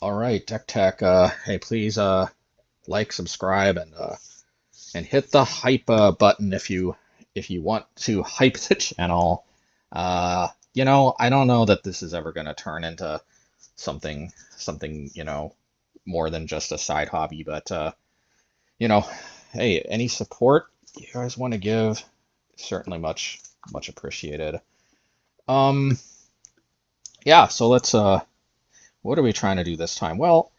All right, Deck Tech. Hey, please like, subscribe, and hit the hype button if you want to hype the channel. I don't know that this is ever going to turn into something more than just a side hobby, but you know, hey, any support you guys want to give, certainly much appreciated. Um, yeah, so let's what are we trying to do this time? Well,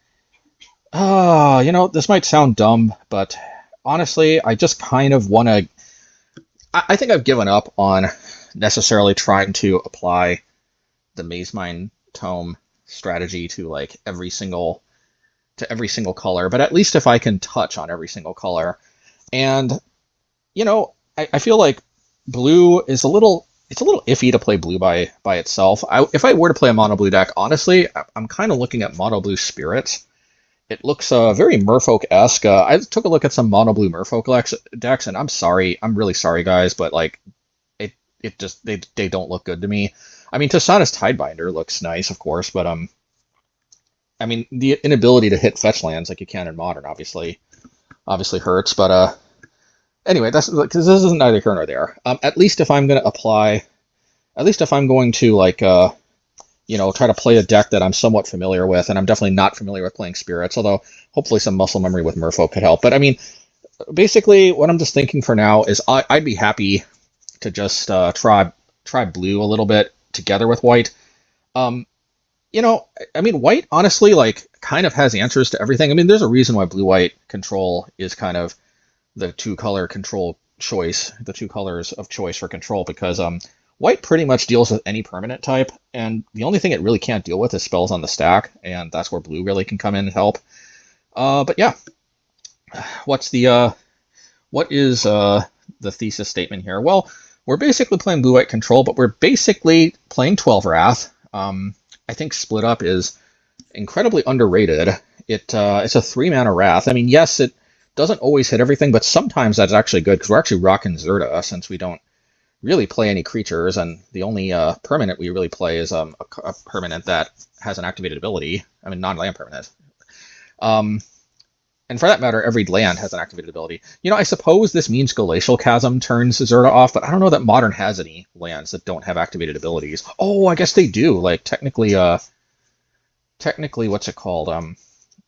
this might sound dumb, but honestly, I just kind of want to. I think I've given up on necessarily trying to apply the Mazemind Tome strategy to like every single color, but at least if I can touch on every single color. And I feel like blue is it's a little iffy to play blue by itself. If I were to play a mono blue deck, honestly, I'm kind of looking at mono blue spirits. It looks very Merfolk-esque. I took a look at some mono blue Merfolk decks, and I'm really sorry, guys, but like it just they don't look good to me. I mean, Tasana's Tidebinder looks nice, of course, but I mean the inability to hit fetch lands like you can in Modern obviously hurts. But anyway, that's because this isn't neither here nor there. At least if I'm going to apply, at least if I'm going to like try to play a deck that I'm somewhat familiar with, and I'm definitely not familiar with playing spirits, although hopefully some muscle memory with Merfolk could help. But I mean, basically, what I'm just thinking for now is I'd be happy to just try blue a little bit together with white. Um, I mean, white honestly like kind of has answers to everything. I mean, there's a reason why blue-white control is kind of the two-color control choice, the two colors of choice for control, because white pretty much deals with any permanent type, and the only thing it really can't deal with is spells on the stack, and that's where blue really can come in and help. But yeah, what's the what is the thesis statement here? Well, we're basically playing blue-white control, but we're basically playing 12 Wrath. I think Split Up is incredibly underrated. It's a 3-mana Wrath. I mean, yes, it doesn't always hit everything, but sometimes that's actually good because we're actually rocking Zerta since we don't really play any creatures, and the only permanent we really play is a permanent that has an activated ability. I mean, non-land permanent. Um, and for that matter, every land has an activated ability. I suppose this means Glacial Chasm turns Zerta off, but I don't know that Modern has any lands that don't have activated abilities. Oh, I guess they do. Like technically, what's it called?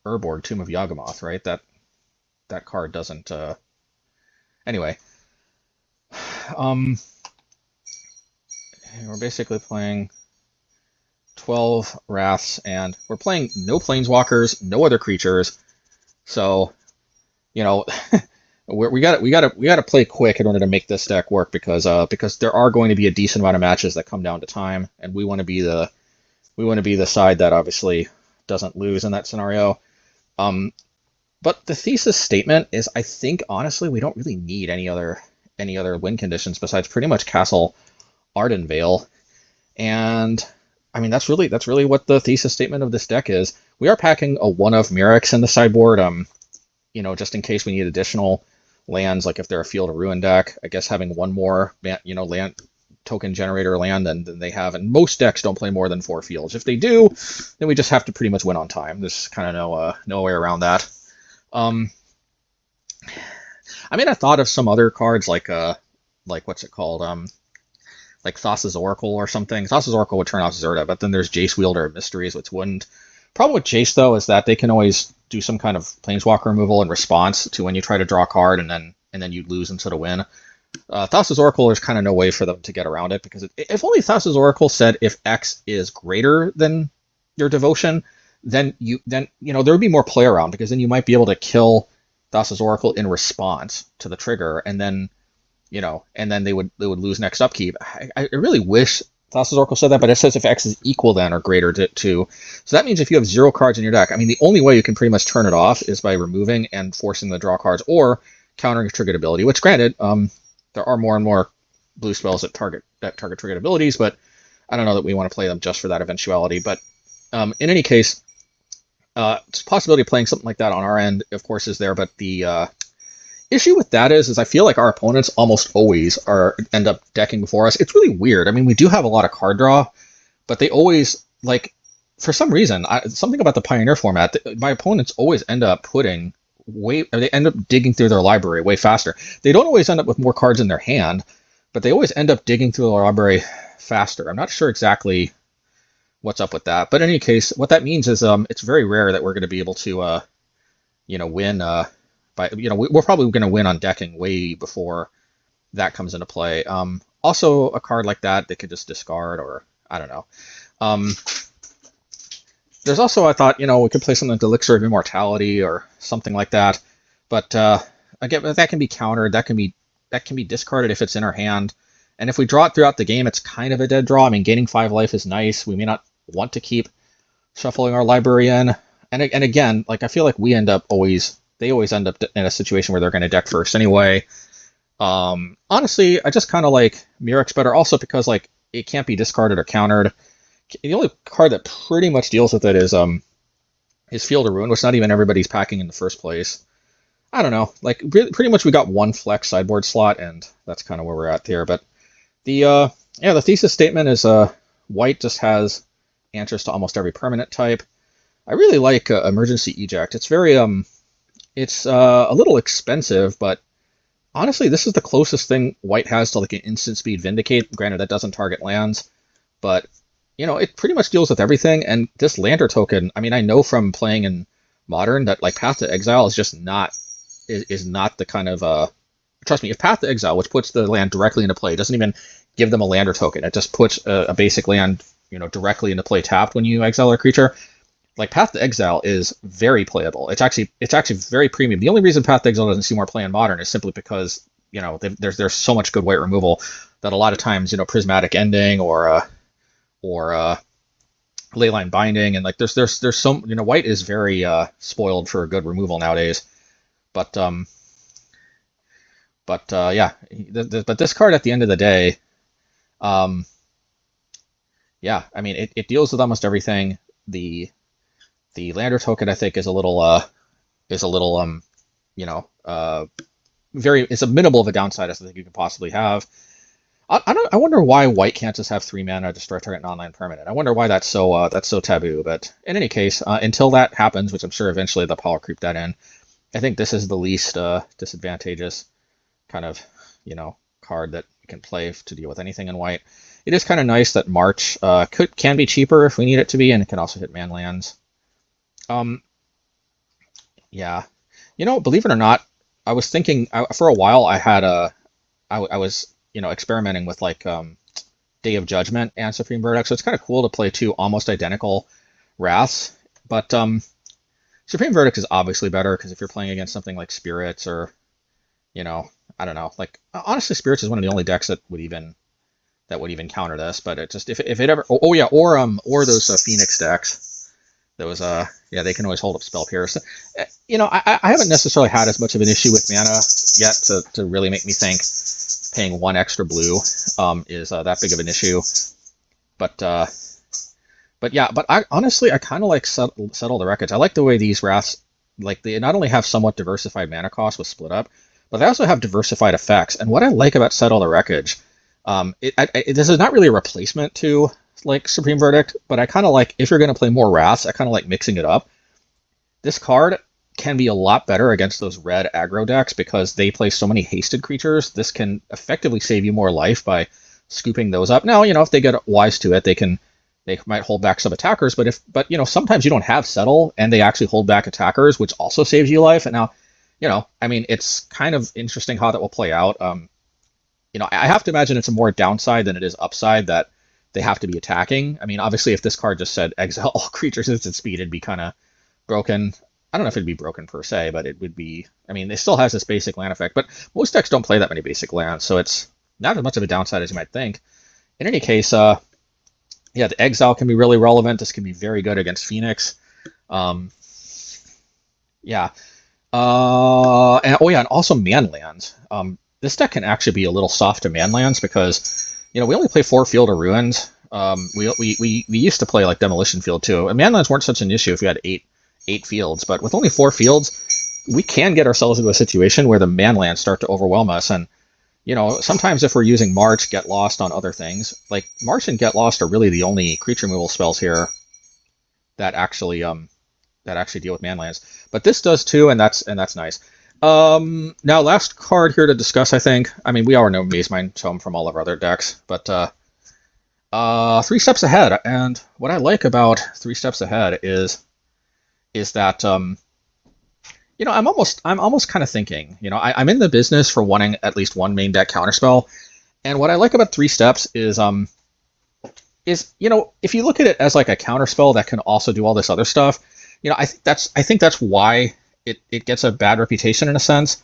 Urborg, Tomb of Yawgmoth, right? That card doesn't. Anyway, um, we're basically playing 12 Wraths, and we're playing no Planeswalkers, no other creatures. So, you know, we got to play quick in order to make this deck work because there are going to be a decent amount of matches that come down to time, and we want to be the side that obviously doesn't lose in that scenario. But the thesis statement is, I think honestly we don't really need any other win conditions besides pretty much Castle Ardenvale, and I mean that's really what the thesis statement of this deck is. We are packing a one of Mirrex in the sideboard, just in case we need additional lands, like if they're a Field of Ruin deck. I guess having one more land token generator land than they have, and most decks don't play more than 4 fields. If they do, then we just have to pretty much win on time. There's kind of no way around that. I mean, I thought of some other cards like what's it called? Like Thassa's Oracle or something. Thassa's Oracle would turn off Zerta, but then there's Jace Wielder of Mysteries, which wouldn't. Problem with Jace though is that they can always do some kind of Planeswalker removal in response to when you try to draw a card, and then you lose instead of win. Thassa's Oracle, there's kind of no way for them to get around it, because if only Thassa's Oracle said if X is greater than your devotion, then there would be more play around, because then you might be able to kill Thassa's Oracle in response to the trigger, and then they would lose next upkeep. I really wish Thassa's Oracle said that, but it says if X is equal then or greater to. So that means if you have 0 cards in your deck, I mean, the only way you can pretty much turn it off is by removing and forcing the draw cards, or countering a triggered ability, which granted, there are more and more blue spells that target triggered abilities, but I don't know that we want to play them just for that eventuality. But in any case, possibility of playing something like that on our end, of course, is there, but the issue with that is I feel like our opponents almost always end up decking before us. It's really weird. I mean, we do have a lot of card draw, but they always, like, for some reason, something about the Pioneer format, my opponents always end up putting they end up digging through their library way faster. They don't always end up with more cards in their hand, but they always end up digging through their library faster. I'm not sure exactly what's up with that, but in any case, what that means is it's very rare that we're going to be able to win by we're probably going to win on decking way before that comes into play. Also, a card like that they could just discard, or I don't know. There's also, I thought, we could play something like Elixir of Immortality or something like that. But again, that can be countered. That can be discarded if it's in our hand. And if we draw it throughout the game, it's kind of a dead draw. I mean, gaining 5 life is nice. We may not want to keep shuffling our library in. And again, like I feel like they always end up in a situation where they're going to deck first anyway. Honestly, I just kind of like Murex better, also because like it can't be discarded or countered. The only card that pretty much deals with it is Field of Ruin, which not even everybody's packing in the first place. I don't know. Like pretty much we got one flex sideboard slot, and that's kind of where we're at there. But the thesis statement is white just has answers to almost every permanent type. I really like Emergency Eject. It's very it's a little expensive, but honestly, this is the closest thing white has to like an instant speed Vindicate. Granted, that doesn't target lands, but it pretty much deals with everything. And this Lander token, I mean, I know from playing in Modern that like Path to Exile is just not the kind of trust me, if Path to Exile, which puts the land directly into play, doesn't even give them a Lander token, it just puts a basic land directly into play tapped when you exile a creature. Like Path to Exile is very playable. It's actually very premium. The only reason Path to Exile doesn't see more play in Modern is simply because there's so much good white removal that a lot of times Prismatic Ending or Leyline Binding, and like there's some white is very spoiled for good removal nowadays. But yeah, but this card at the end of the day, yeah, I mean it deals with almost everything. The Lander token I think is a little it's a minimal of a downside I think you could possibly have. I wonder why white can't just have 3 mana destroy target non-land permanent. I wonder why that's so taboo. But in any case, until that happens, which I'm sure eventually they'll power creep that in, I think this is the least disadvantageous kind of card that we can play to deal with anything in white. It is kind of nice that March can be cheaper if we need it to be, and it can also hit man lands. Yeah, believe it or not, I was thinking for a while I had I was experimenting with like Day of Judgment and Supreme Verdict, so it's kind of cool to play 2 almost identical Wraths. But Supreme Verdict is obviously better because if you're playing against something like Spirits or I don't know, like honestly Spirits is one of the only decks that would even counter this. But it just if it ever or those Phoenix decks. Those they can always hold up Spell Pierce. I haven't necessarily had as much of an issue with mana yet to really make me think paying 1 extra blue is that big of an issue. But I honestly kind of like Settle the Wreckage. I like the way these Wraths, like they not only have somewhat diversified mana cost with Split Up, but they also have diversified effects. And what I like about Settle the Wreckage, this is not really a replacement to like Supreme Verdict, but I kind of like, if you're going to play more Wraths, I kind of like mixing it up. This card can be a lot better against those red aggro decks because they play so many hasted creatures. This can effectively save you more life by scooping those up. Now, if they get wise to it, they might hold back some attackers, but sometimes you don't have Settle and they actually hold back attackers, which also saves you life. And now, I mean, it's kind of interesting how that will play out. I have to imagine it's a more downside than it is upside that they have to be attacking. I mean, obviously, if this card just said exile all creatures instant speed, it'd be kind of broken. I don't know if it'd be broken per se, but it would be. I mean, it still has this basic land effect, but most decks don't play that many basic lands, so it's not as much of a downside as you might think. In any case, the exile can be really relevant. This can be very good against Phoenix. And also man lands. This deck can actually be a little soft to man lands because we only play 4 Field of Ruins. We used to play like Demolition Field too. And manlands weren't such an issue if you had 8 fields, but with only 4 fields, we can get ourselves into a situation where the manlands start to overwhelm us. And sometimes if we're using March, Get Lost on other things, like March and Get Lost are really the only creature removal spells here that actually deal with manlands. But this does too, and that's nice. Now last card here to discuss, I think. I mean, we already know Mazemind Tome from all of our other decks, but 3 steps ahead. And what I like about 3 steps ahead is that I'm almost kind of thinking, I'm in the business for wanting at least one main deck counterspell, and what I like about 3 steps is if you look at it as like a counterspell that can also do all this other stuff, I think that's why it gets a bad reputation in a sense.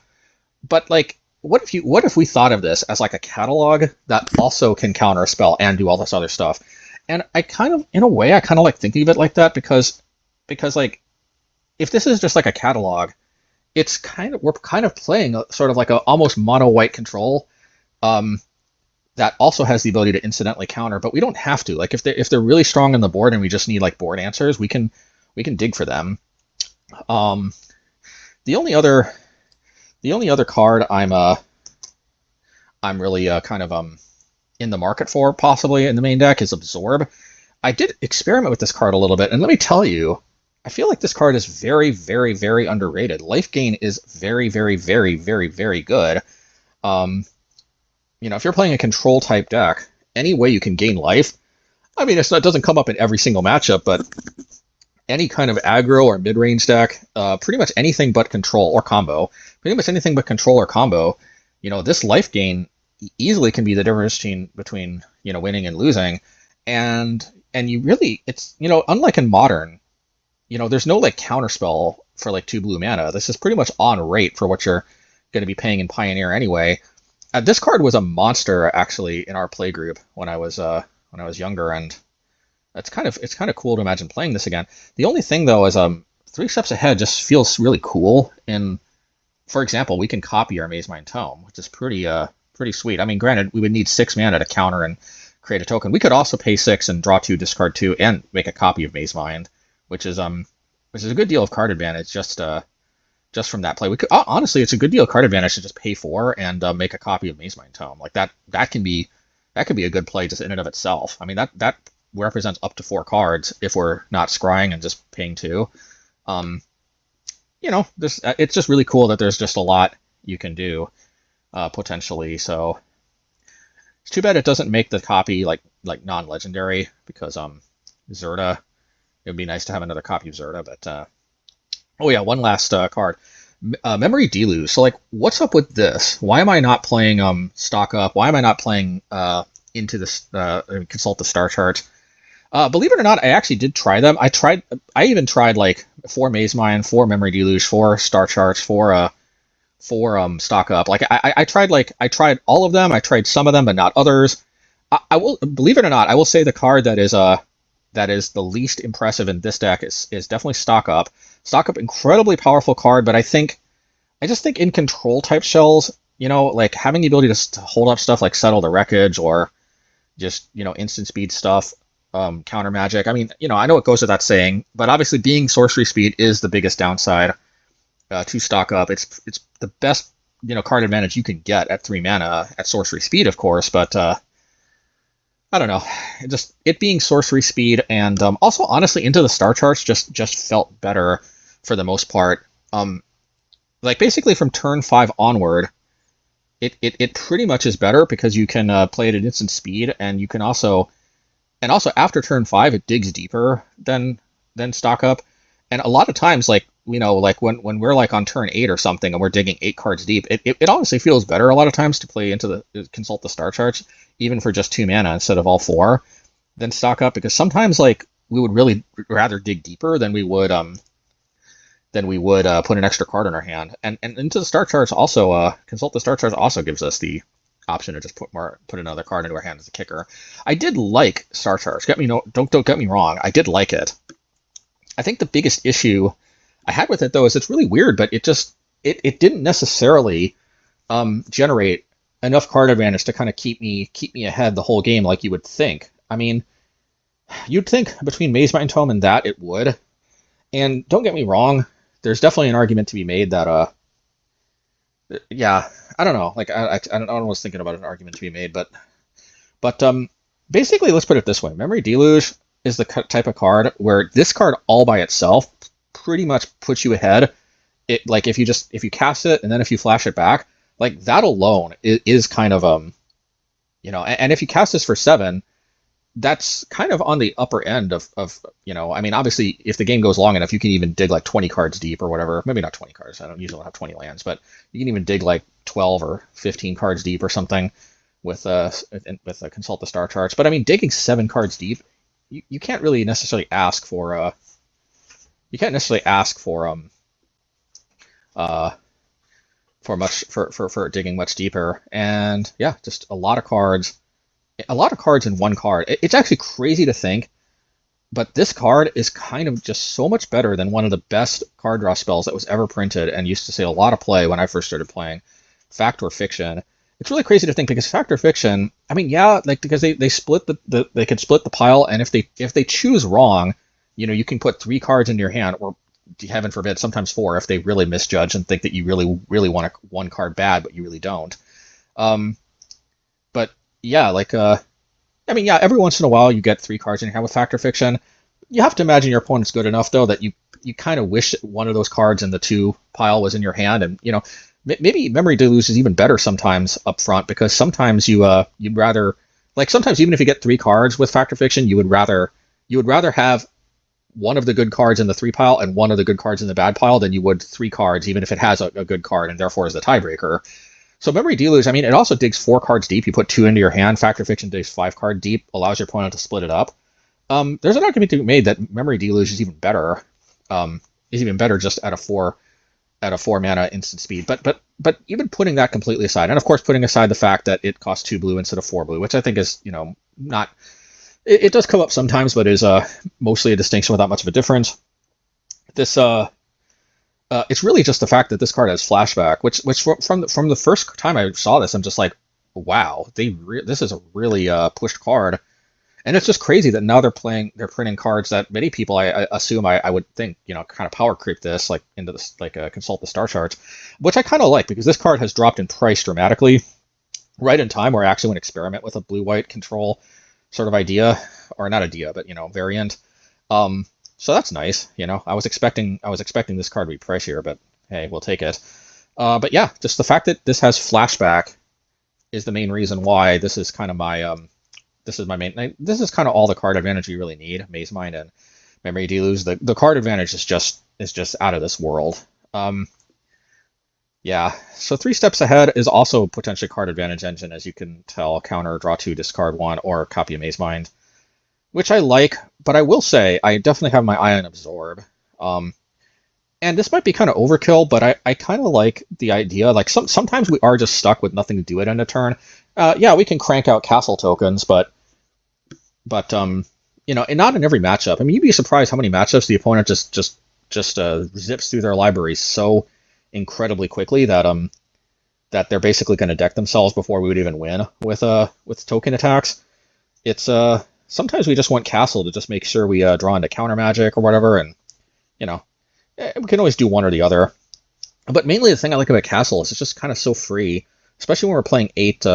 But like, what if we thought of this as like a catalog that also can counter a spell and do all this other stuff? And I kind of, in a way, I kind of like thinking of it like that because like, if this is just like a catalog, we're kind of playing sort of like a almost mono white control that also has the ability to incidentally counter, but we don't have to. Like if they're really strong on the board and we just need like board answers, we can dig for them. The only other card I'm really kind of in the market for, possibly in the main deck, is Absorb. I did experiment with this card a little bit, and let me tell you, I feel like this card is very, very, very underrated. Life gain is very, very, very, very, very good. If you're playing a control type deck, any way you can gain life. I mean, it doesn't come up in every single matchup, but any kind of aggro or mid-range deck, pretty much anything but control or combo, pretty much anything but control or combo, this life gain easily can be the difference between winning and losing. And you really, it's, unlike in Modern, there's no like counterspell for like 2 blue mana. This is pretty much on rate for what you're going to be paying in Pioneer anyway. This card was a monster actually in our play group when I was younger, and it's kind of cool to imagine playing this again. The only thing though is 3 steps ahead just feels really cool. And for example, we can copy our Mazemind Tome, which is pretty sweet. I mean, granted, we would need 6 mana to counter and create a token. We could also pay 6 and draw 2, discard 2, and make a copy of Mazemind, which is a good deal of card advantage just from that play. We could honestly, it's a good deal of card advantage to just pay 4 and make a copy of Mazemind Tome. Like that can be a good play just in and of itself. I mean, that represents up to 4 cards if we're not scrying and just paying 2. It's just really cool that there's just a lot you can do potentially. So it's too bad it doesn't make the copy like non-legendary, because Zerta, it would be nice to have another copy of Zerta. But oh yeah, one last card, Memory Deluge. So like, what's up with this? Why am I not playing Stock Up? Why am I not playing into this Consult the Star Chart? Believe it or not, I actually did try them. I even tried like 4 Mazemind, 4 Memory Deluge, 4 Star Charts, 4 Stock Up. Like I tried all of them. I tried some of them, but not others. I will, believe it or not, I will say the card that is the least impressive in this deck is definitely Stock Up. Stock Up, incredibly powerful card, but I just think in control type shells, like having the ability to hold up stuff like Settle the Wreckage or just instant speed stuff, counter magic. I mean, I know it goes without saying, but obviously being sorcery speed is the biggest downside to Stock Up. It's the best card advantage you can get at 3 mana at sorcery speed, of course, but I don't know, it being sorcery speed, and also honestly Into the Star Charts just felt better for the most part. Like basically from turn 5 onward, it pretty much is better because you can play it at instant speed, and you can also after turn 5 it digs deeper than Stock Up. And a lot of times, like like when we're like on turn 8 or something and we're digging 8 cards deep, it honestly feels better a lot of times to play into the Consult the Star Charts, even for just 2 mana instead of all 4, than Stock Up, because sometimes like we would really rather dig deeper than we would put an extra card in our hand. And Into the Star Charts also, Consult the Star Charts also gives us the option to just put another card into our hand as a kicker. I did like Star Charts. Don't get me wrong. I did like it. I think the biggest issue I had with it though is it's really weird, but it didn't necessarily generate enough card advantage to kind of keep me ahead the whole game like you would think. I mean, you'd think between Mazemind Tome and that it would. And don't get me wrong, there's definitely an argument to be made that yeah, I don't know. Like I was thinking about an argument to be made, but basically let's put it this way: Memory Deluge, is the type of card where this card all by itself pretty much puts you ahead. It like if you cast it and then if you flash it back, like that alone is kind of and if you cast this for 7, that's kind of on the upper end of I mean, obviously if the game goes long enough, you can even dig like 20 cards deep or whatever. Maybe not 20 cards. I don't usually have 20 lands, but you can even dig like 12 or 15 cards deep or something with consult the star charts. But I mean, digging 7 cards deep, you can't really necessarily ask for uh for digging much deeper. And yeah, just a lot of cards in one card. It's actually crazy to think, but this card is kind of just so much better than one of the best card draw spells that was ever printed and used to see a lot of play when I first started playing, Fact or Fiction. It's really crazy to think because Fact or Fiction, I mean, yeah, like because they split they could split the pile, and if they choose wrong, you can put 3 cards into your hand, or heaven forbid, sometimes 4 if they really misjudge and think that you really want one card bad, but you really don't. But yeah, like I mean, yeah, every once in a while you get 3 cards in your hand with Fact or Fiction. You have to imagine your opponent's good enough though that you kind of wish that one of those cards in the 2 pile was in your hand, and maybe Memory Deluge is even better sometimes up front, because sometimes you'd rather, like, sometimes even if you get 3 cards with Fact or Fiction, you would rather have one of the good cards in the 3 pile and one of the good cards in the bad pile than you would 3 cards, even if it has a good card and therefore is the tiebreaker. So Memory Deluge, I mean, it also digs 4 cards deep. You put 2 into your hand. Fact or Fiction digs 5 card deep, allows your opponent to split it up. There's an argument to be made that Memory Deluge is even better. Just at a 4 mana instant speed. But even putting that completely aside, and of course putting aside the fact that it costs 2 blue instead of 4 blue, which I think is not. It does come up sometimes, but is mostly a distinction without much of a difference. This it's really just the fact that this card has flashback, which from the first time I saw this, I'm just like, wow, this is a really pushed card, and it's just crazy that now they're printing cards that many people I assume I would think kind of power creep this like into this like consult the star charts, which I kind of like because this card has dropped in price dramatically, right in time where I actually want to experiment with a blue-white control sort of idea, or not idea, but variant. So that's nice. I was expecting this card to be pricier, but hey, we'll take it. But yeah, just the fact that this has flashback is the main reason why this is kind of my this is my main. This is kind of all the card advantage you really need. Mazemind and Memory Deluge. The card advantage is just out of this world. Yeah, so 3 steps ahead is also potentially card advantage engine, as you can tell. Counter, draw 2, discard 1, or copy a Mazemind, which I like, but I will say I definitely have my eye on Absorb. And this might be kind of overkill, but I kind of like the idea. Like sometimes we are just stuck with nothing to do at end of turn. Yeah, we can crank out castle tokens, but and not in every matchup. I mean, you'd be surprised how many matchups the opponent just zips through their libraries so incredibly quickly that that they're basically going to deck themselves before we would even win with token attacks. It's sometimes we just want castle to just make sure we draw into counter magic or whatever, and we can always do one or the other. But mainly the thing I like about castle is it's just kind of so free, especially when we're playing 8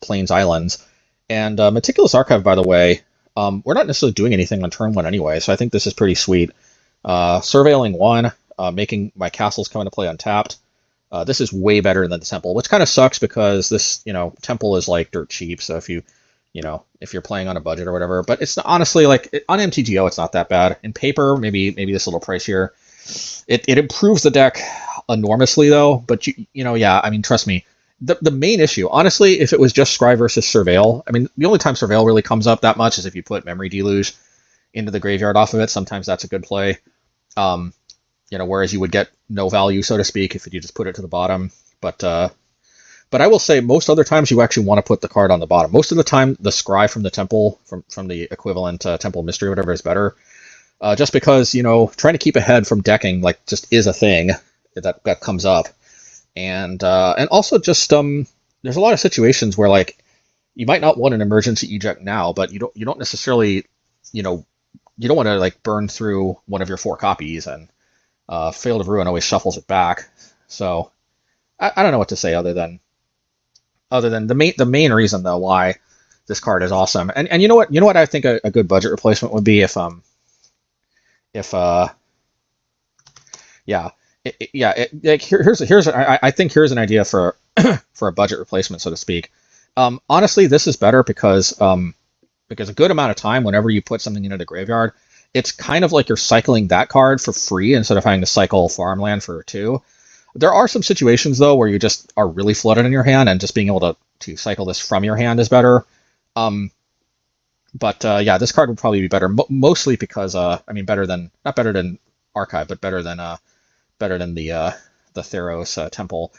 Plains Islands. And Meticulous Archive, by the way, we're not necessarily doing anything on turn 1 anyway, so I think this is pretty sweet. Surveilling 1, making my castles come into play untapped. This is way better than the temple, which kind of sucks because this temple is like dirt cheap. So if if you're playing on a budget or whatever, but it's honestly like on MTGO, it's not that bad. In paper, maybe this a little pricier. It improves the deck enormously though. But yeah, I mean, trust me. The main issue, honestly, if it was just Scry versus Surveil, I mean, the only time Surveil really comes up that much is if you put Memory Deluge into the graveyard off of it. Sometimes that's a good play. Whereas you would get no value, so to speak, if you just put it to the bottom. But I will say most other times you actually want to put the card on the bottom. Most of the time, the Scry from the temple, from the equivalent Temple Mystery, whatever, is better. Just because trying to keep ahead from decking like just is a thing that comes up, and also just there's a lot of situations where like you might not want an emergency eject now, but you don't necessarily you don't want to like burn through one of your 4 copies, and Field of Ruin always shuffles it back. So I don't know what to say other than the main reason though why this card is awesome. And you know what? You know what I think a good budget replacement would be if yeah like I think here's an idea for for a budget replacement, so to speak. Honestly, this is better because a good amount of time whenever you put something into the graveyard, it's kind of like you're cycling that card for free instead of having to cycle farmland for 2. There are some situations though where you just are really flooded in your hand, and just being able to cycle this from your hand is better. But yeah, this card would probably be better, mostly because I mean, not better than Archive, but better than the Theros Temple.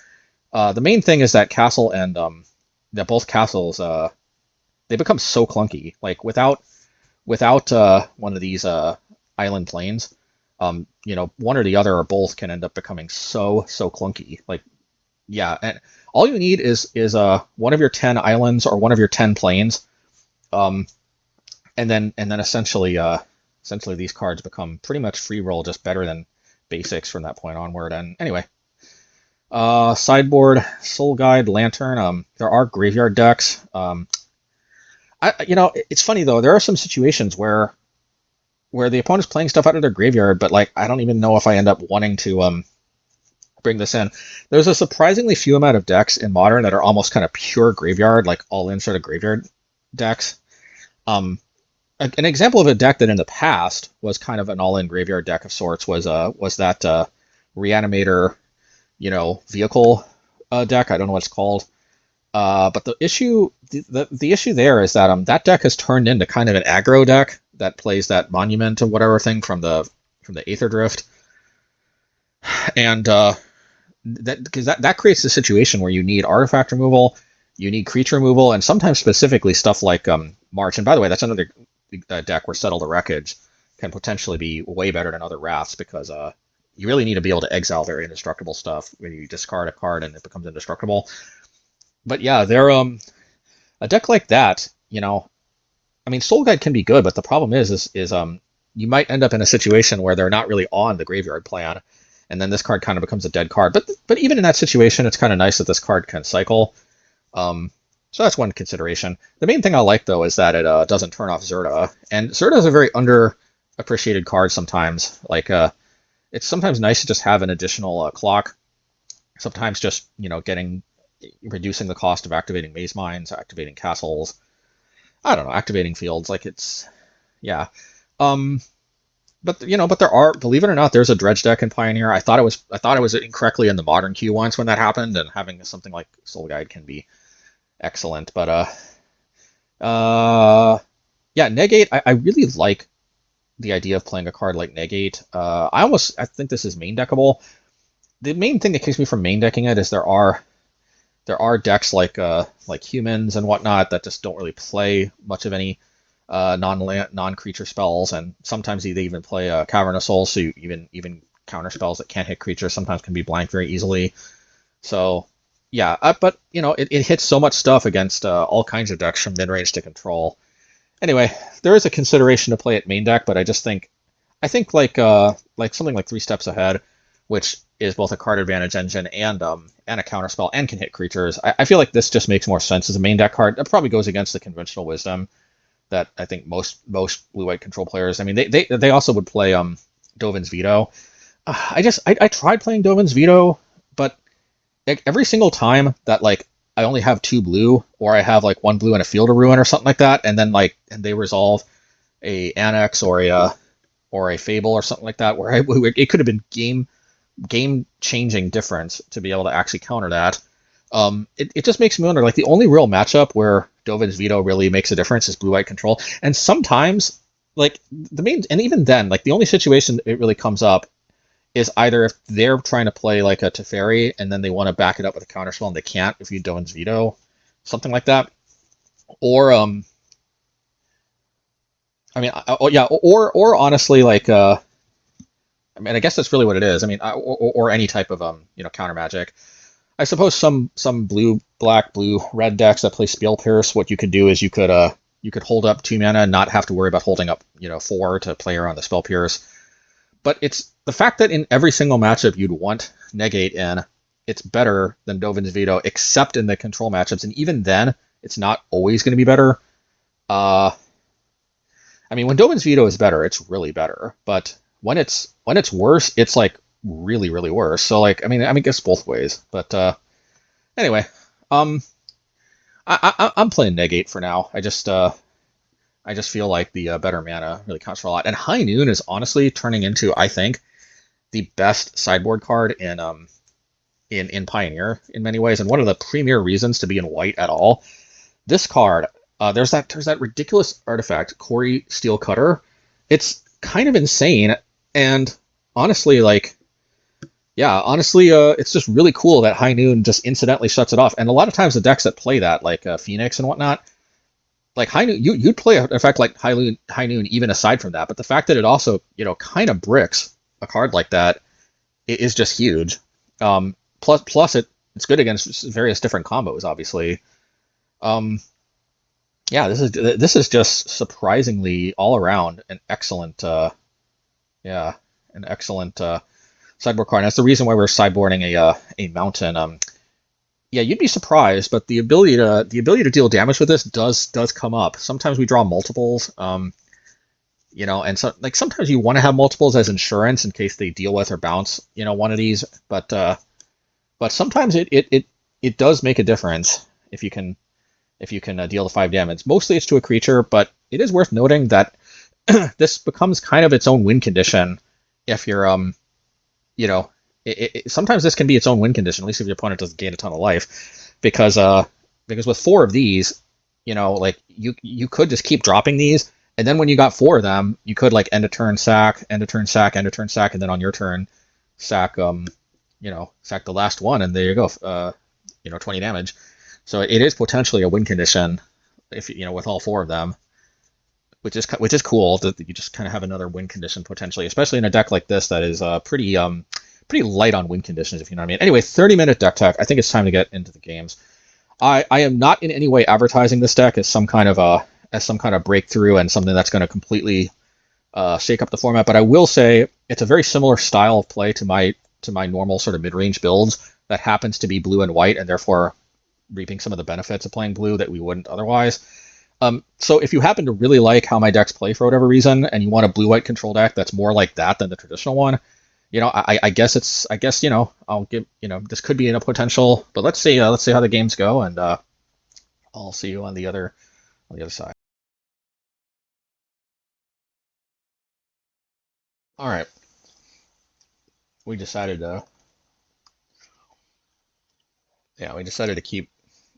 The main thing is that castle and that both castles they become so clunky. Like without one of these island planes, one or the other or both can end up becoming so clunky. Like yeah, and all you need is one of your 10 islands or one of your 10 planes, and then essentially these cards become pretty much free roll, just better than basics from that point onward. And anyway, sideboard, Soul Guide, Lantern. There are graveyard decks. It's funny though. There are some situations where the opponent's playing stuff out of their graveyard, but like I don't even know if I end up wanting to bring this in. There's a surprisingly few amount of decks in Modern that are almost kind of pure graveyard, like all in sort of graveyard decks. An example of a deck that in the past was kind of an all-in graveyard deck of sorts was that Reanimator, vehicle deck. I don't know what it's called. But the issue there is that that deck has turned into kind of an aggro deck that plays that Monument or whatever thing from the Aether Drift, and that creates a situation where you need artifact removal, you need creature removal, and sometimes specifically stuff like March. And by the way, that's another deck where Settle the Wreckage can potentially be way better than other Wraths, because you really need to be able to exile very indestructible stuff when you discard a card and it becomes indestructible. But yeah, they're a deck like that, I mean, Soul Guide can be good, but the problem is you might end up in a situation where they're not really on the graveyard plan, and then this card kind of becomes a dead card. But even in that situation, it's kind of nice that this card can cycle. So that's one consideration. The main thing I like, though, is that it doesn't turn off Zerta. And Zerta is a very underappreciated card sometimes. Like, it's sometimes nice to just have an additional clock. Sometimes just, reducing the cost of activating Mazemind, activating castles. I don't know, activating fields. Like, yeah. But there are, believe it or not, there's a dredge deck in Pioneer. I thought it was incorrectly in the Modern queue once when that happened, and having something like Soul Guide can be excellent. But yeah, Negate. I really like the idea of playing a card like Negate. I think this is main deckable. The main thing that keeps me from main decking it is there are decks like Humans and whatnot that just don't really play much of any non-creature spells, and sometimes they even play Cavern of Souls, so even counter spells that can't hit creatures sometimes can be blanked very easily. So yeah, but it hits so much stuff against all kinds of decks from mid-range to control. Anyway, there is a consideration to play it main deck, but I think like something like 3 Steps Ahead, which is both a card advantage engine and a counter spell and can hit creatures. I feel like this just makes more sense as a main deck card. It probably goes against the conventional wisdom that I think most blue-white control players. I mean, they also would play Dovin's Veto. I tried playing Dovin's Veto, but like every single time that like I only have 2 blue, or I have like 1 blue and a Field of Ruin or something like that, and then and they resolve a Annex or a Fable or something like that, where it could have been game changing difference to be able to actually counter that. It just makes me wonder, like the only real matchup where Dovin's Veto really makes a difference is blue-white control, and sometimes like and even then, like the only situation it really comes up is either if they're trying to play like a Teferi and then they want to back it up with a counterspell and they can't if you Dovin's Veto, something like that, or or honestly, like I mean, I guess that's really what it is. I mean, or any type of counter magic. I suppose some blue, black, blue, red decks that play Spell Pierce, what you could do is you could hold up 2 mana and not have to worry about holding up 4 to play around the Spell Pierce. But it's the fact that in every single matchup you'd want Negate in, it's better than Dovin's Veto, except in the control matchups, and even then, it's not always going to be better. Uh, I mean, when Doman's Veto is better, it's really better. But when it's worse, it's like really, really worse. So like, I guess both ways. But anyway, um, I'm playing Negate for now. I just feel like the better mana really counts for a lot. And High Noon is honestly turning into, I think, the best sideboard card in Pioneer in many ways, and one of the premier reasons to be in white at all. This card, there's that ridiculous artifact, Quarry Steel Cutter. It's kind of insane, and honestly, like, yeah, honestly, it's just really cool that High Noon just incidentally shuts it off. And a lot of times the decks that play that, like Phoenix and whatnot, like High Noon, you'd play an effect like High Noon even aside from that. But the fact that it also, kind of bricks a card like that is just huge. Plus it's good against various different combos, obviously. Um, yeah, this is just surprisingly all around an excellent, yeah, an excellent sideboard card. And that's the reason why we're sideboarding a mountain. Yeah, you'd be surprised, but the ability to deal damage with this does come up. Sometimes we draw multiples. And so like sometimes you want to have multiples as insurance in case they deal with or bounce, one of these. But sometimes it does make a difference if you can deal the 5 damage. Mostly it's to a creature, but it is worth noting that this becomes kind of its own win condition if you're you know sometimes this can be its own win condition, at least if your opponent doesn't gain a ton of life, because with 4 of these, like you could just keep dropping these, and then when you got 4 of them, you could like end a turn sack, end a turn sack, end a turn sack, and then on your turn sack sack the last one, and there you go, 20 damage. So it is potentially a win condition if with all 4 of them, which is cool that you just kind of have another win condition potentially, especially in a deck like this that is pretty light on win conditions, if you know what I mean. Anyway, 30-minute deck tech. I think it's time to get into the games. I am not in any way advertising this deck as some kind of breakthrough and something that's going to completely shake up the format, but I will say it's a very similar style of play to my normal sort of mid-range builds that happens to be blue and white, and therefore reaping some of the benefits of playing blue that we wouldn't otherwise. So if you happen to really like how my decks play for whatever reason, and you want a blue-white control deck that's more like that than the traditional one, I guess I'll give this could be in a potential, but let's see how the games go, and I'll see you on the other side. All right, we decided to keep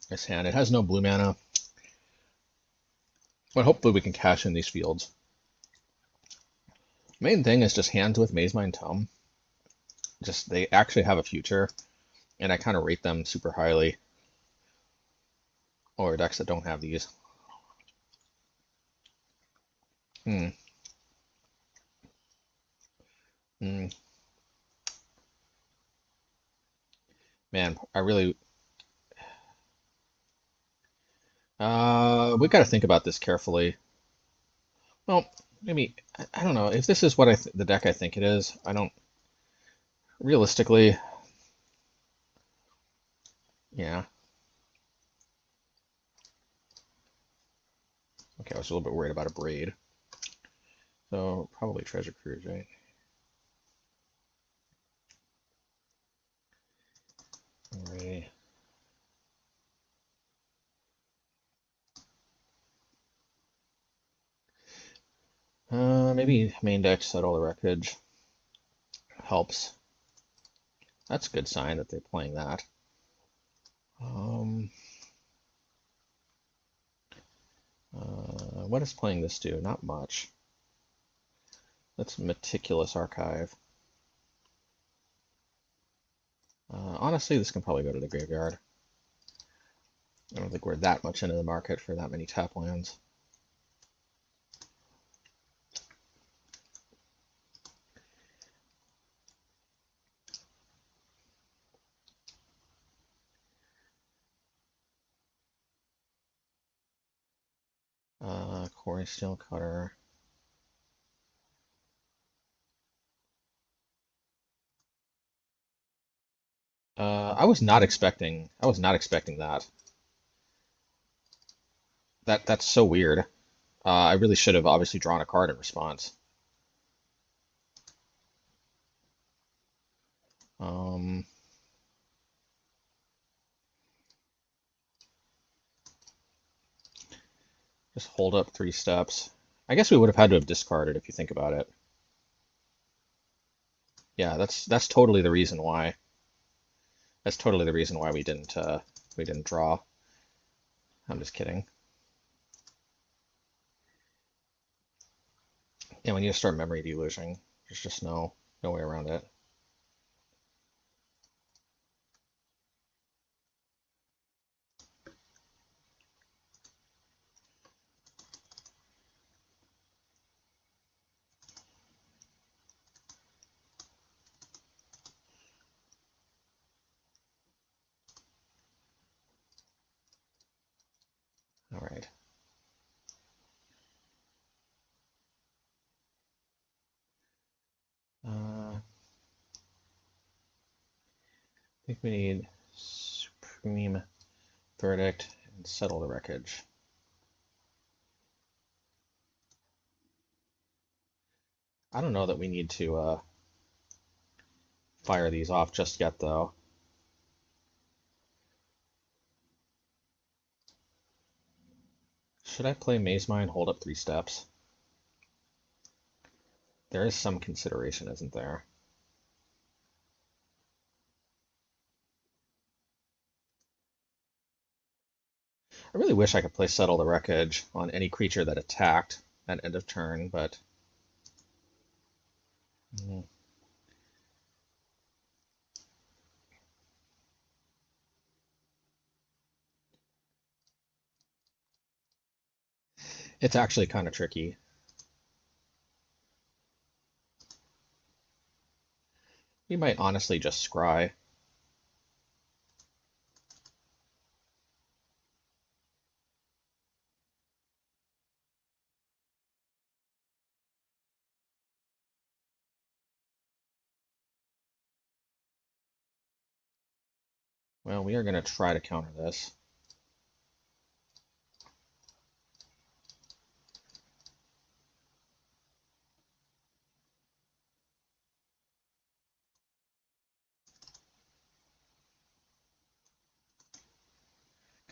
this hand. It has no blue mana, but hopefully we can cash in these fields. Main thing is just hands with Mazemind Tome. Just they actually have a future, and I kind of rate them super highly over decks that don't have these. Hmm. Hmm. Man, I really we got to think about this carefully. Well, maybe I don't know if this is what the deck I think it is. I don't realistically. Yeah. Okay, I was a little bit worried about a braid. So probably Treasure Cruise, right? Alrighty. Maybe main deck Settle the Wreckage helps. That's a good sign that they're playing that. What is playing this do? Not much. That's Meticulous Archive. Honestly, this can probably go to the graveyard. I don't think we're that much into the market for that many tap lands. Quarry Steel Cutter. I was not expecting that. That's so weird. I really should have obviously drawn a card in response. Um, just hold up 3 steps. I guess we would have had to have discarded if you think about it. Yeah, that's totally the reason why. That's totally the reason why we didn't draw. I'm just kidding. Yeah, when you start memory delusion, there's just no way around it. All right. I think we need Supreme Verdict and Settle the Wreckage. I don't know that we need to fire these off just yet, though. Should I play Mazemind, hold up 3 steps? There is some consideration, isn't there? I really wish I could play Settle the Wreckage on any creature that attacked at end of turn, but it's actually kind of tricky. We might honestly just scry. Well, we are going to try to counter this.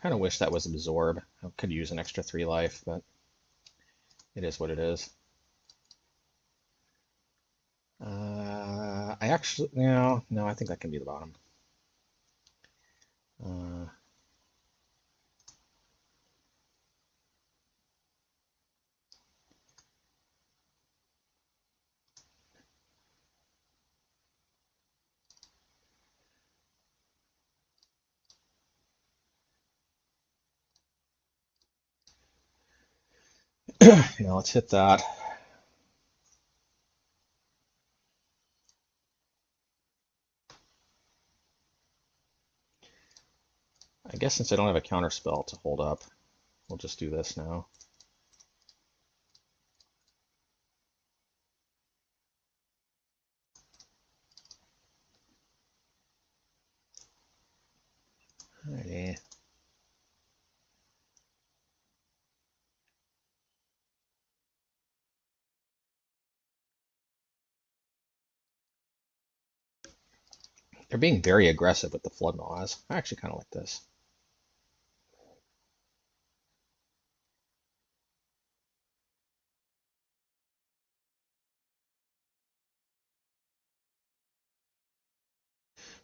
Kind of wish that was Absorb. I could use an extra 3 life, but it is what it is. I actually, no, I think that can be the bottom. Uh, yeah, let's hit that. I guess since I don't have a counter spell to hold up, we'll just do this now. Alrighty. They're being very aggressive with the Flood Maws. I actually kind of like this.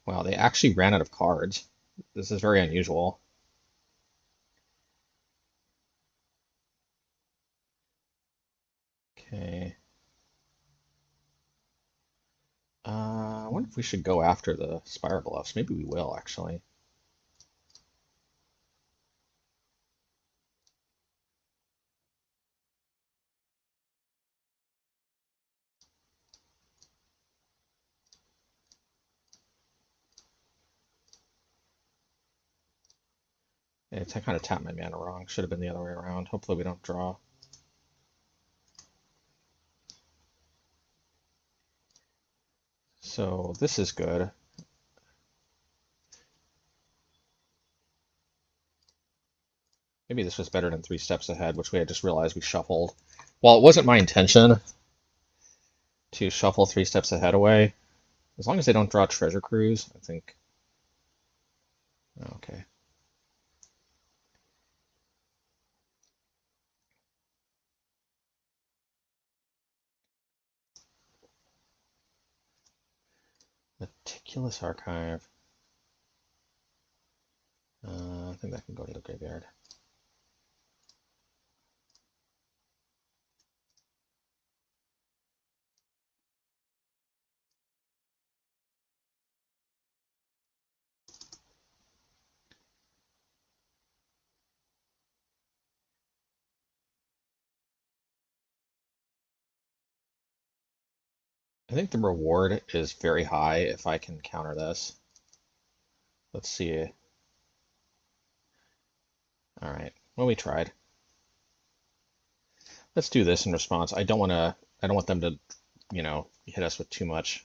Wow, they actually ran out of cards. This is very unusual. Okay. I wonder if we should go after the Spire Bluffs. Maybe we will, actually. I kind of tapped my mana wrong. Should have been the other way around. Hopefully we don't draw. So this is good. Maybe this was better than 3 steps ahead, which we had just realized we shuffled. Well, it wasn't my intention to shuffle 3 steps ahead away. As long as they don't draw Treasure Cruise, I think. Okay. Meticulous Archive. I think that can go to the graveyard. I think the reward is very high if I can counter this. Let's see. All right. Well, we tried. Let's do this in response. I don't want them to, hit us with too much.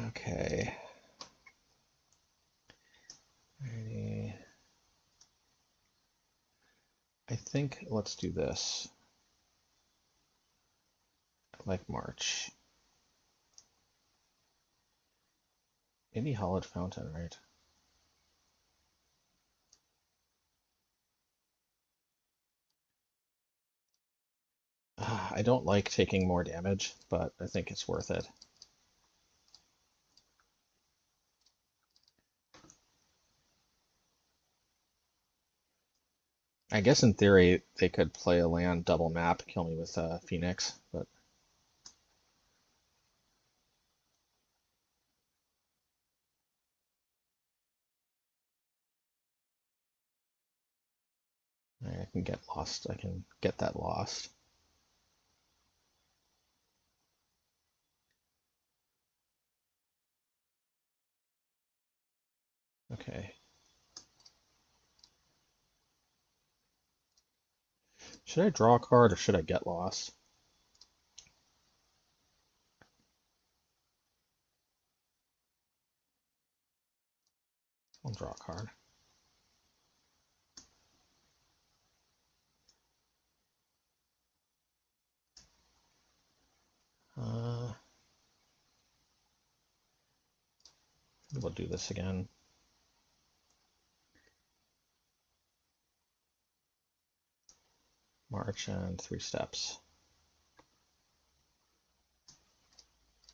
Okay. Alrighty. I think let's do this. Like March. Maybe Hollowed Fountain, right? I don't like taking more damage, but I think it's worth it. I guess in theory they could play a land double map, kill me with Phoenix, but I can get lost. I can get that lost. Okay. Should I draw a card or should I get lost? I'll draw a card. We'll do this again. March and 3 steps.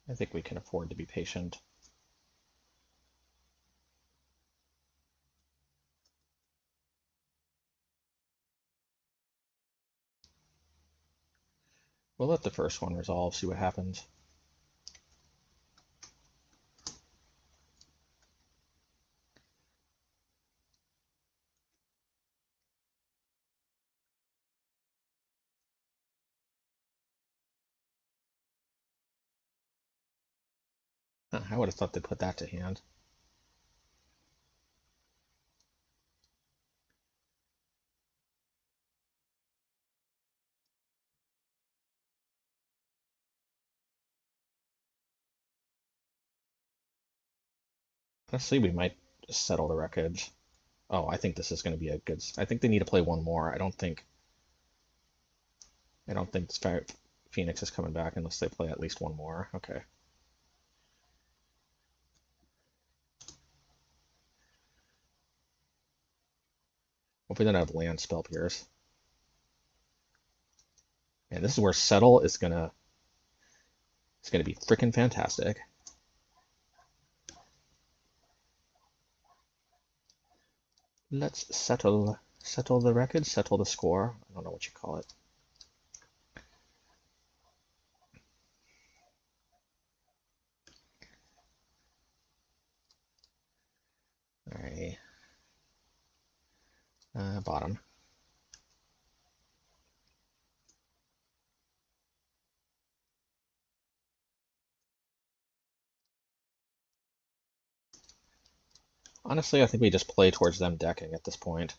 I think we can afford to be patient. We'll let the first one resolve, see what happens. I would have thought they'd put that to hand. Honestly, we might just settle the wreckage. Oh, I think this is going to be a good. I think they need to play one more. I don't think Phoenix is coming back unless they play at least one more. Okay. Hopefully they don't have land spell pierce. And this is where settle is gonna be freaking fantastic. Let's settle the wreckage, settle the score. I don't know what you call it. Alright. Bottom. Honestly, I think we just play towards them decking at this point.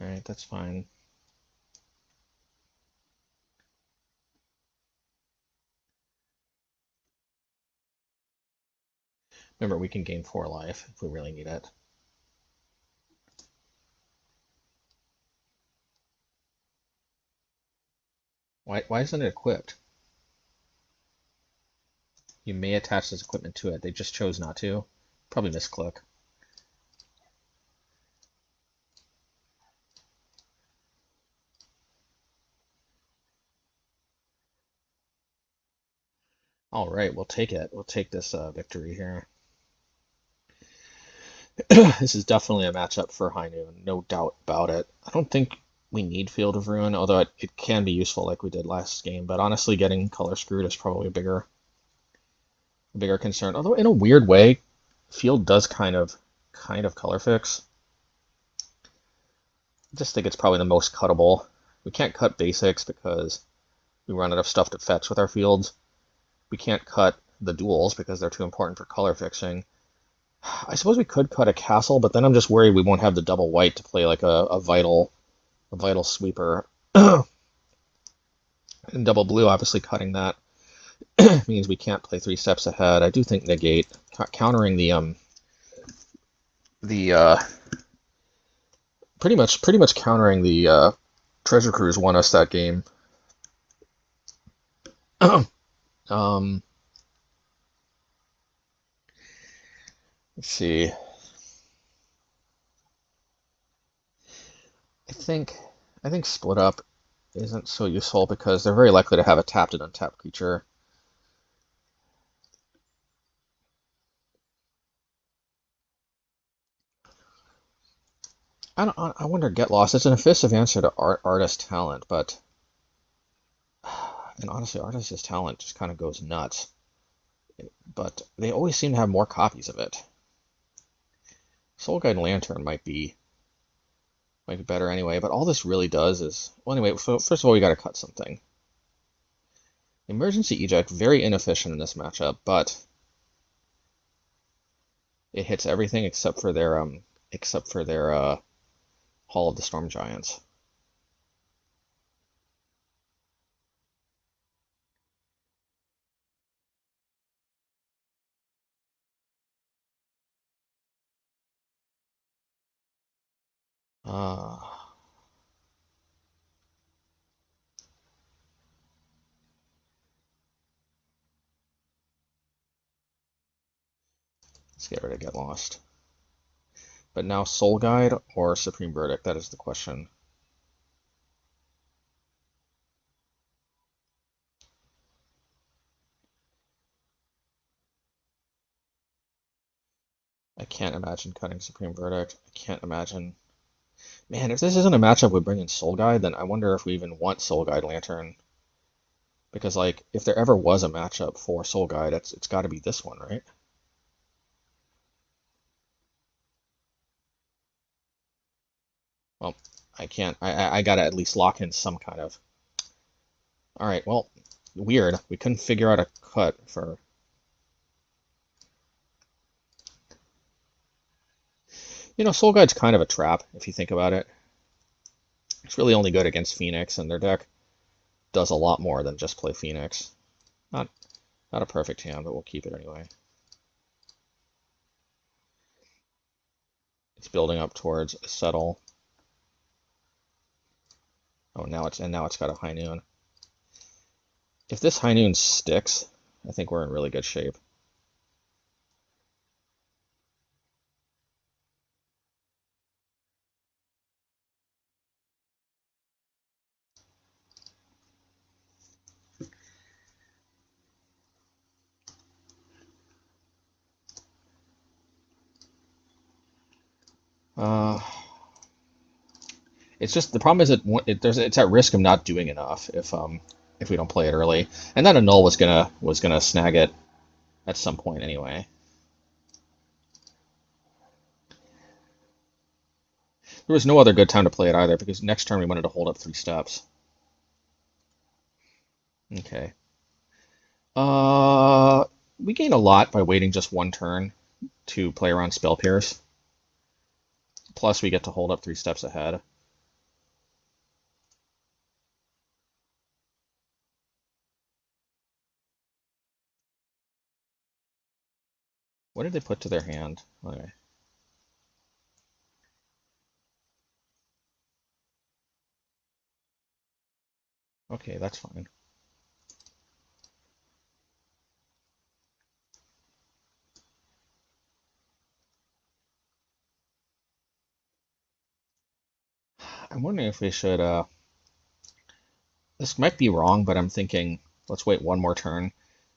Alright, that's fine. Remember, we can gain 4 life if we really need it. Why isn't it equipped? You may attach this equipment to it. They just chose not to. Probably misclick. All right, we'll take it. We'll take this victory here. This is definitely a matchup for High Noon, no doubt about it. I don't think we need Field of Ruin, although it can be useful like we did last game. But honestly, getting color screwed is probably a bigger concern. Although in a weird way, Field does kind of color fix. I just think it's probably the most cuttable. We can't cut basics because we run out of stuff to fetch with our fields. We can't cut the duels because they're too important for color fixing. I suppose we could cut a castle, but then I'm just worried we won't have the double white to play like a vital sweeper. And double blue, obviously cutting that means we can't play 3 steps ahead. I do think negate countering the pretty much countering the treasure cruise won us that game. um, let's see. I think split up isn't so useful because they're very likely to have a tapped and untapped creature. I wonder, Get Lost. It's an effusive answer to artist talent, but and honestly, artist's talent just kind of goes nuts. But they always seem to have more copies of it. Soul Guide Lantern might be better anyway. But all this really does is well, anyway. So first of all, we got to cut something. Emergency Eject, very inefficient in this matchup, but it hits everything except for their Hall of the Storm Giants. Uh, let's get rid of Get Lost. But now Soul Guide or Supreme Verdict, that is the question. I can't imagine cutting Supreme Verdict. I can't imagine. Man, if this isn't a matchup with bringing Soul Guide, then I wonder if we even want Soul Guide Lantern. Because, like, if there ever was a matchup for Soul Guide, it's got to be this one, right? Well, I can't. I gotta at least lock in some kind of. All right. Well, weird. We couldn't figure out a cut for. You know, Soul Guide's kind of a trap if you think about it. It's really only good against Phoenix, and their deck does a lot more than just play Phoenix. Not a perfect hand, but we'll keep it anyway. It's building up towards a settle. Oh, now it's got a High Noon. If this High Noon sticks, I think we're in really good shape. Uh, it's just the problem is it's at risk of not doing enough if we don't play it early, and then a null was gonna snag it. at some point anyway. There was no other good time to play it either, because next turn we wanted to hold up 3 steps. Okay. Uh, we gain a lot by waiting just 1 turn to play around Spell Pierce. Plus, we get to hold up 3 steps ahead. What did they put to their hand? Okay. Okay, that's fine. I'm wondering if we should, this might be wrong, but I'm thinking let's wait 1 more turn.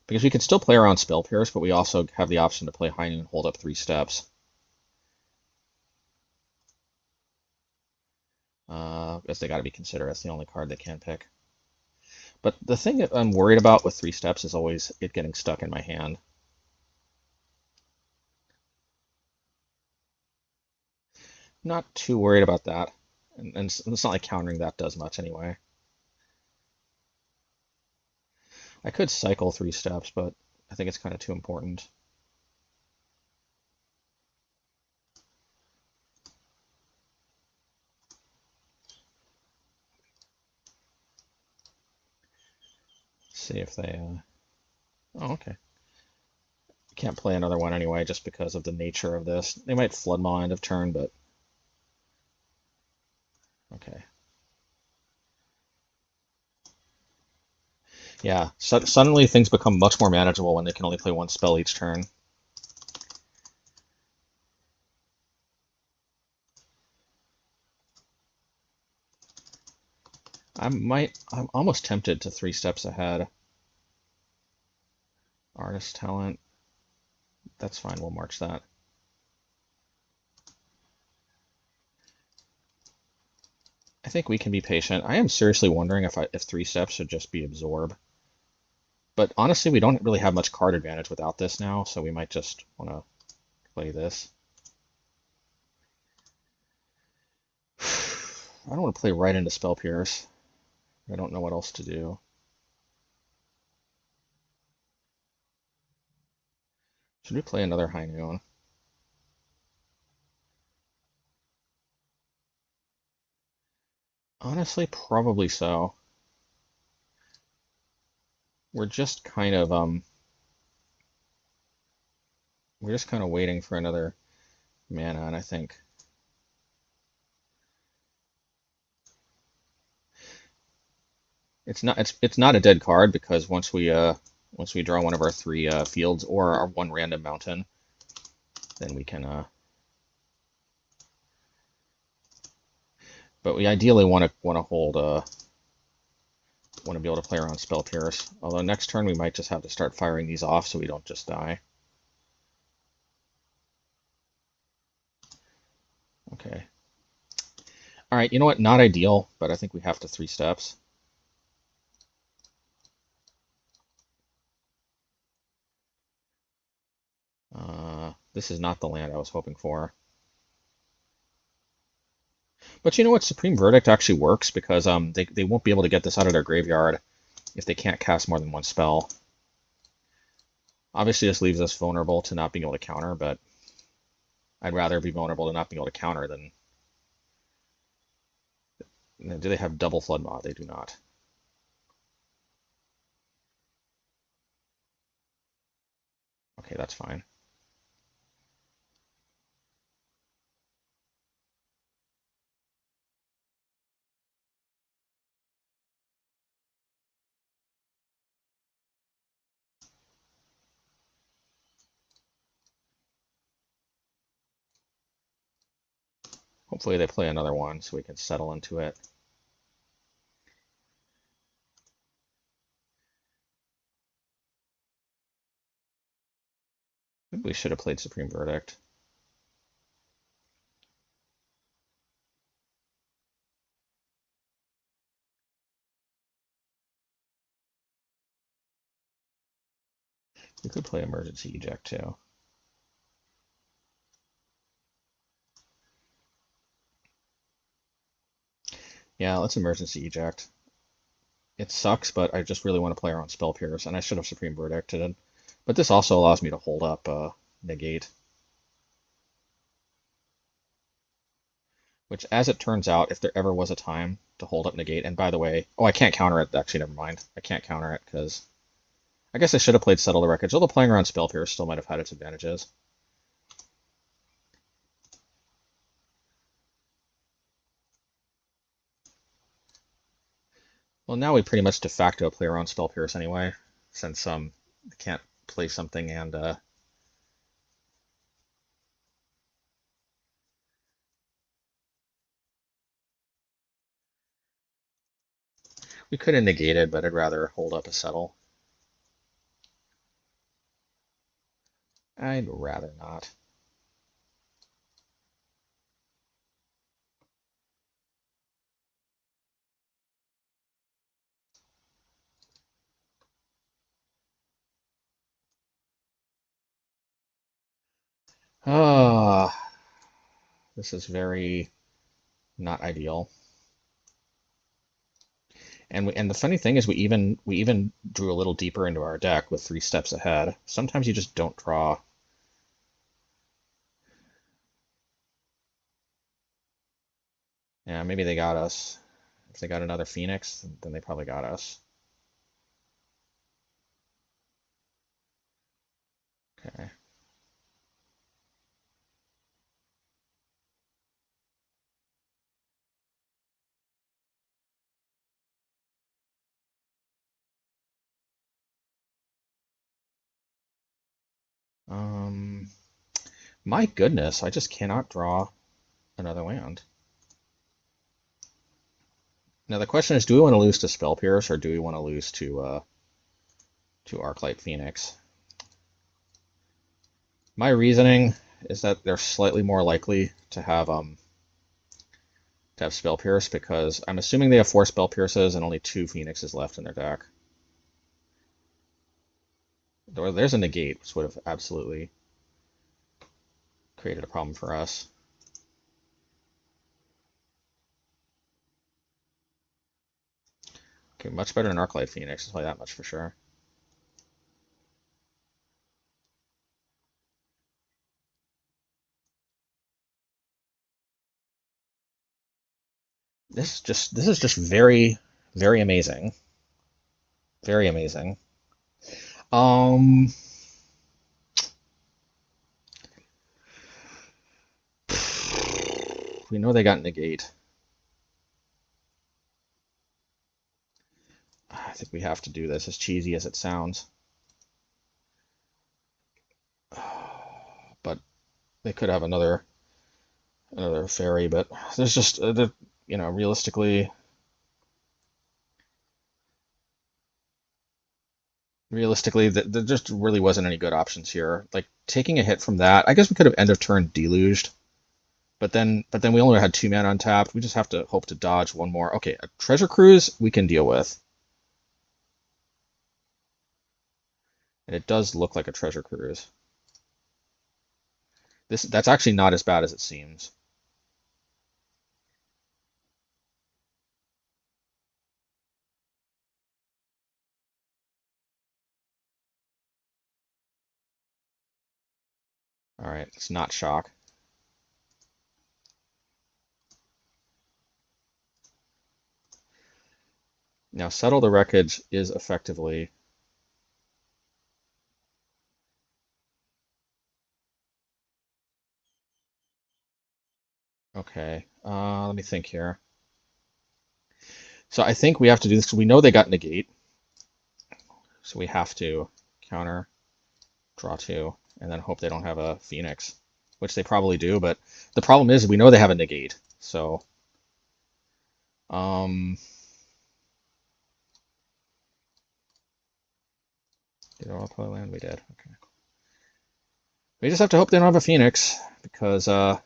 Because we could still play around Spell Pierce, but we also have the option to play High Noon, hold up 3 steps. Guess they got to be considerate. That's the only card they can pick. But the thing that I'm worried about with 3 steps is always it getting stuck in my hand. Not too worried about that. And it's not like countering that does much anyway. I could cycle 3 steps, but I think it's kind of too important. See if they... Oh, okay. Can't play another one anyway, just because of the nature of this. They might Flood Maw end of turn, but... Okay. Yeah, suddenly things become much more manageable when they can only play 1 spell each turn. I'm almost tempted to 3 steps ahead. Artist talent. That's fine, we'll march that. I think we can be patient. I am seriously wondering if 3 steps should just be absorb. But honestly, we don't really have much card advantage without this now, so we might just want to play this. I don't want to play right into Spell Pierce. I don't know what else to do. Should we play another High Noon? Honestly, probably so. We're just kind of we're just kind of waiting for another mana, and I think it's not a dead card because once we draw one of our 3 fields or our 1 random mountain, then we can but we ideally want to hold want to be able to play around Spell Pierce. Although next turn we might just have to start firing these off so we don't just die. Okay. All right, you know what? Not ideal, but I think we have to 3 steps. This is not the land I was hoping for. But you know what? Supreme Verdict actually works because they won't be able to get this out of their graveyard if they can't cast more than 1 spell. Obviously, this leaves us vulnerable to not being able to counter, but I'd rather be vulnerable to not being able to counter than... Do they have double Flood Maw? They do not. Okay, that's fine. Hopefully they play another one so we can settle into it. Maybe we should have played Supreme Verdict. We could play emergency eject too. Yeah, let's emergency eject. It sucks, but I just really want to play around Spell Pierce, and I should have Supreme Verdict it. But this also allows me to hold up Negate. Which, as it turns out, if there ever was a time to hold up Negate, and by the way, oh, I can't counter it. Actually, never mind. I can't counter it, because I guess I should have played Settle the Wreckage, although playing around Spell Pierce still might have had its advantages. Well, now we pretty much de facto play around Spell Pierce anyway, since I can't play something and we could have negated, but I'd rather hold up a Settle. I'd rather not. Ah, this is very not ideal. And the funny thing is, we even drew a little deeper into our deck with 3 steps ahead. Sometimes you just don't draw. Yeah, maybe they got us. If they got another Phoenix, then they probably got us. Okay. Um, my goodness, I just cannot draw another land. Now the question is, do we want to lose to Spell Pierce or do we want to lose to Arclight Phoenix? My reasoning is that they're slightly more likely to have Spell Pierce because I'm assuming they have 4 Spell Pierces and only 2 Phoenixes left in their deck. There's a negate, which would have absolutely created a problem for us. Okay, much better than Arclight Phoenix, I'll tell you that much for sure. This is just very, very amazing. Very amazing. Um, we know they got negate. I think we have to do this, as cheesy as it sounds. But they could have another fairy, but there's just realistically there just really wasn't any good options here. Like taking a hit from that, I guess we could have end of turn deluged, but then we only had 2 mana untapped. We just have to hope to dodge one more. Okay, a Treasure Cruise we can deal with. And it does look like a Treasure Cruise. That's actually not as bad as it seems. All right, it's not shock. Now, Settle the Wreckage is effectively... Okay, let me think here. So I think we have to do this because we know they got negate. So we have to counter, draw 2, and then hope they don't have a Phoenix, which they probably do, but the problem is we know they have a negate. So, did all play land? We did. Okay. We just have to hope they don't have a Phoenix because the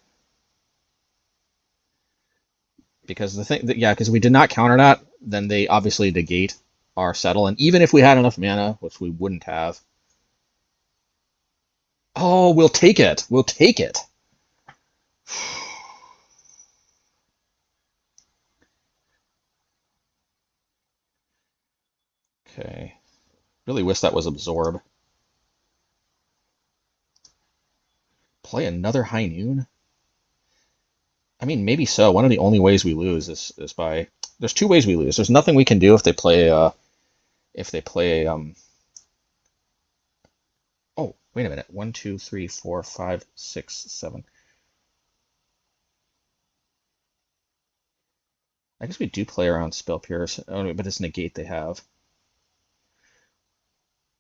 thing that, yeah, because we did not counter that, then they obviously negate our settle, and even if we had enough mana, which we wouldn't have, Oh, we'll take it. We'll take it. Okay. Really wish that was absorb. Play another high noon? I mean, maybe so. One of the only ways we lose is by. There's two ways we lose. There's nothing we can do if they play oh, wait a minute. 1, 2, 3, 4, 5, 6, 7. I guess we do play around Spell Pierce. Oh, but it's negate they have.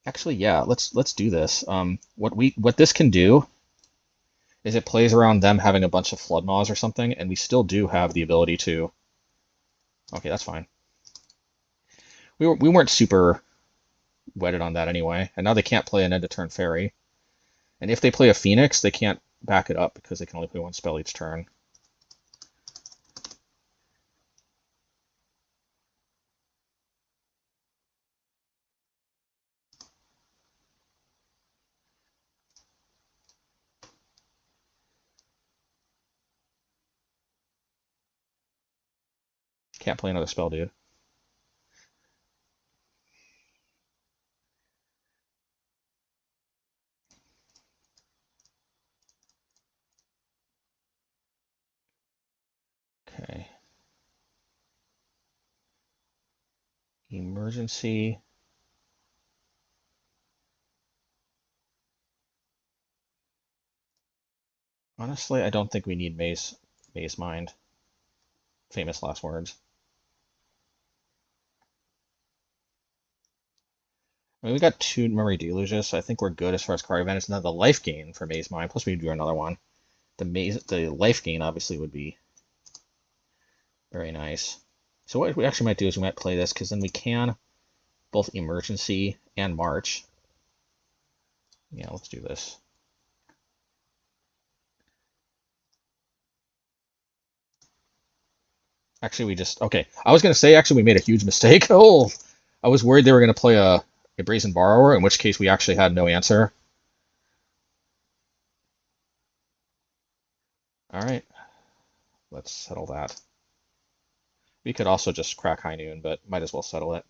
Actually, yeah, let's do this. What this can do is it plays around them having a bunch of Flood Maws or something, and we still do have the ability to. Okay, that's fine. We weren't super wedded on that anyway, and now they can't play an end of turn fairy. And if they play a Phoenix, they can't back it up because they can only play one spell each turn. Can't play another spell, dude. Okay. Emergency. Honestly, I don't think we need Mazemind. Famous last words. I mean, we got two Memory Deluges, so I think we're good as far as card advantage. Now the life gain for Mazemind, plus we do another one. The life gain obviously would be very nice. So what we actually might do is we might play this because then we can both emergency and march. Yeah, let's do this. Actually, we just okay. I was gonna say actually we made a huge mistake. Oh, I was worried they were gonna play a Brazen Borrower, in which case we actually had no answer. All right, let's settle that. We could also just crack High Noon, but might as well settle it.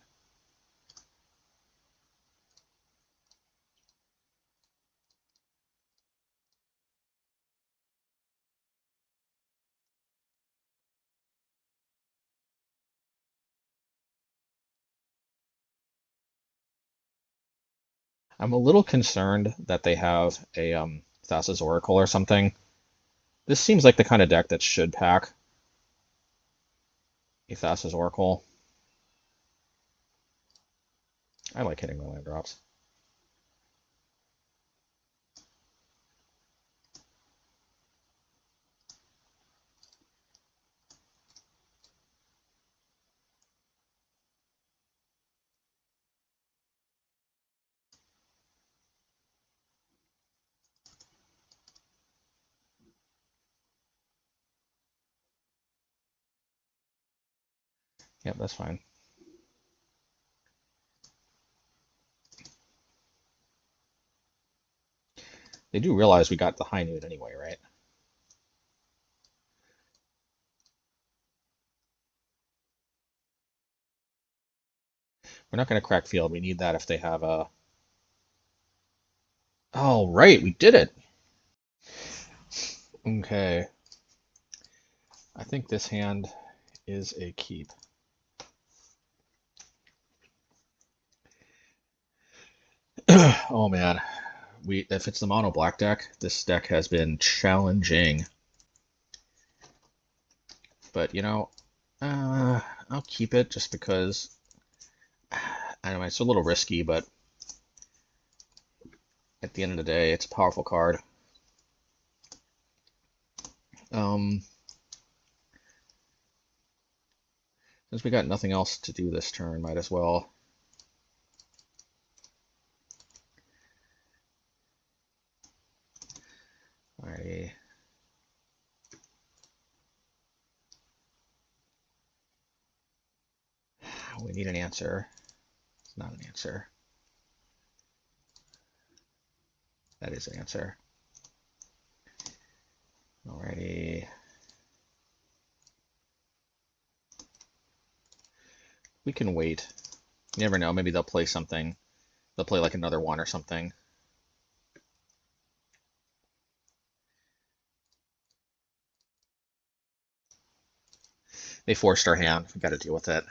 I'm a little concerned that they have a Thassa's Oracle or something. This seems like the kind of deck that should pack a Thassa's Oracle. I like hitting the land drops. Yep, that's fine. They do realize we got the High Noon anyway, right? We're not going to crack field. We need that if they have a. Oh, right, we did it. Okay. I think this hand is a keep. Oh man, we if it's the mono black deck, this deck has been challenging. But you know, I'll keep it just because I know it's a little risky, but at the end of the day, it's a powerful card. Um, since we got nothing else to do this turn, might as well. Alrighty. We need an answer. It's not an answer. That is an answer. Alrighty. We can wait. You never know. Maybe they'll play something. They'll play like another one or something. They forced our hand. We got to deal with it.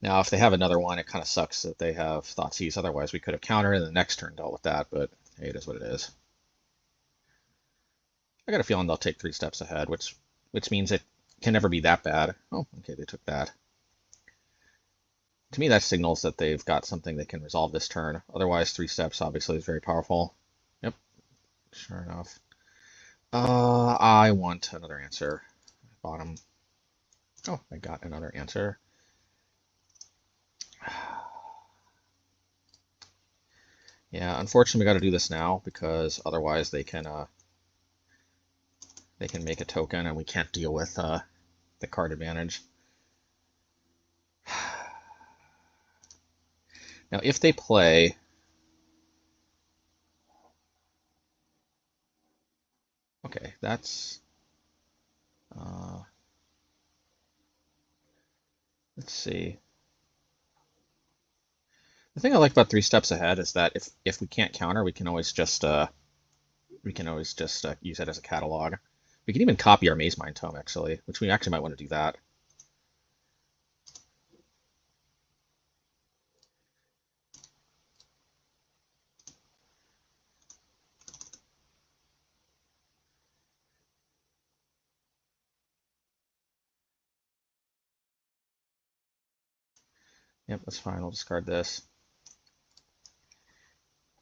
Now, if they have another one, it kind of sucks that they have Thoughtseize. Otherwise, we could have countered and the next turn dealt with that. But hey, it is what it is. I got a feeling they'll take 3 steps ahead, which means it can never be that bad. Oh, okay, they took that. To me, that signals that they've got something that can resolve this turn. Otherwise, 3 steps obviously is very powerful. Yep, sure enough. I want another answer. Bottom. Oh, I got another answer. Yeah, unfortunately, we got to do this now because otherwise they can make a token and we can't deal with the card advantage. Now, if they play, okay, that's let's see. The thing I like about 3 steps ahead is that if we can't counter, we can always just use it as a catalog. We can even copy our Mazemind Tome actually, which we actually might want to do that. Yep, that's fine. We'll discard this.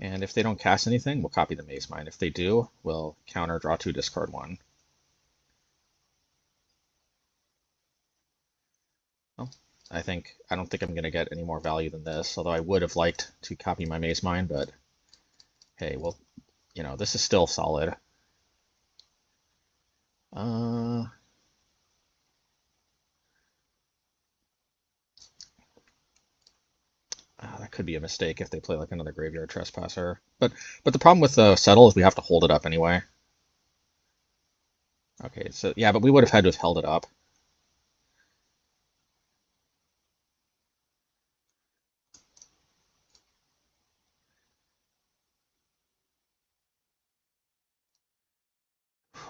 And if they don't cast anything, we'll copy the Mazemind. If they do, we'll counter, draw 2, discard 1. Well, I don't think I'm going to get any more value than this, although I would have liked to copy my Mazemind, but hey, well, this is still solid. That could be a mistake if they play like another Graveyard Trespasser. But the problem with Settle is we have to hold it up anyway. Okay, so yeah, but we would have had to have held it up.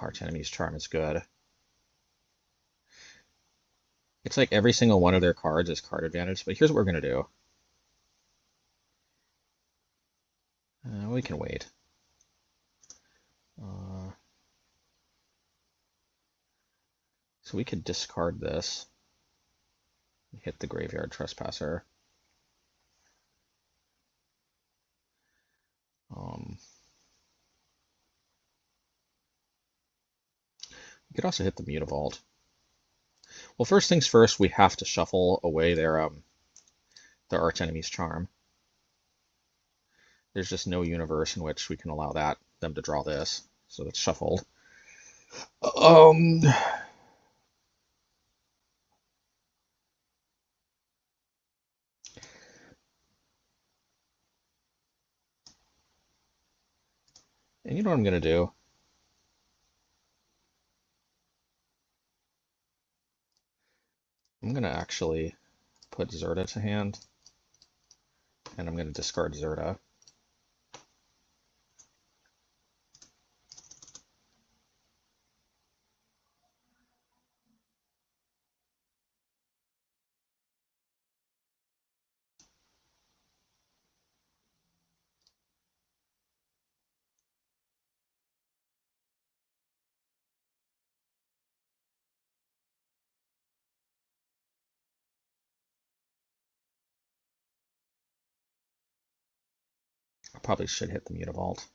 Arch Enemy's Charm is good. It's like every single one of their cards is card advantage, but here's what we're going to do. We can wait. So we could discard this. Hit the Graveyard Trespasser. We could also hit the Mutavault. Well, first things first, we have to shuffle away their Arch Enemy's Charm. There's just no universe in which we can allow them to draw this, so that's shuffled. And you know what I'm going to do? I'm going to actually put Zerta to hand, and I'm going to discard Zerta. I probably should hit the Mutavault.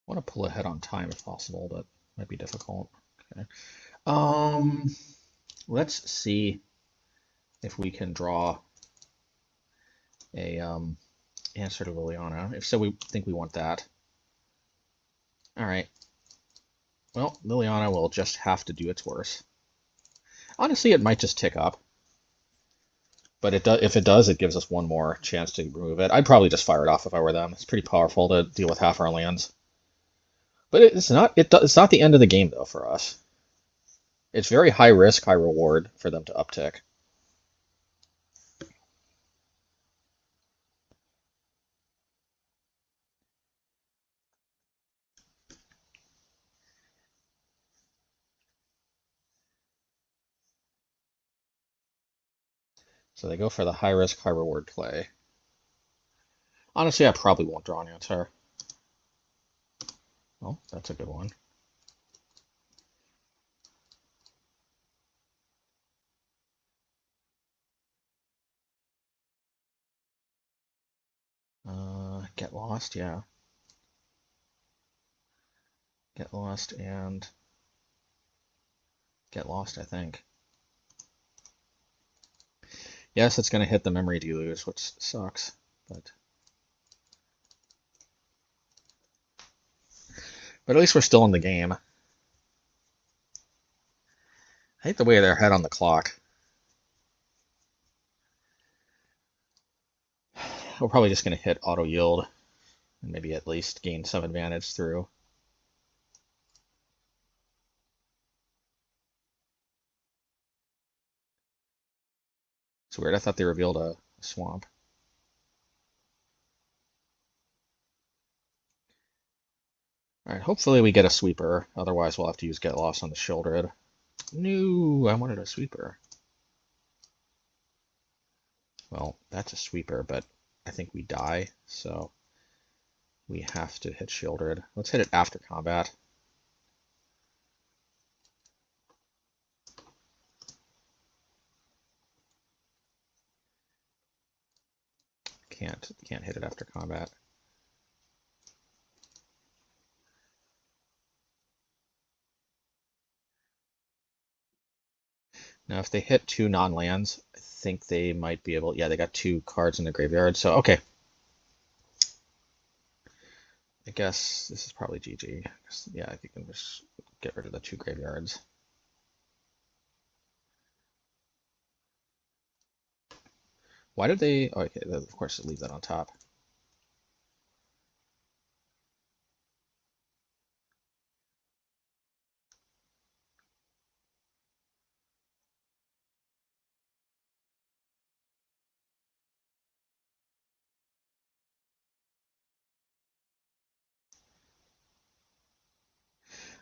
I want to pull ahead on time if possible, but it might be difficult. Okay. Um, let's see if we can draw a answer to Liliana. If so, we think we want that. All right. Well, Liliana will just have to do its worst. Honestly, it might just tick up. But if it does, it gives us one more chance to remove it. I'd probably just fire it off if I were them. It's pretty powerful to deal with half our lands. But it's not it's not the end of the game though for us. It's very high risk, high reward for them to uptick. So they go for the high risk, high reward play. Honestly, I probably won't draw an answer. Well, that's a good one. Get lost, yeah. Get lost and get lost, I think. Yes, it's going to hit the memory deluge, which sucks, but at least we're still in the game. I hate the way they're ahead on the clock. We're probably just going to hit auto yield and maybe at least gain some advantage through. It's weird. I thought they revealed a swamp. All right, hopefully we get a sweeper. Otherwise, we'll have to use Get Lost on the Shieldred. No, I wanted a sweeper. Well, that's a sweeper, but I think we die, so we have to hit Shieldred. Let's hit it after combat. Can't hit it after combat. Now, if they hit 2 non-lands, I think they might be able. Yeah, they got 2 cards in the graveyard, so okay. I guess this is probably GG. Yeah, I think we can just get rid of the 2 graveyards. Why did they? Oh, okay, of course, leave that on top.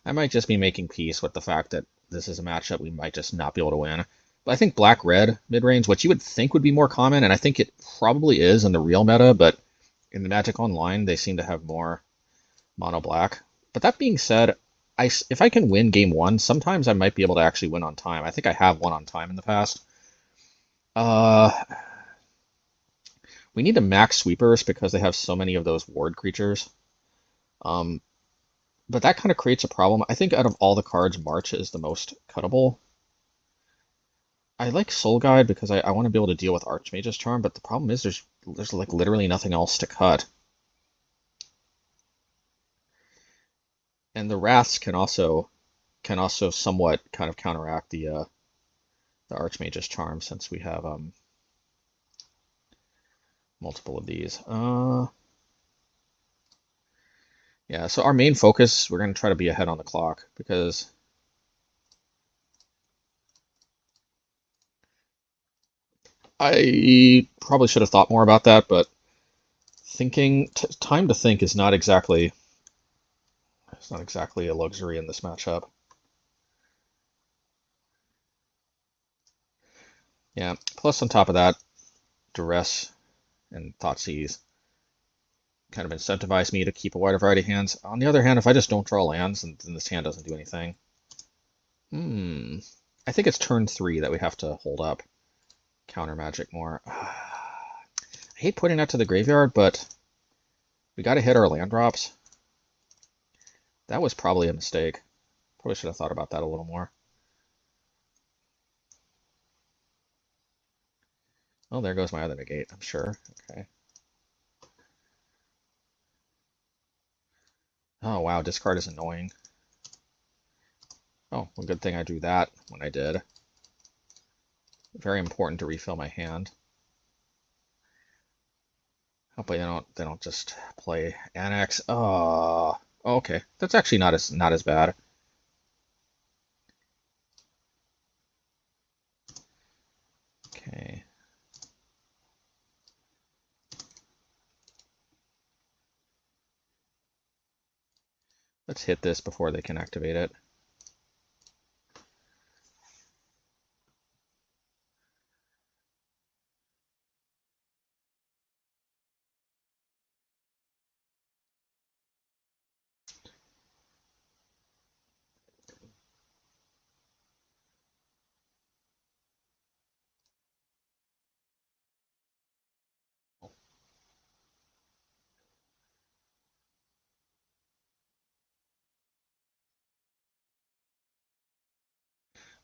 I might just be making peace with the fact that this is a matchup we might just not be able to win. But I think black-red mid-range, what you would think would be more common, and I think it probably is in the real meta, but in the Magic Online, they seem to have more mono-black. But that being said, if I can win game 1, sometimes I might be able to actually win on time. I think I have won on time in the past. Uh, we need to max sweepers because they have so many of those ward creatures. But that kind of creates a problem. I think out of all the cards, March is the most cuttable. I like Soul Guide because I want to be able to deal with Archmage's Charm, but the problem is there's like literally nothing else to cut. And the Wraths can also somewhat kind of counteract the Archmage's Charm since we have multiple of these. Yeah, so our main focus, we're going to try to be ahead on the clock because I probably should have thought more about that, but time to think is not exactly a luxury in this matchup. Yeah, plus on top of that, Duress and Thoughtseize kind of incentivize me to keep a wider variety of hands. On the other hand, if I just don't draw lands, then this hand doesn't do anything. I think it's turn 3 that we have to hold up. Counter magic more. I hate putting that to the graveyard, but we got to hit our land drops. That was probably a mistake. Probably should have thought about that a little more. Oh, there goes my other negate, I'm sure. Okay. Oh, wow, discard is annoying. Oh, well, good thing I drew that when I did. Very important to refill my hand. Hopefully they don't just play Annex. Oh, okay. That's actually not as bad. Okay. Let's hit this before they can activate it.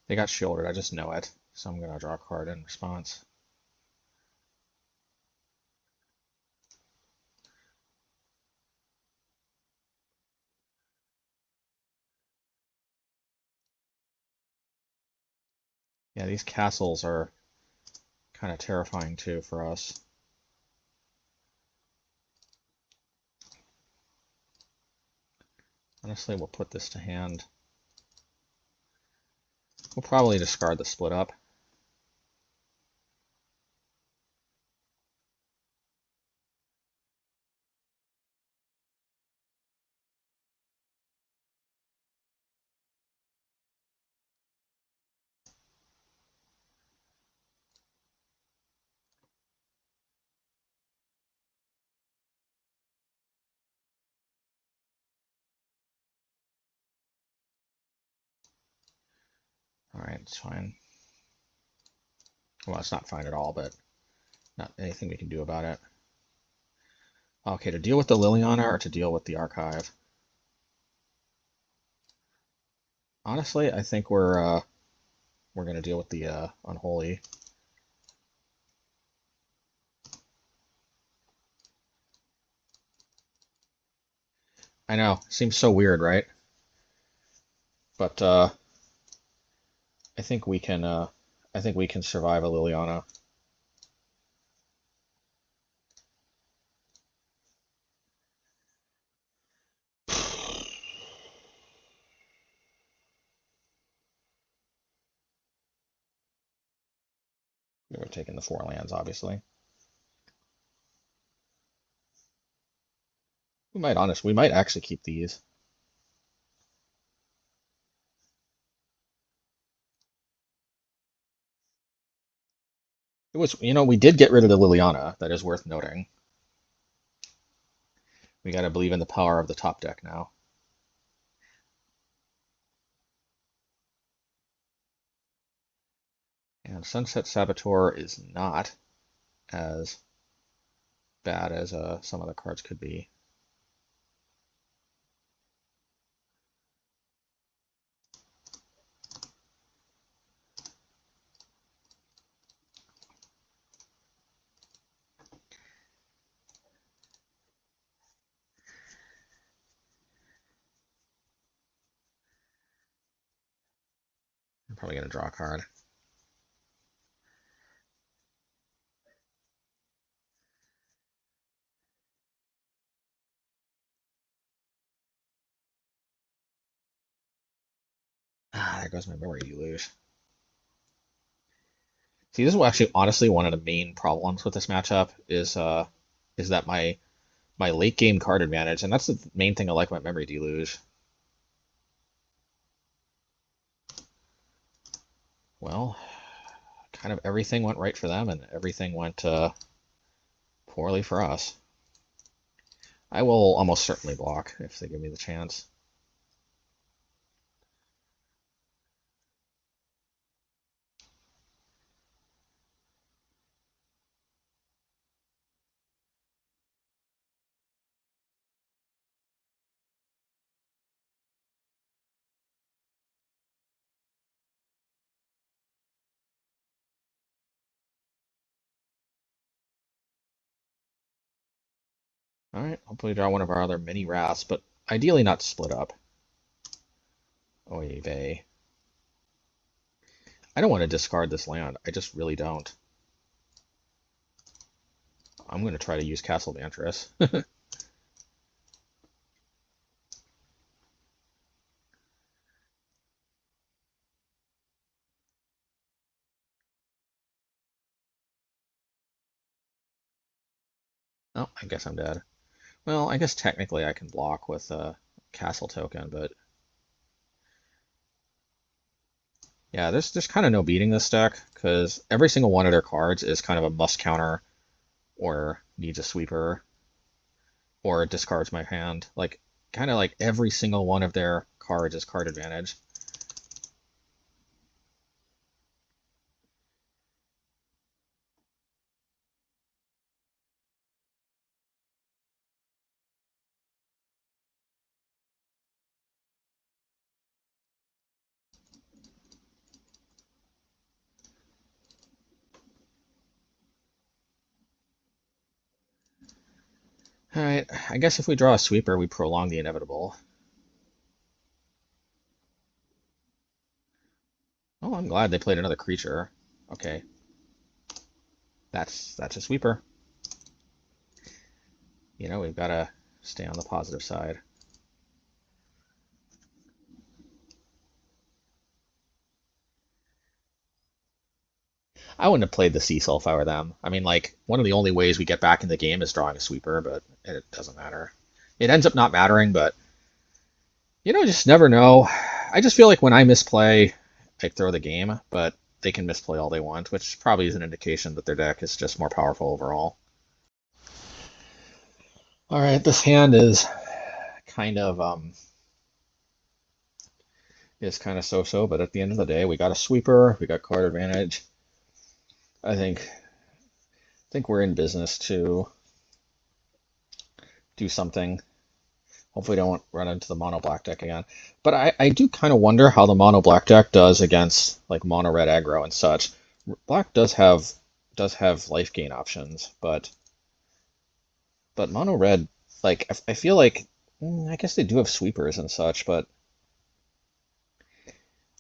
They got shielded, I just know it. So I'm gonna draw a card in response. Yeah, these castles are kind of terrifying too for us. Honestly, we'll put this to hand. We'll probably discard the split up. All right, it's fine. Well, it's not fine at all, but not anything we can do about it. Okay, to deal with the Liliana or to deal with the archive? Honestly, I think we're gonna deal with the unholy. I know, seems so weird, right? But I think we can. I think we can survive a Liliana. We were taking the 4 lands, obviously. We might actually keep these. It was, we did get rid of the Liliana. That is worth noting. We got to believe in the power of the top deck now. And Sunset Saboteur is not as bad as some of the cards could be. I'm probably going to draw a card. Ah, there goes my memory deluge. See, this is actually honestly one of the main problems with this matchup is that my late game card advantage, and that's the main thing I like about memory deluge. Well, kind of everything went right for them, and everything went poorly for us. I will almost certainly block if they give me the chance. Alright, hopefully draw one of our other mini wraths, but ideally not split up. Oy vey. I don't want to discard this land. I just really don't. I'm going to try to use Castle Vantress. Oh, I guess I'm dead. Well, I guess technically I can block with a castle token, but yeah, there's kind of no beating this deck because every single one of their cards is kind of a must counter or needs a sweeper or discards my hand. Like kind of like every single one of their cards is card advantage. All right, I guess if we draw a sweeper, we prolong the inevitable. Oh, I'm glad they played another creature. Okay, that's a sweeper. You know, we've got to stay on the positive side. I wouldn't have played the Cecil if I were them. I mean, like, one of the only ways we get back in the game is drawing a sweeper, but it doesn't matter. It ends up not mattering, but, you know, just never know. I just feel like when I misplay, I throw the game, but they can misplay all they want, which probably is an indication that their deck is just more powerful overall. All right, this hand kind of is kind of so-so, but at the end of the day, we got a sweeper, we got card advantage. I think we're in business to do something. Hopefully, don't run into the mono black deck again. But I do kind of wonder how the mono black deck does against like mono red aggro and such. Black does have life gain options, but mono red, like I feel like I guess they do have sweepers and such, but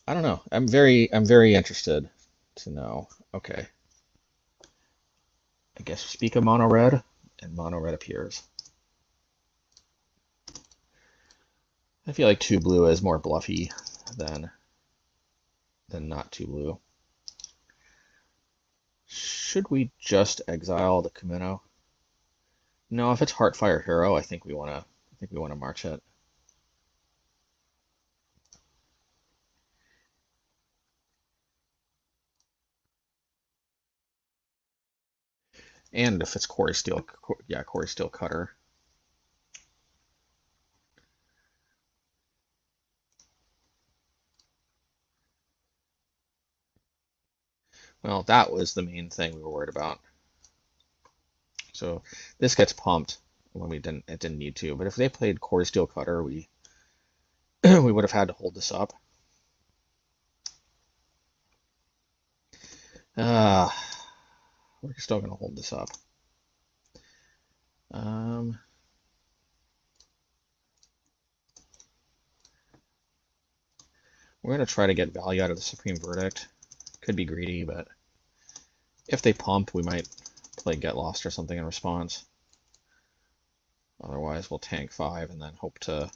I don't know. I'm very interested to know. Okay, I guess speak of mono red, and mono red appears. I feel like two blue is more bluffy than not two blue. Should we just exile the Kamino? No, if it's Heartfire Hero, I think we wanna march it. And if it's Core Steel, yeah, Core Steel Cutter. Well, that was the main thing we were worried about. So this gets pumped when it didn't need to. But if they played Core Steel Cutter, we we would have had to hold this up. Uh, we're still gonna hold this up. Um, we're gonna try to get value out of the Supreme Verdict. Could be greedy, but if they pump, we might play Get Lost or something in response. Otherwise, we'll tank 5 and then hope to.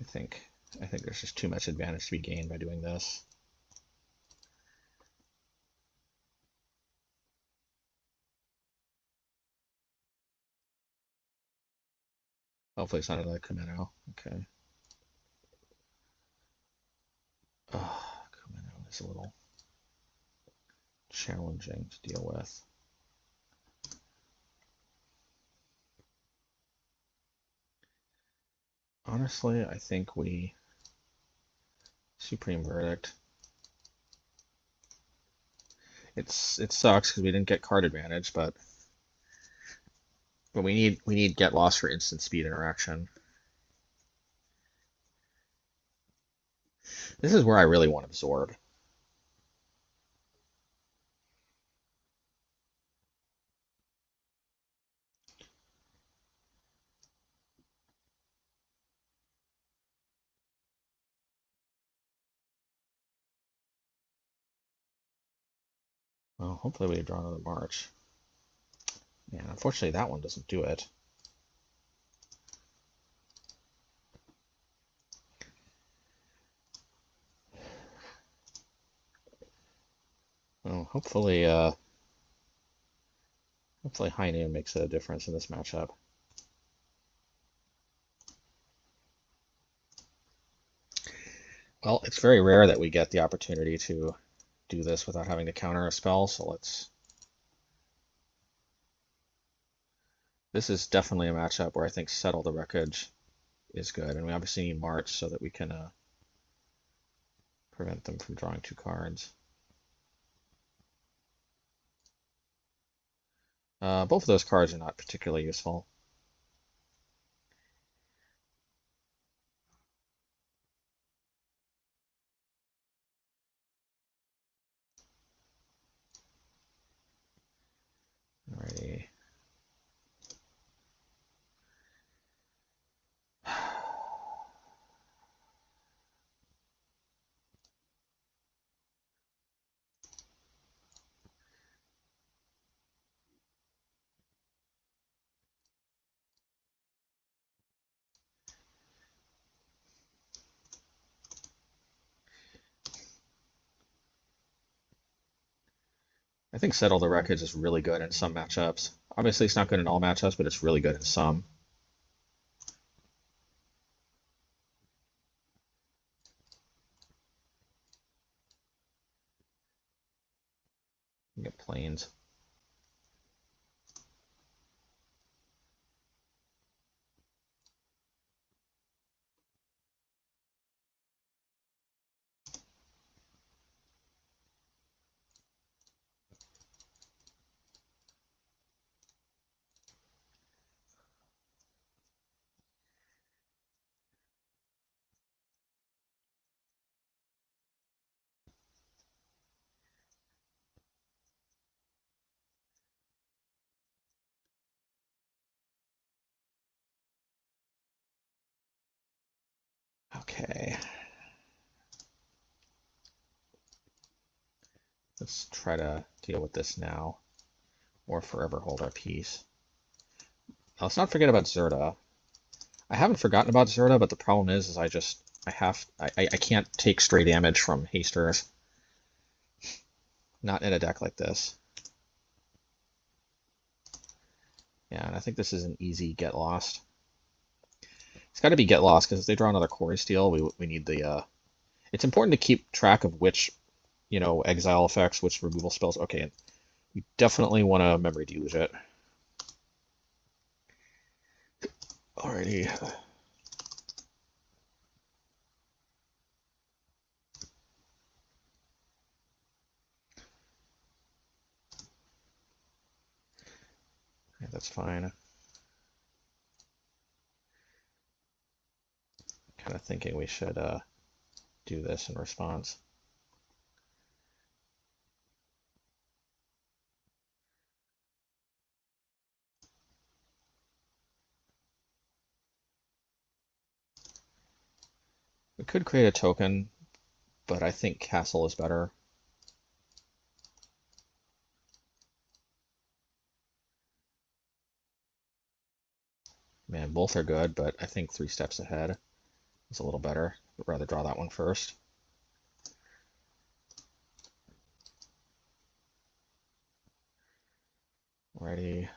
I think I think there's just too much advantage to be gained by doing this. Hopefully it's not another Kamino. Okay. Kamino is a little challenging to deal with. Honestly, I think we Supreme Verdict. it sucks because we didn't get card advantage, but we need get lost for instant speed interaction. This is where I really want absorb. Well, hopefully we draw another March. Man, unfortunately that one doesn't do it. Well, hopefully High Noon makes a difference in this matchup. Well, it's very rare that we get the opportunity to do this without having to counter a spell, so let's... This is definitely a matchup where I think Settle the Wreckage is good, and we obviously need March so that we can prevent them from drawing 2 cards. Both of those cards are not particularly useful. Alrighty. I think Settle the Wreckage is really good in some matchups. Obviously, it's not good in all matchups, but it's really good in some. You get Plains. Okay. Let's try to deal with this now, or forever hold our peace. Now, let's not forget about Zerta. I haven't forgotten about Zerta, but the problem is I can't take stray damage from hasters. Not in a deck like this. Yeah, and I think this is an easy get lost. It's got to be get lost because if they draw another Quarry Steel, we need the. It's important to keep track of which, exile effects, which removal spells. Okay, we definitely want to Memory Deluge it. Alrighty. Yeah, that's fine. Kind of thinking we should do this in response. We could create a token, but I think Castle is better. Man, both are good, but I think 3 steps ahead is a little better. I'd rather draw that one first. Alrighty.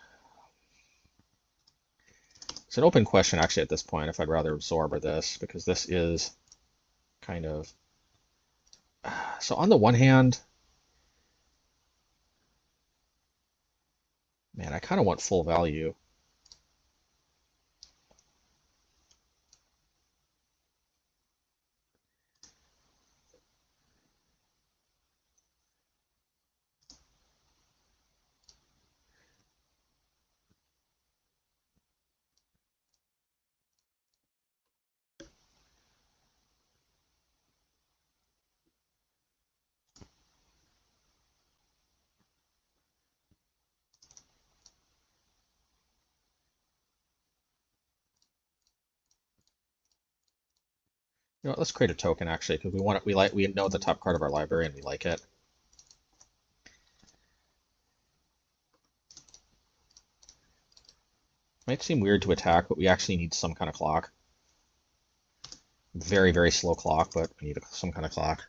It's an open question actually at this point if I'd rather absorb or this, because this is kind of... So on the one hand, man, I kind of want full value. You know what, let's create a token actually, because we want it, we know the top card of our library and we like it. Might seem weird to attack, but we actually need some kind of clock. Very, very slow clock, but we need some kind of clock.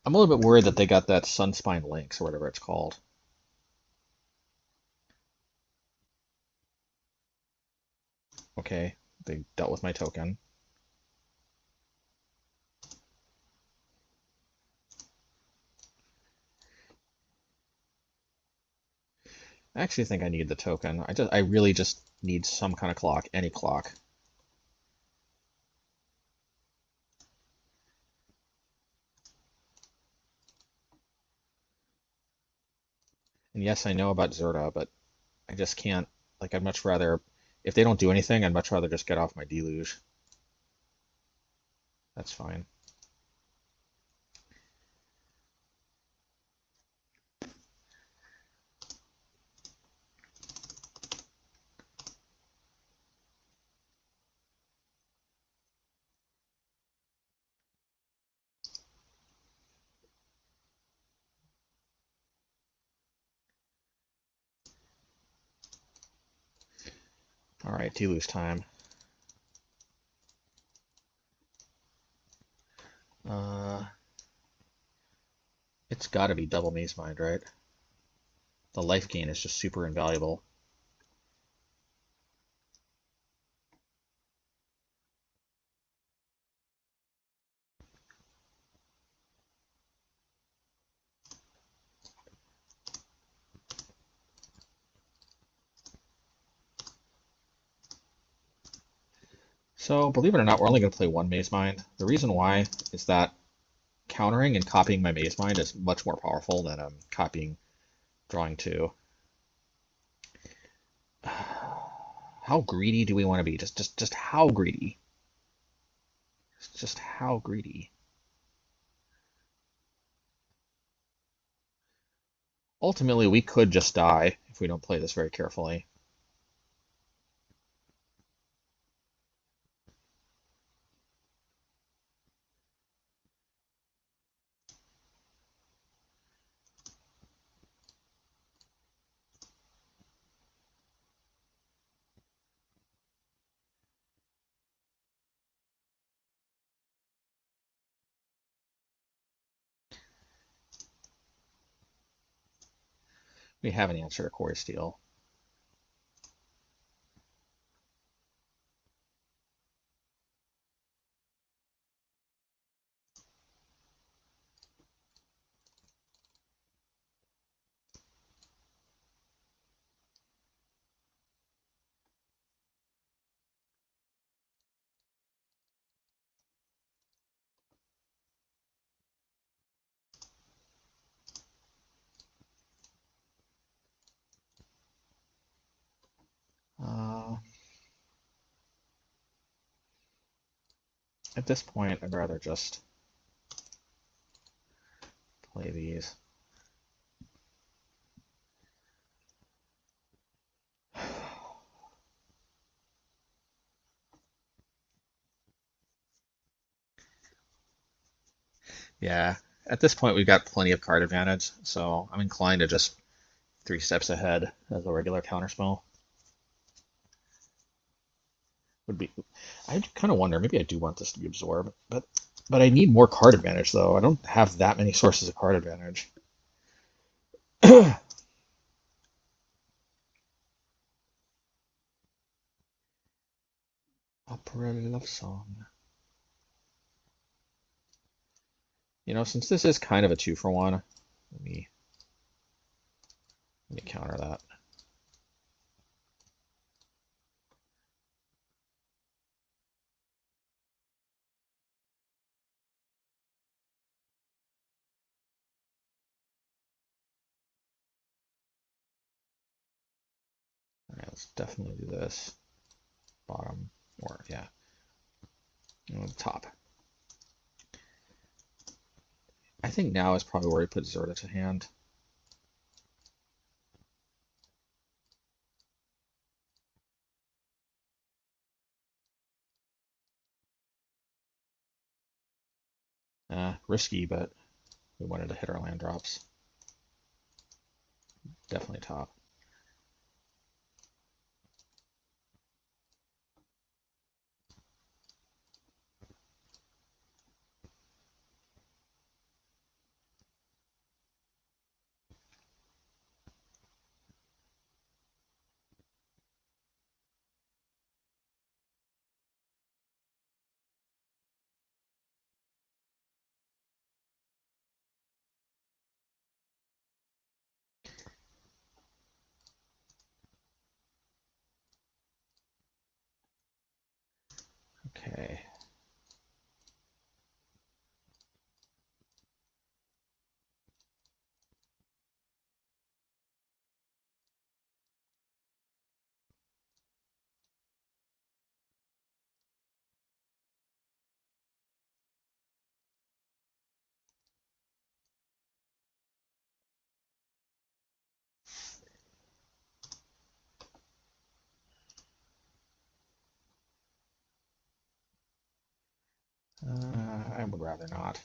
I'm a little bit worried that they got that Sunspine Lynx or whatever it's called. Okay, they dealt with my token. I actually think I need the token. I really just need some kind of clock, any clock. And yes, I know about Zerta, but I just can't. Like, I'd much rather, if they don't do anything, I'd much rather just get off my deluge. That's fine. All right, deluge time. Uh, it's got to be double Mazemind, right? The life gain is just super invaluable. So, believe it or not, we're only going to play one Mazemind. The reason why is that countering and copying my Mazemind is much more powerful than copying drawing two. How greedy do we want to be? Just how greedy? Just how greedy? Ultimately, we could just die if we don't play this very carefully. We have an answer to Core Steel. Uh, at this point, I'd rather just play these. Yeah, at this point, we've got plenty of card advantage, so I'm inclined to just 3 steps ahead as a regular counterspell. Would be. I kind of wonder. Maybe I do want this to be absorbed, but I need more card advantage though. I don't have that many sources of card advantage. Opera love song. You know, since this is kind of a 2-for-1, let me counter that. All right, let's definitely do this. bottom, or yeah, top. I think now is probably where he put Zerta to hand. Risky, but we wanted to hit our land drops. Definitely top. Okay. I would rather not.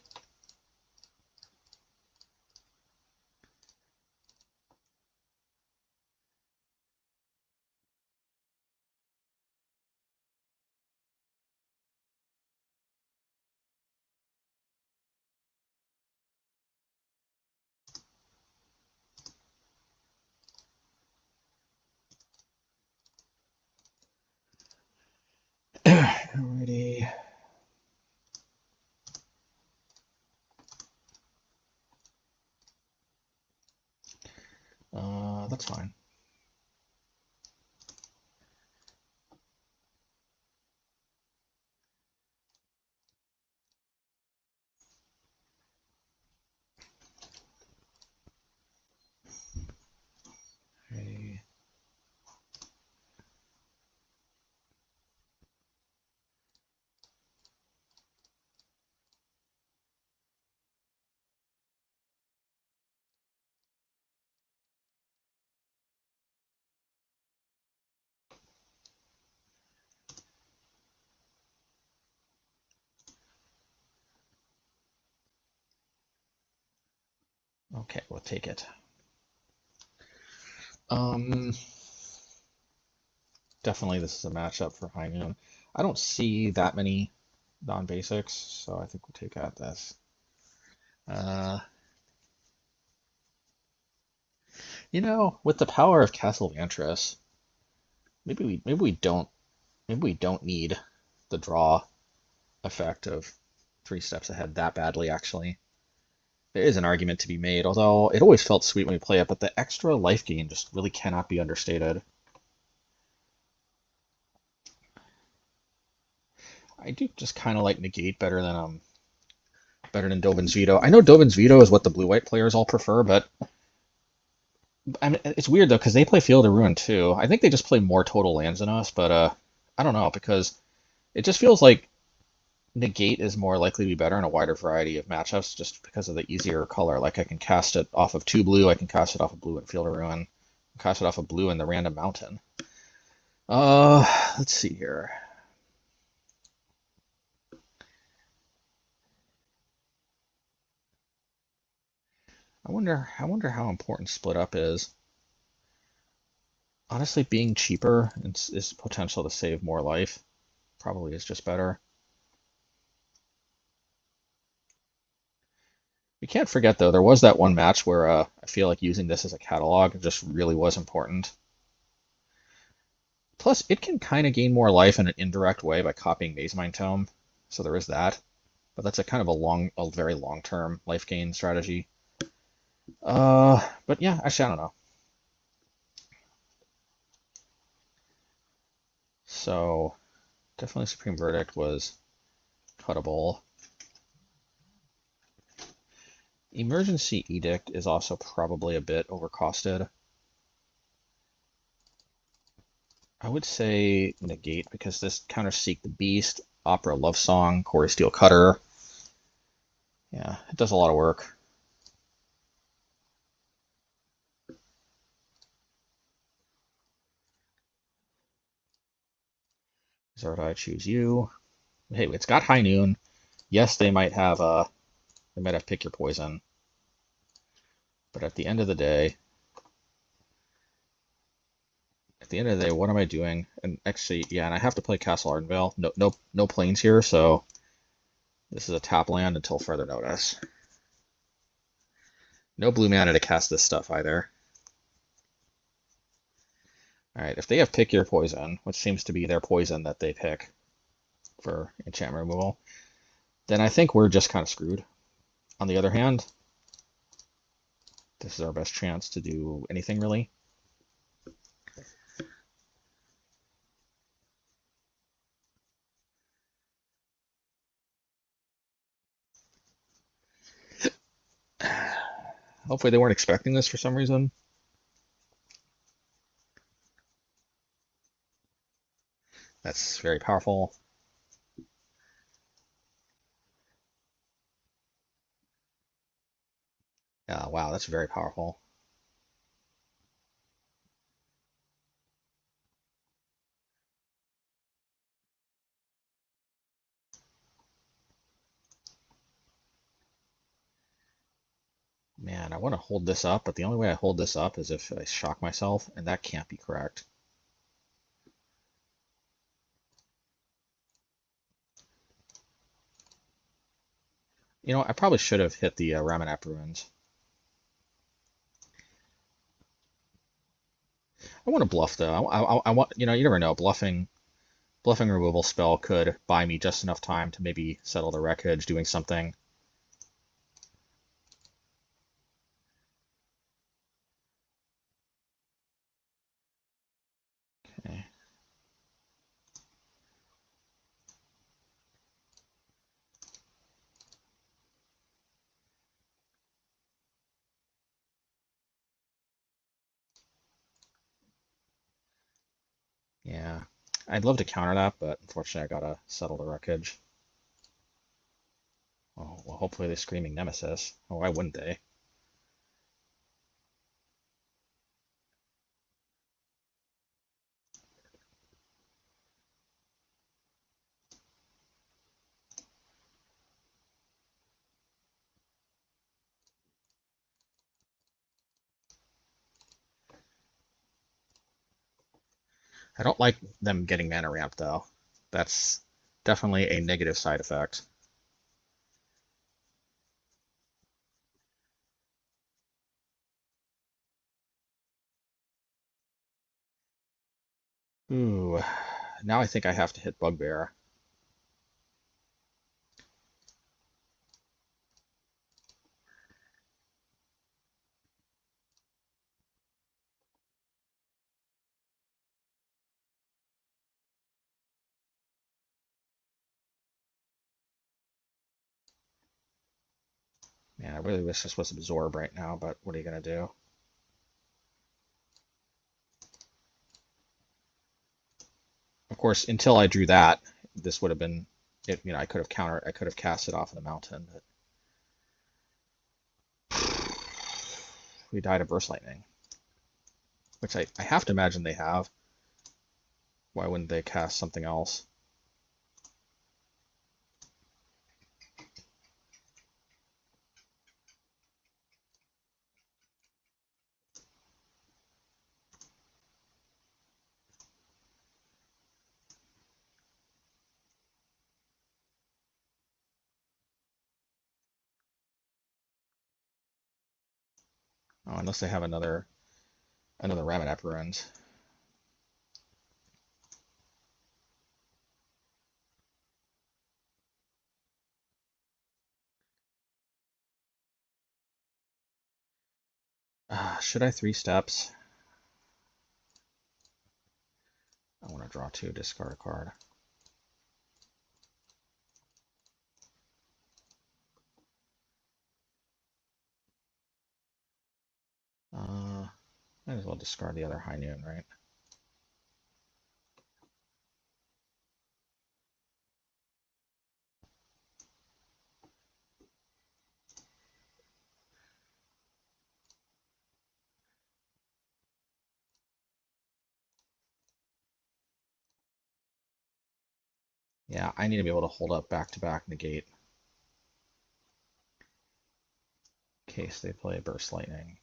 Alrighty. That's fine. Okay. Okay, we'll take it. Definitely this is a matchup for High Noon. I don't see that many non-basics, so I think we'll take out this. You know, with the power of Castle Vantress, maybe we don't need the draw effect of 3 steps ahead that badly, actually. There is an argument to be made, although it always felt sweet when we play it, but the extra life gain just really cannot be understated. I do just kind of like negate better than Dovin's Veto. I know Dovin's Veto is what the blue-white players all prefer, but I mean, it's weird though because they play Field of Ruin too. I think they just play more total lands than us, but I don't know because it just feels like negate is more likely to be better in a wider variety of matchups just because of the easier color. Like I can cast it off of 2 blue, I can cast it off of blue in Field of Ruin, cast it off of blue in the random mountain. Let's see here. I wonder how important split up is. Honestly, being cheaper is potential to save more life. Probably is just better. We can't forget though, there was that one match where I feel like using this as a catalog just really was important. Plus, it can kind of gain more life in an indirect way by copying Mazemind Tome, so there is that. But that's a kind of a very long-term life gain strategy. But yeah, actually, I don't know. So, definitely Supreme Verdict was cuttable. Emergency Edict is also probably a bit overcosted. I would say negate because this counters Seek the Beast, Opera Love Song, Quarry Steel Cutter. Yeah, it does a lot of work. Zardai, choose you. Hey, it's got High Noon. Yes, they might have Pick Your Poison, but at the end of the day, what am I doing? And actually, yeah, and I have to play Castle Ardenvale. No planes here, so this is a tap land until further notice. No blue mana to cast this stuff either. All right, if they have Pick Your Poison, which seems to be their poison that they pick for enchantment removal, then I think we're just kind of screwed. On the other hand, this is our best chance to do anything really. Hopefully they weren't expecting this for some reason. That's very powerful. Yeah, wow, that's very powerful. Man, I want to hold this up, but the only way I hold this up is if I shock myself, and that can't be correct. You know, I probably should have hit the Ramanap Ruins. I want to bluff though. I want, you know, you never know. Bluffing removal spell could buy me just enough time to maybe settle the wreckage, doing something. Okay. Yeah, I'd love to counter that, but unfortunately, I gotta settle the wreckage. Oh, well, hopefully they're Screaming Nemesis. Oh, why wouldn't they? I don't like them getting mana ramp though. That's definitely a negative side effect. Ooh, now I think I have to hit Bugbear. Man, I really wish this was Absorb right now, but what are you gonna do? Of course, until I drew that, this would have been it. You know, I could have countered. I could have cast it off of the mountain, but we died of Burst Lightning, which I have to imagine they have. Why wouldn't they cast something else? Oh, unless they have another Ramanap Ruins. Should I 3 steps? I want to draw 2, discard a card. Might as well discard the other High Noon, right? Yeah, I need to be able to hold up back-to-back negate in case they play Burst Lightning.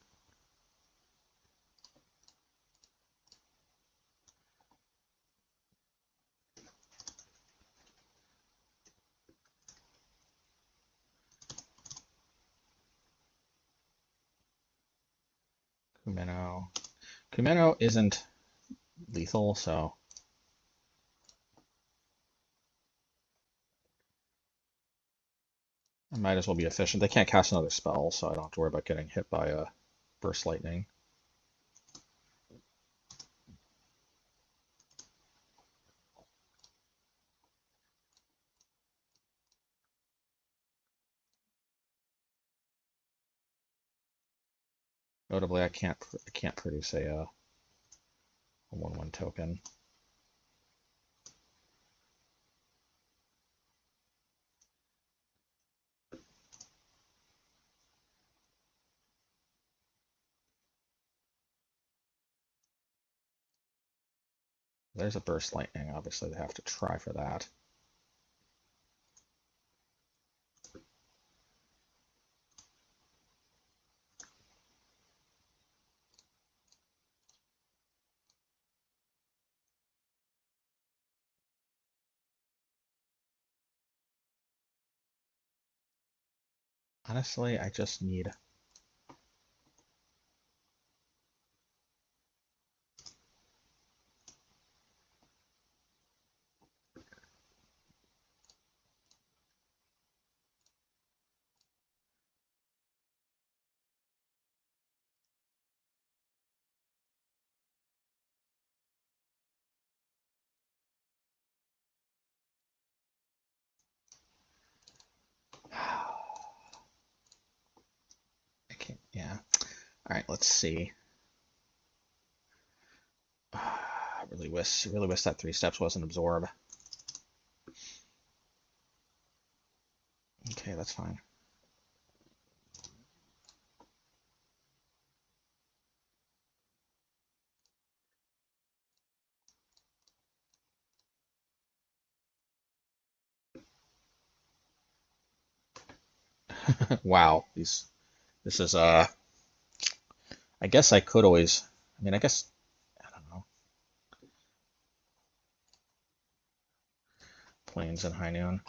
Kumeno. Kumeno isn't lethal, so I might as well be efficient. They can't cast another spell, so I don't have to worry about getting hit by a Burst Lightning. Notably, I can't produce a 1/1 token. There's a Burst Lightning. Obviously, they have to try for that. Honestly, I just need... I can't... Yeah. All right, let's see. I really wish that 3 steps wasn't absorb. Okay, that's fine. Wow, this is I guess I could always... I mean, I guess... I don't know. Plains and High Noon.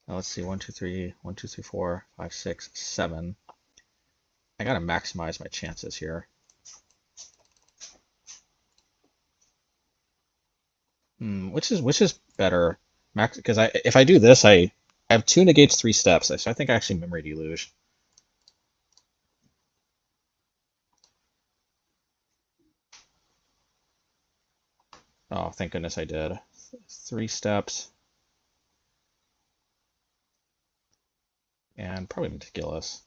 Now let's see, 1, 2, 3, 1, 2, 3, 4, 5, 6, 7. I gotta maximize my chances here. Which is better, max? Because if I do this, I have 2 negates, 3 steps. So I think I actually memory deluge. Oh, thank goodness I did. 3 steps. And probably meticulous.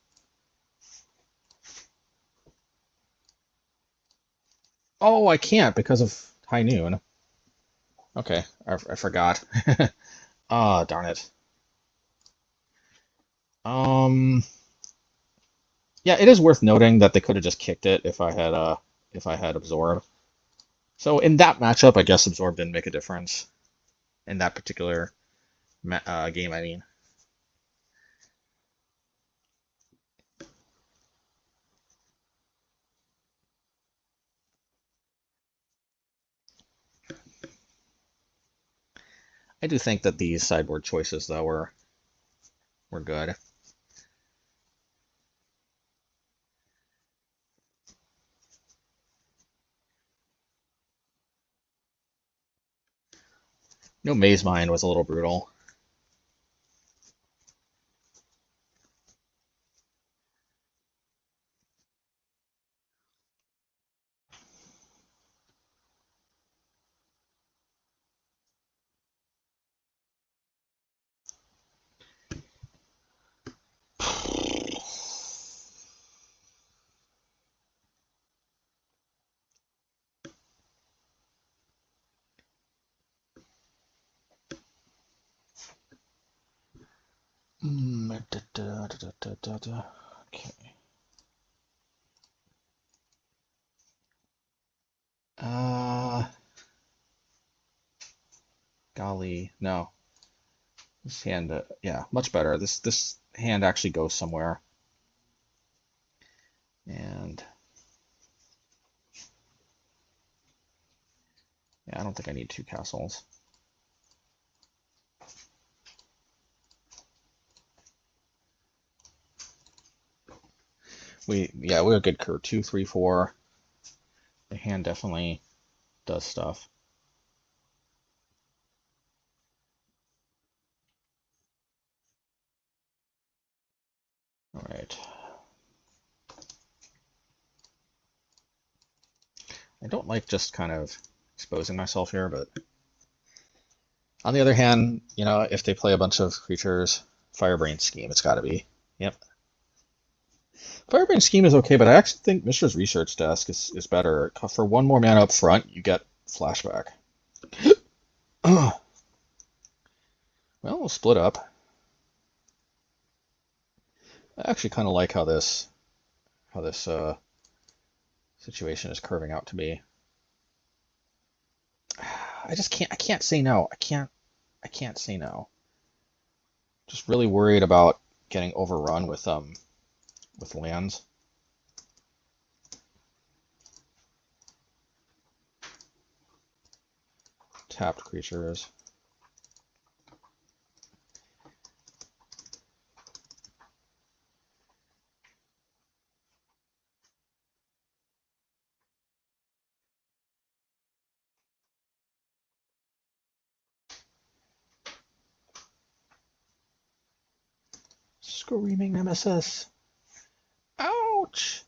Oh, I can't because of High Noon. Okay, I forgot. Ah, darn it. Um, yeah, it is worth noting that they could have just kicked it if I had absorb. So in that matchup, I guess absorb didn't make a difference in that particular game. I mean, I do think that these sideboard choices though were good. No, Mazemind was a little brutal. Okay. Golly, no. This hand, yeah, much better. This hand actually goes somewhere, and yeah, I don't think I need two castles. We're a good curve. 2, 3, 4. The hand definitely does stuff. All right. I don't like just kind of exposing myself here, but on the other hand, you know, if they play a bunch of creatures, Firebrain Scheme, it's got to be. Yep. Firebrain Scheme is okay, but I actually think Mishra's Research Desk is better. For one more mana up front, you get Flashback. Well, we'll split up. I actually kind of like how this situation is curving out to be. I can't say no. I can't say no. Just really worried about getting overrun with lands. Tapped creatures. Screaming Nemesis. Ouch!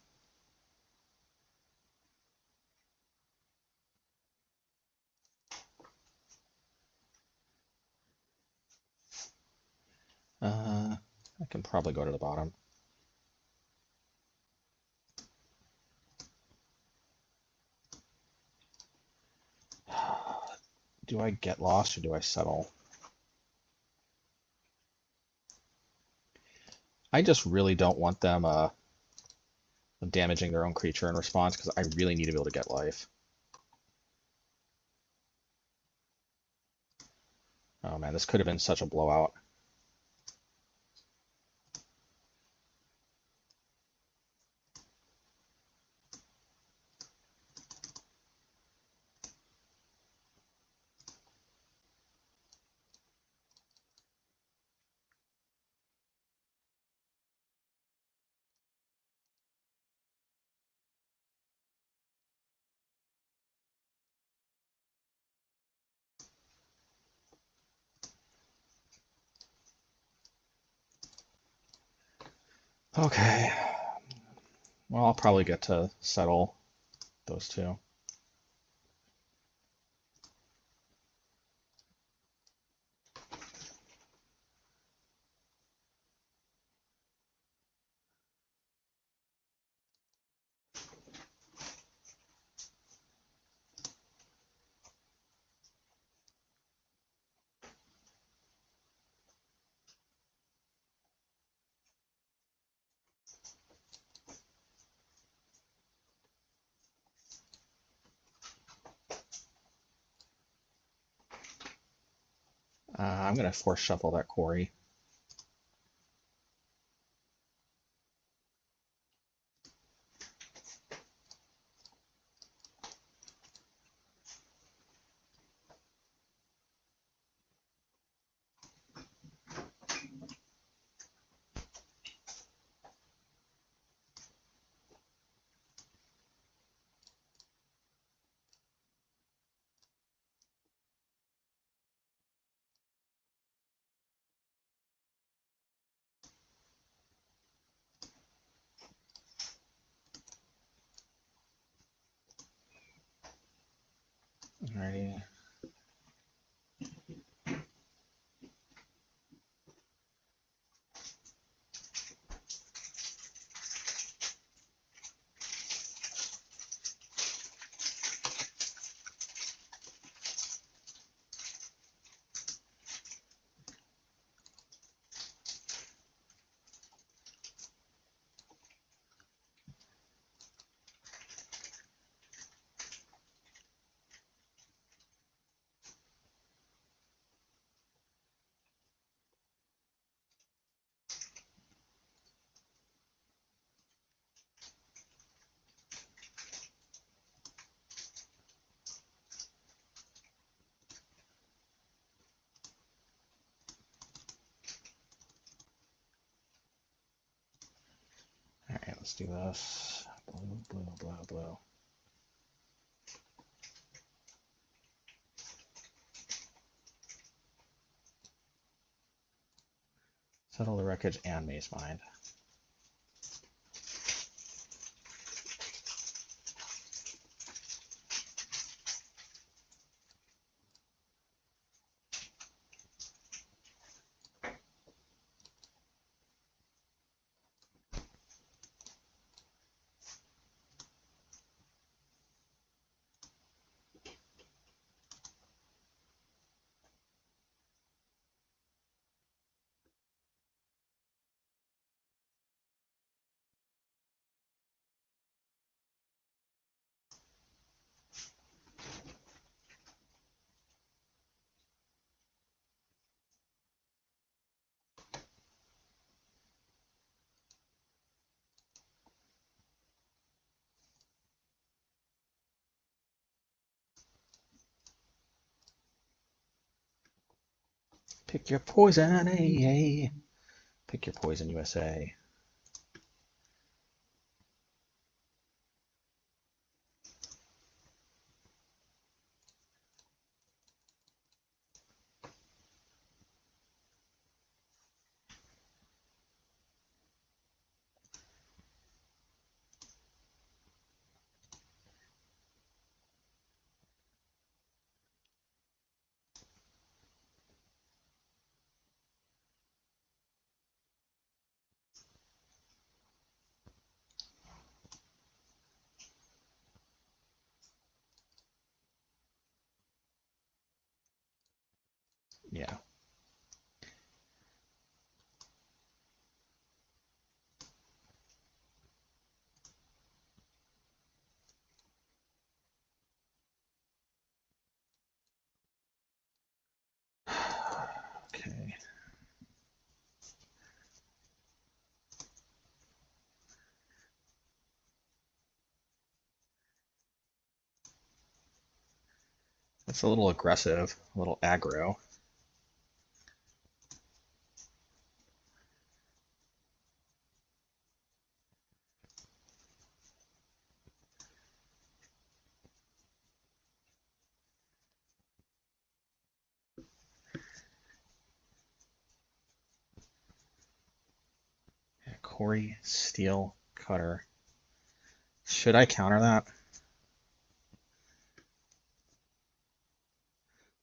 I can probably go to the bottom. Do I get lost or do I settle? I just really don't want them damaging their own creature in response because I really need to be able to get life. Oh man, this could have been such a blowout. Okay. Well, I'll probably get to settle those two. I'm going to force shuffle that quarry. Alrighty. let's do this. Blue, blue, blue, blue. Settle the wreckage and Mazemind. Pick your poison, AA. Pick your poison, USA. Yeah. Okay. That's a little aggressive, a little aggro. Yeah, Corey Steel Cutter. Should I counter that?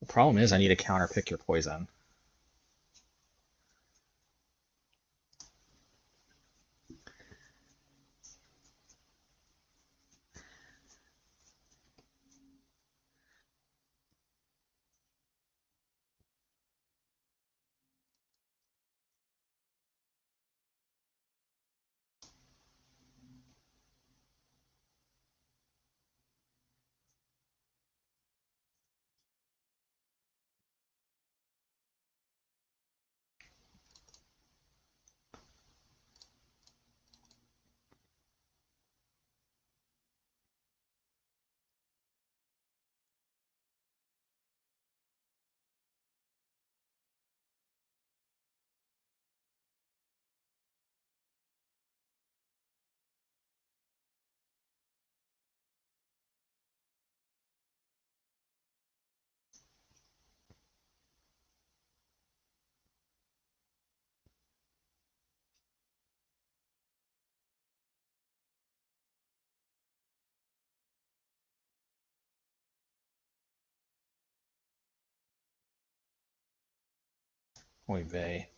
The problem is I need to counter pick your poison. Oy vey.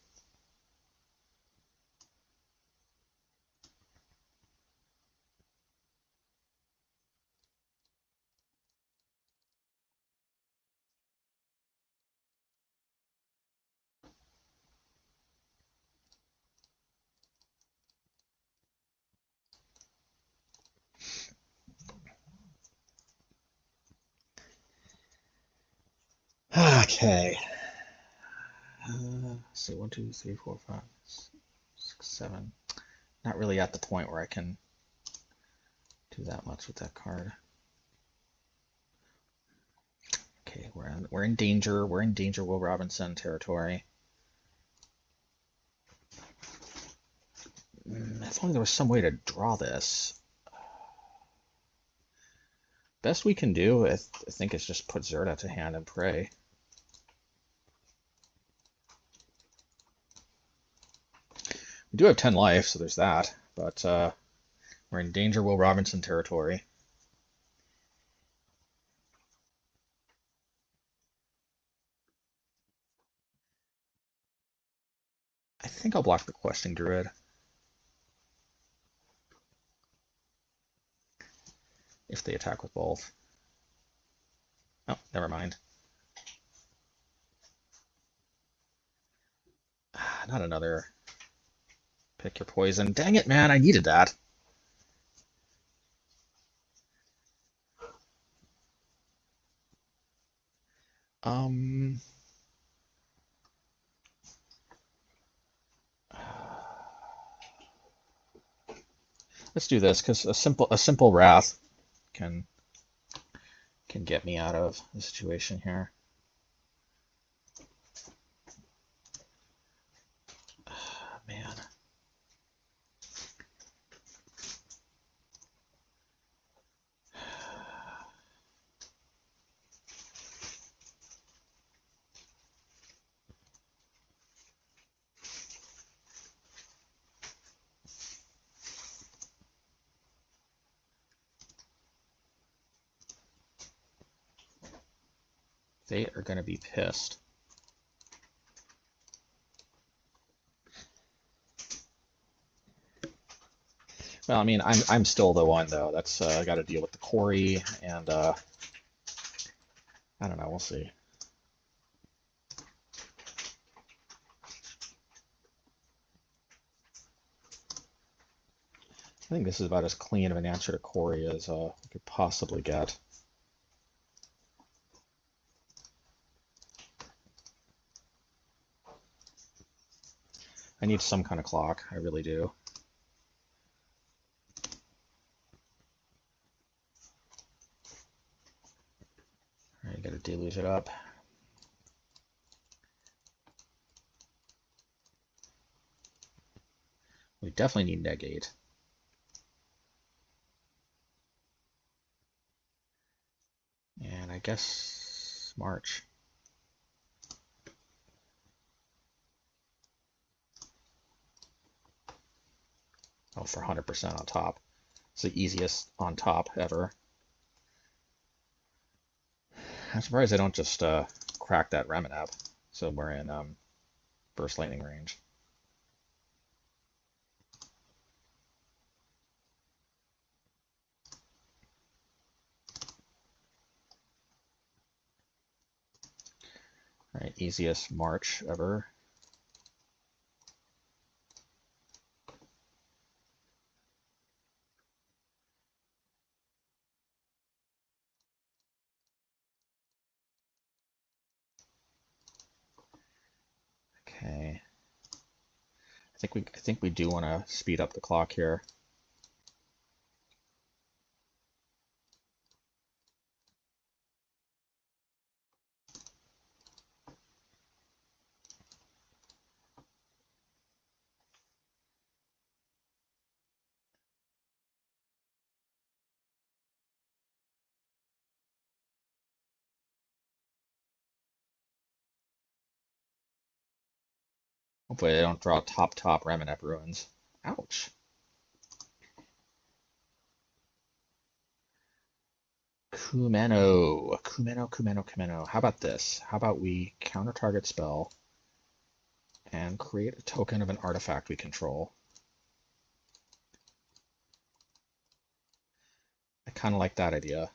Okay. So 1, 2, 3, 4, 5, 6, 7. Not really at the point where I can do that much with that card. Okay, we're in danger. We're in danger Will Robinson territory. If If only there was some way to draw this. Best we can do, I think, is just put Zerda to hand and pray. We do have 10 life, so there's that, but we're in Danger Will Robinson territory. I think I'll block the Questing Druid. If they attack with both. Oh, never mind. Not another pick your poison. Dang it, man, I needed that. Let's do this, because a simple wrath can get me out of the situation here. Man. They are going to be pissed. Well, I mean, I'm still the one though. That's I got to deal with the quarry, and I don't know. We'll see. I think this is about as clean of an answer to quarry as we could possibly get. I need some kind of clock. I really do. All right, you got to deluge it up. We definitely need negate. And I guess March. Oh, for 100% on top. It's the easiest on top ever. I'm surprised they don't just crack that Reminap, so we're in burst lightning range. All right, easiest March ever. Okay. I think we do want to speed up the clock here. Hopefully they don't draw top Reminap Ruins. Ouch. Kumeno. How about this? How about we counter target spell and create a token of an artifact we control? I kind of like that idea.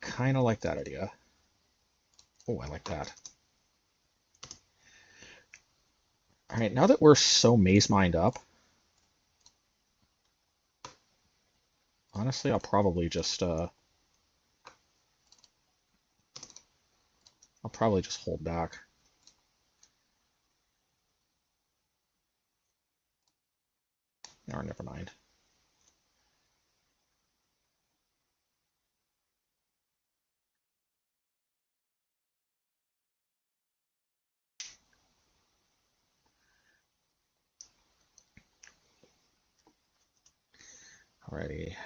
Kind of like that idea. Oh, I like that. All right, now that we're so Mazemind up, honestly, I'll probably just hold back. Or never mind. Alrighty.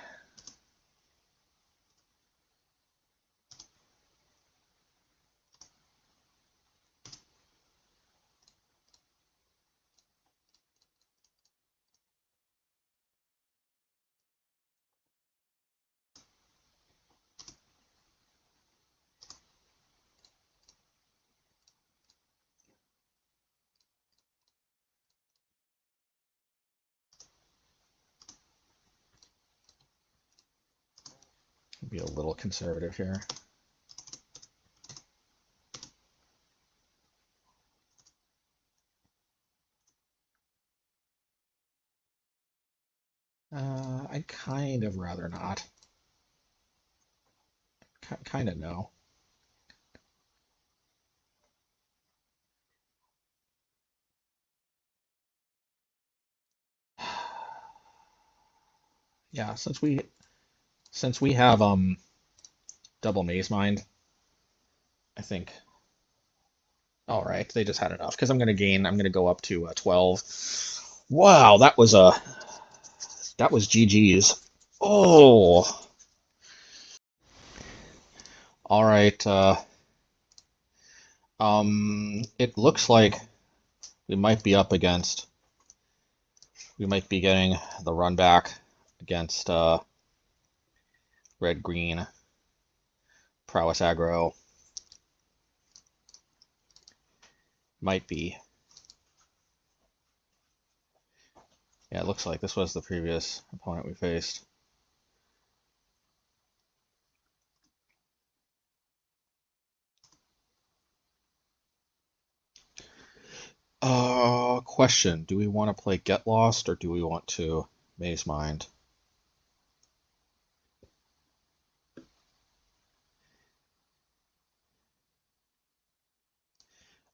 Be a little conservative here. I'd kind of rather not. Kind of no. Yeah, since we have double Mazemind, I think. All right, they just had enough because I'm gonna go up to 12. Wow, that was GG's. Oh, all right. It looks like we might be up against. We might be getting the run back against red green prowess aggro. Might be. Yeah, it looks like this was the previous opponent we faced. Question. Do we want to play Get Lost or do we want to Mazemind?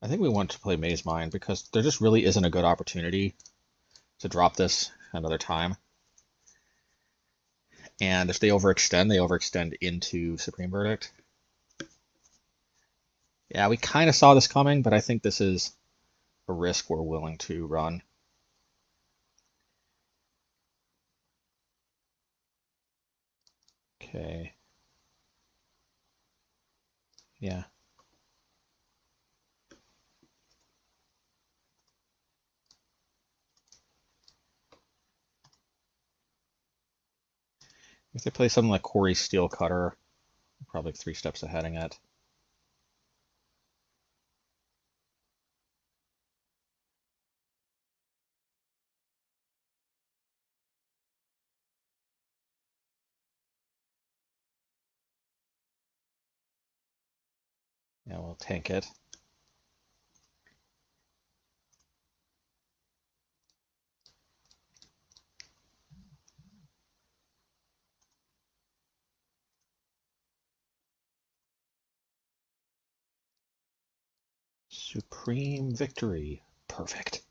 I think we want to play Mazemind because there just really isn't a good opportunity to drop this another time. And if they overextend into Supreme Verdict. Yeah, we kind of saw this coming, but I think this is a risk we're willing to run. Okay. Yeah. If they play something like Corey Steelcutter, probably 3 steps ahead of it. Yeah, we'll tank it. Supreme victory. Perfect.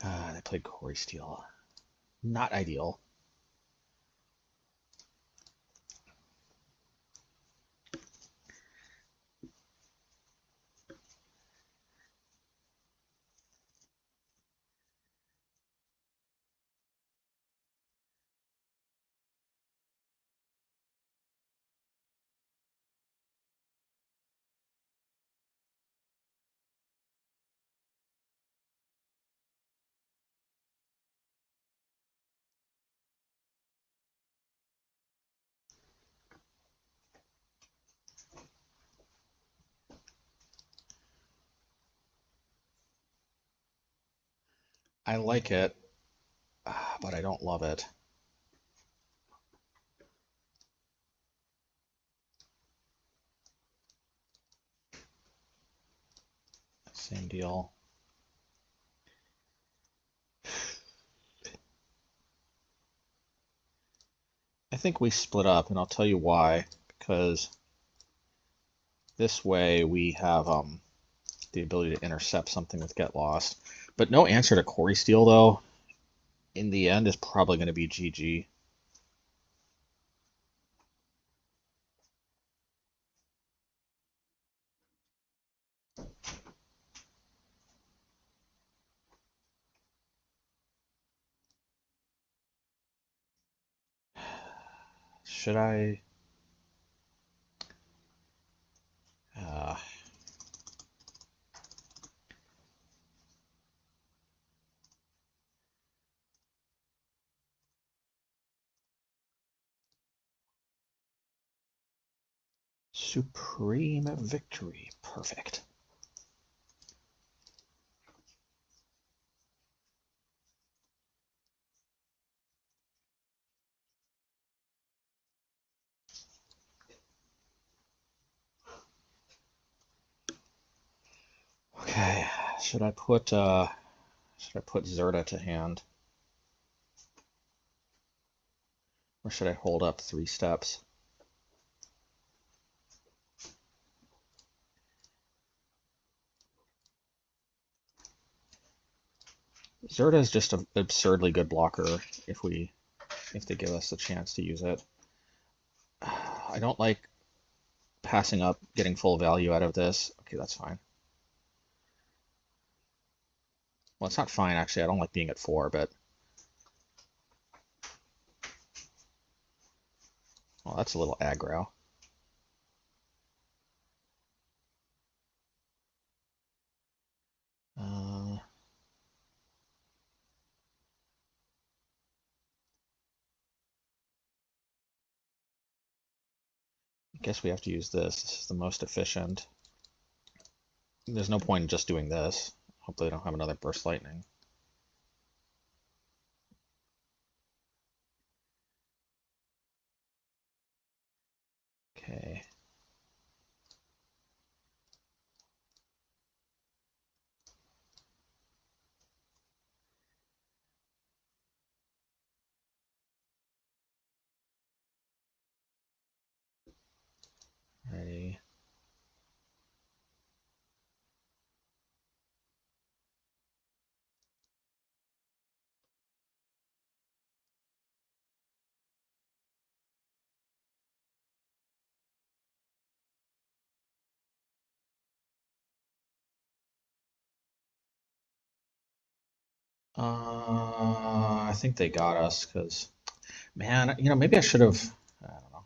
They played Corey Steel. Not ideal. I like it, but I don't love it. Same deal. I think we split up, and I'll tell you why. Because this way we have the ability to intercept something with Get Lost. But no answer to Corey Steel, though, in the end is probably going to be GG. Should I? Uh, Supreme Victory. Perfect. Okay, should I put Zerta to hand? Or should I hold up 3 steps? Zerta is just an absurdly good blocker if they give us the chance to use it. I don't like passing up getting full value out of this. Okay, that's fine. Well, it's not fine, actually. I don't like being at 4, but... Well, that's a little aggro. I guess we have to use this. This is the most efficient. There's no point in just doing this. Hopefully I don't have another burst lightning. Okay. Ready. I think they got us because, man, maybe I should have. I don't know.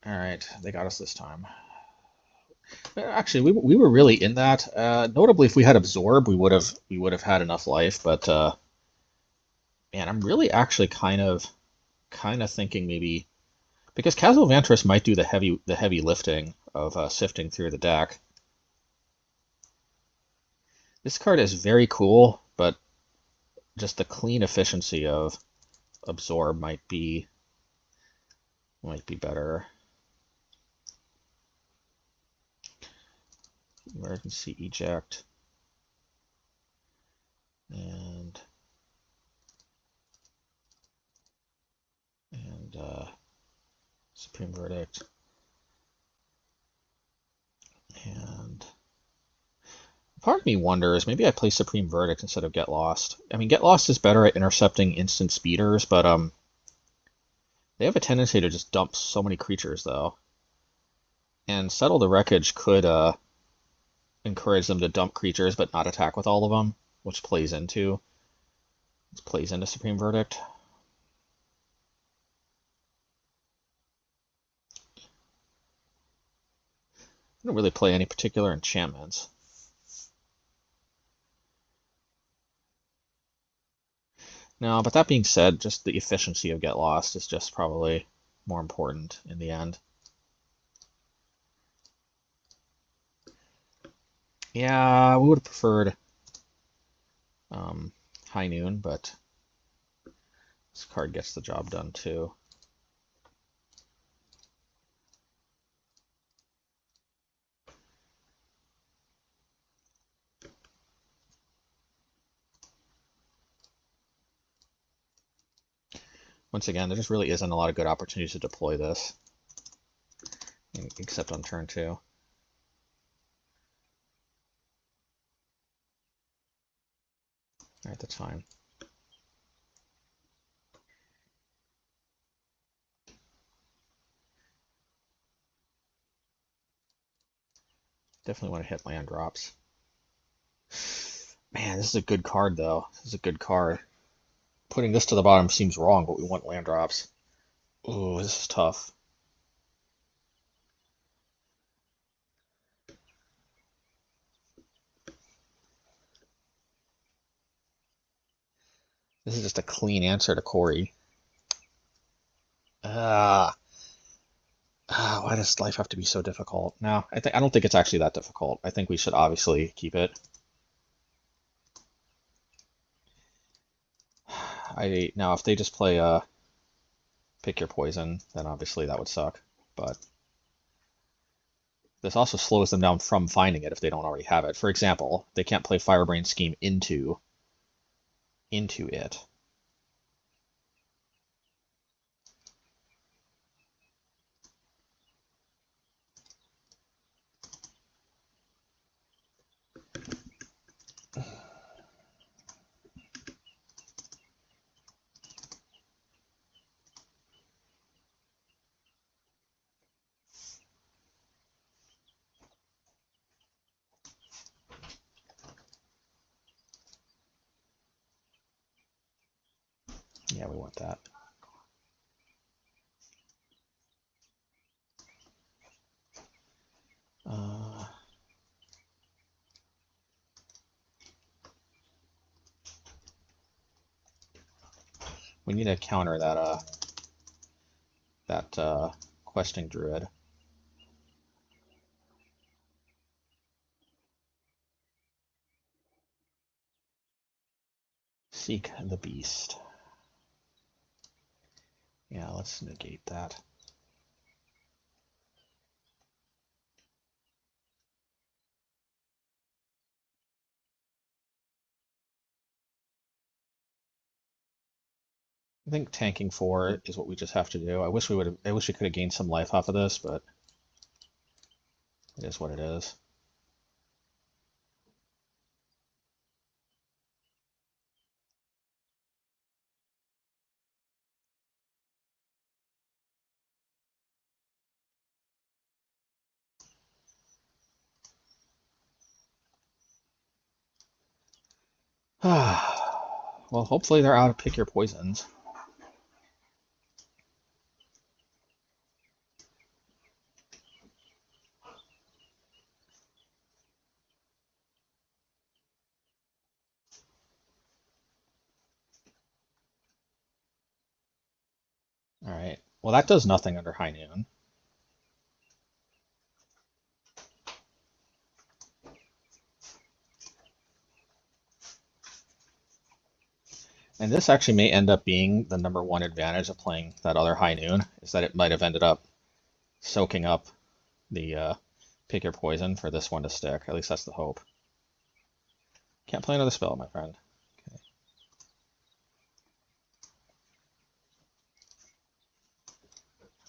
All right, they got us this time. Actually, we were really in that. Notably, if we had absorb, we would have had enough life. But man, I'm really actually kind of thinking maybe because Casual Vantress might do the heavy lifting of sifting through the deck. This card is very cool, but just the clean efficiency of absorb might be better. Emergency eject and Supreme Verdict and part of me wonders maybe I play Supreme Verdict instead of Get Lost. I mean, Get Lost is better at intercepting instant speeders, but they have a tendency to just dump so many creatures though. And Settle the Wreckage could encourage them to dump creatures but not attack with all of them, which plays into Supreme Verdict. I don't really play any particular enchantments. No, but that being said, just the efficiency of Get Lost is just probably more important in the end. Yeah, we would have preferred High Noon, but this card gets the job done too. Once again, there just really isn't a lot of good opportunities to deploy this, except on turn 2. All right, that's fine. Definitely want to hit land drops. Man, this is a good card, though. This is a good card. Putting this to the bottom seems wrong, but we want land drops. Ooh, this is tough. This is just a clean answer to Corey. Ah, why does life have to be so difficult? No, I don't think it's actually that difficult. I think we should obviously keep it. I now if they just play pick your poison, then obviously that would suck. But this also slows them down from finding it if they don't already have it. For example, they can't play Firebrain Scheme into it. Yeah, we want that. Uh, we need to counter that questing druid. Seek the beast. Yeah, let's negate that. I think tanking 4 is what we just have to do. I wish we could have gained some life off of this, but it is what it is. Well, hopefully they're out of pick your poisons. All right. Well, that does nothing under High Noon. And this actually may end up being the #1 advantage of playing that other High Noon, is that it might have ended up soaking up the pick your poison for this one to stick. At least that's the hope. Can't play another spell, my friend. Okay.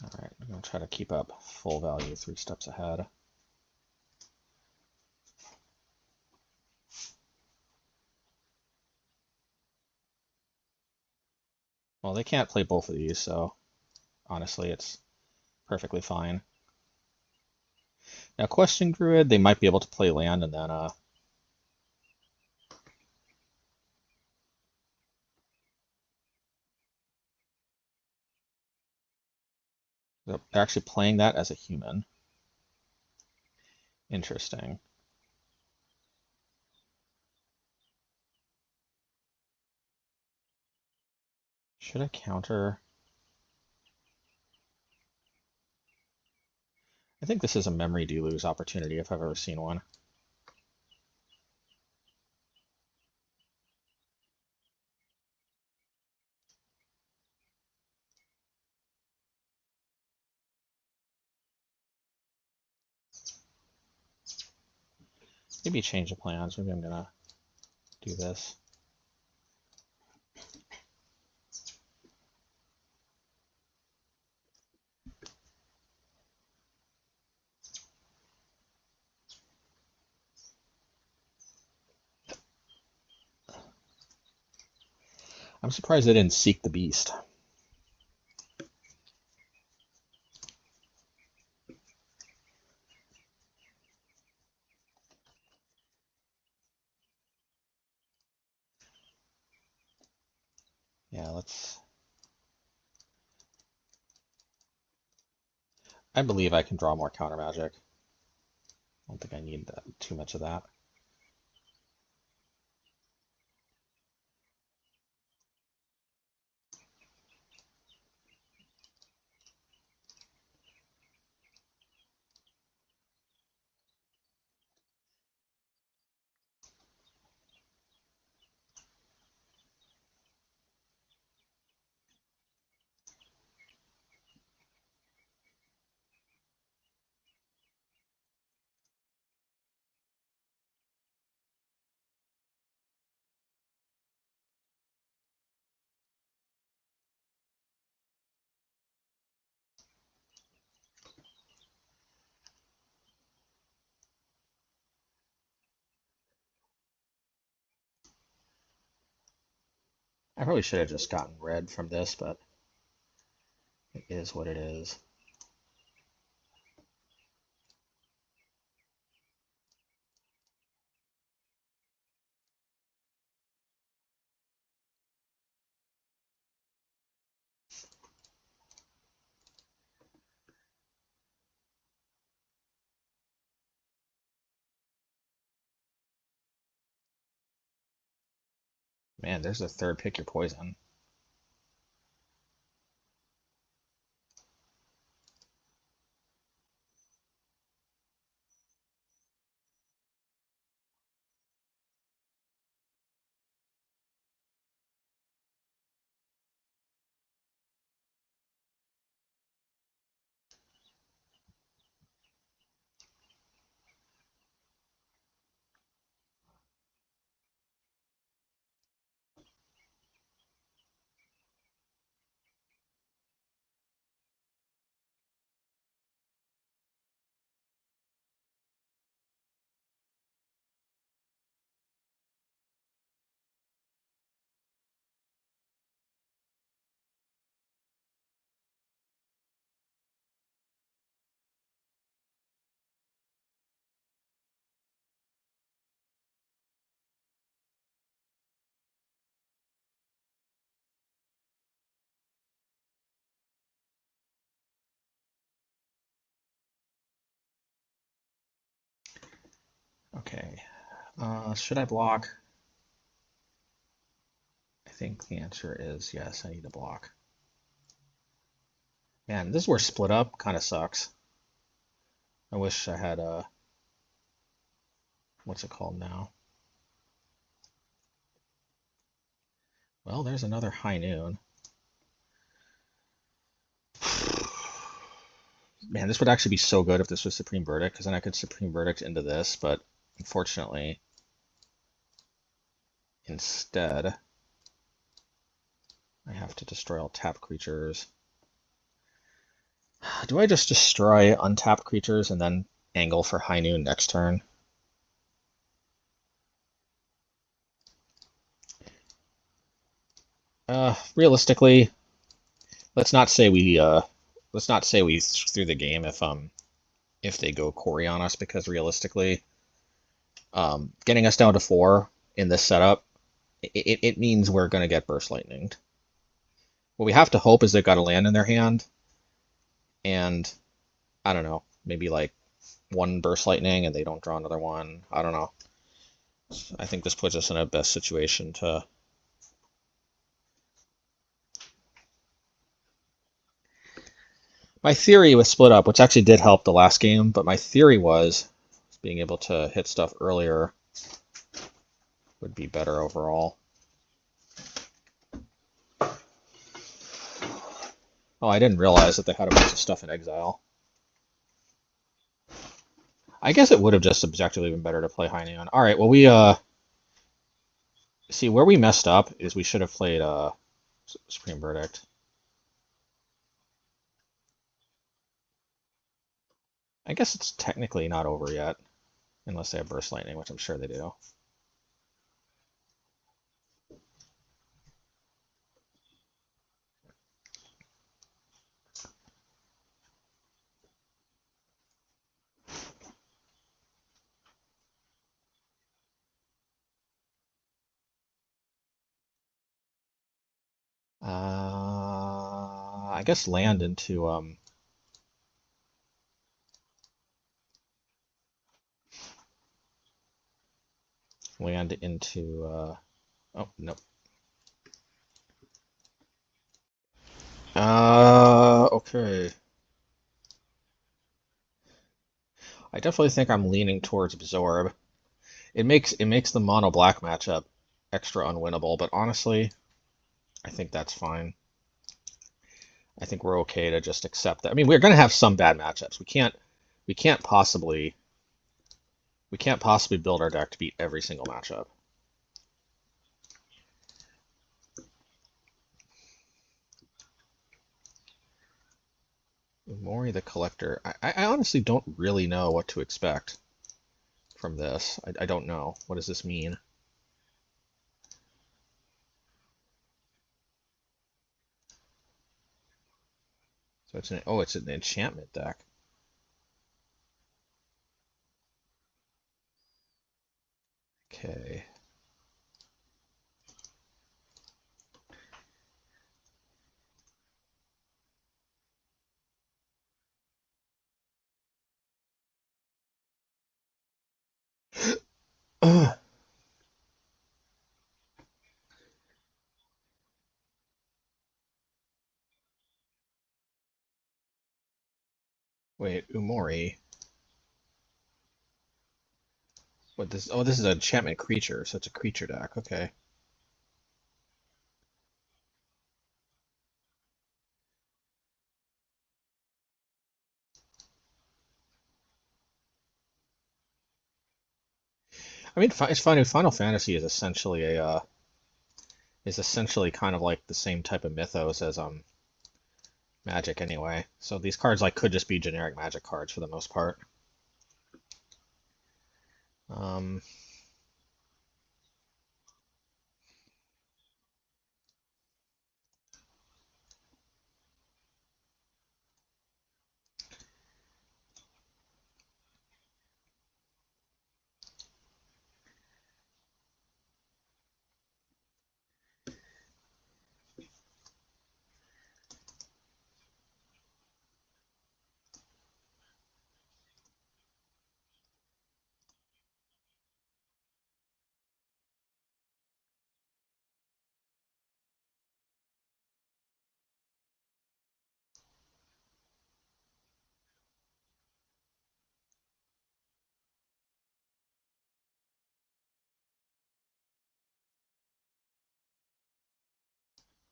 All right, I'm going to try to keep up full value 3 steps ahead. Well, they can't play both of these, so honestly, it's perfectly fine. Now, Question Druid, they might be able to play land and then they're actually playing that as a human. Interesting. Should I counter? I think this is a memory deluge opportunity if I've ever seen one. Maybe change the plans. Maybe I'm gonna do this. I'm surprised they didn't seek the beast. Yeah, let's I believe I can draw more counter magic. I don't think I need too much of that. I probably should have just gotten red from this, but it is what it is. Man, there's a third pick your poison. Okay. Should I block? I think the answer is yes, I need to block. Man, this is where split up kind of sucks. I wish I had a, what's it called now? Well, there's another high noon. Man, this would actually be so good if this was Supreme Verdict, because then I could Supreme Verdict into this, but unfortunately, instead, I have to destroy all tap creatures. Do I just destroy untapped creatures and then angle for high noon next turn? Realistically, let's not say we threw the game if they go Corey on us, because realistically, getting us down to 4 in this setup, it means we're going to get Burst Lightninged. What we have to hope is they've got a land in their hand, and I don't know, maybe like one Burst Lightning and they don't draw another one. I don't know. I think this puts us in a best situation to. My theory with Split Up, which actually did help the last game, but my theory was being able to hit stuff earlier would be better overall. Oh, I didn't realize that they had a bunch of stuff in exile. I guess it would have just objectively been better to play High Neon. All right, well, we see where we messed up is we should have played Supreme Verdict. I guess it's technically not over yet, unless they have Burst Lightning, which I'm sure they do. I guess land into land into... oh, nope. Okay. I definitely think I'm leaning towards Absorb. It makes the mono black matchup extra unwinnable, but honestly, I think that's fine. I think we're okay to just accept that. I mean, we're going to have some bad matchups. We can't possibly build our deck to beat every single matchup. Mori the Collector. I honestly don't really know what to expect from this. I don't know. What does this mean? So it's an enchantment deck. Okay. Wait, Umori. What this? Oh, this is an enchantment creature, so it's a creature deck. Okay. I mean, it's funny. Final Fantasy is essentially kind of like the same type of mythos as Magic anyway. So these cards like could just be generic Magic cards for the most part. Um,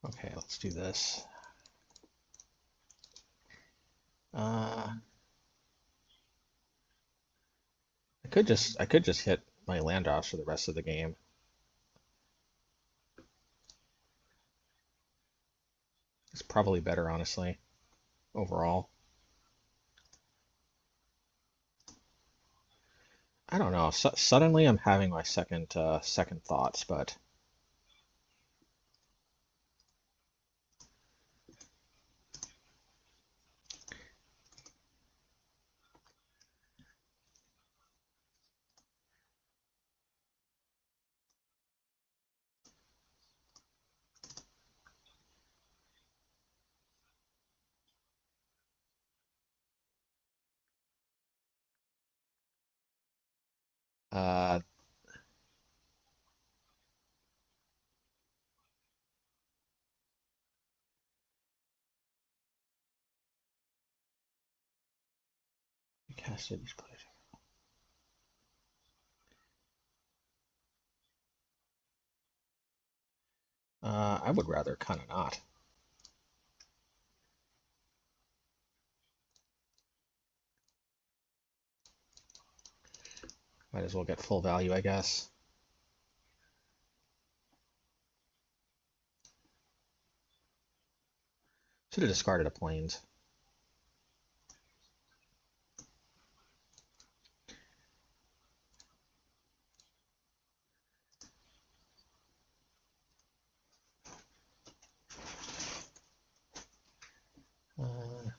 okay, let's do this. Uh, I could just hit my land drops for the rest of the game. It's probably better, honestly, overall. I don't know. Suddenly, I'm having my second thoughts, but uh, casted these players. I would rather kind of not. Might as well get full value, I guess. Should have discarded a planes. Uh,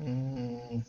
Mm,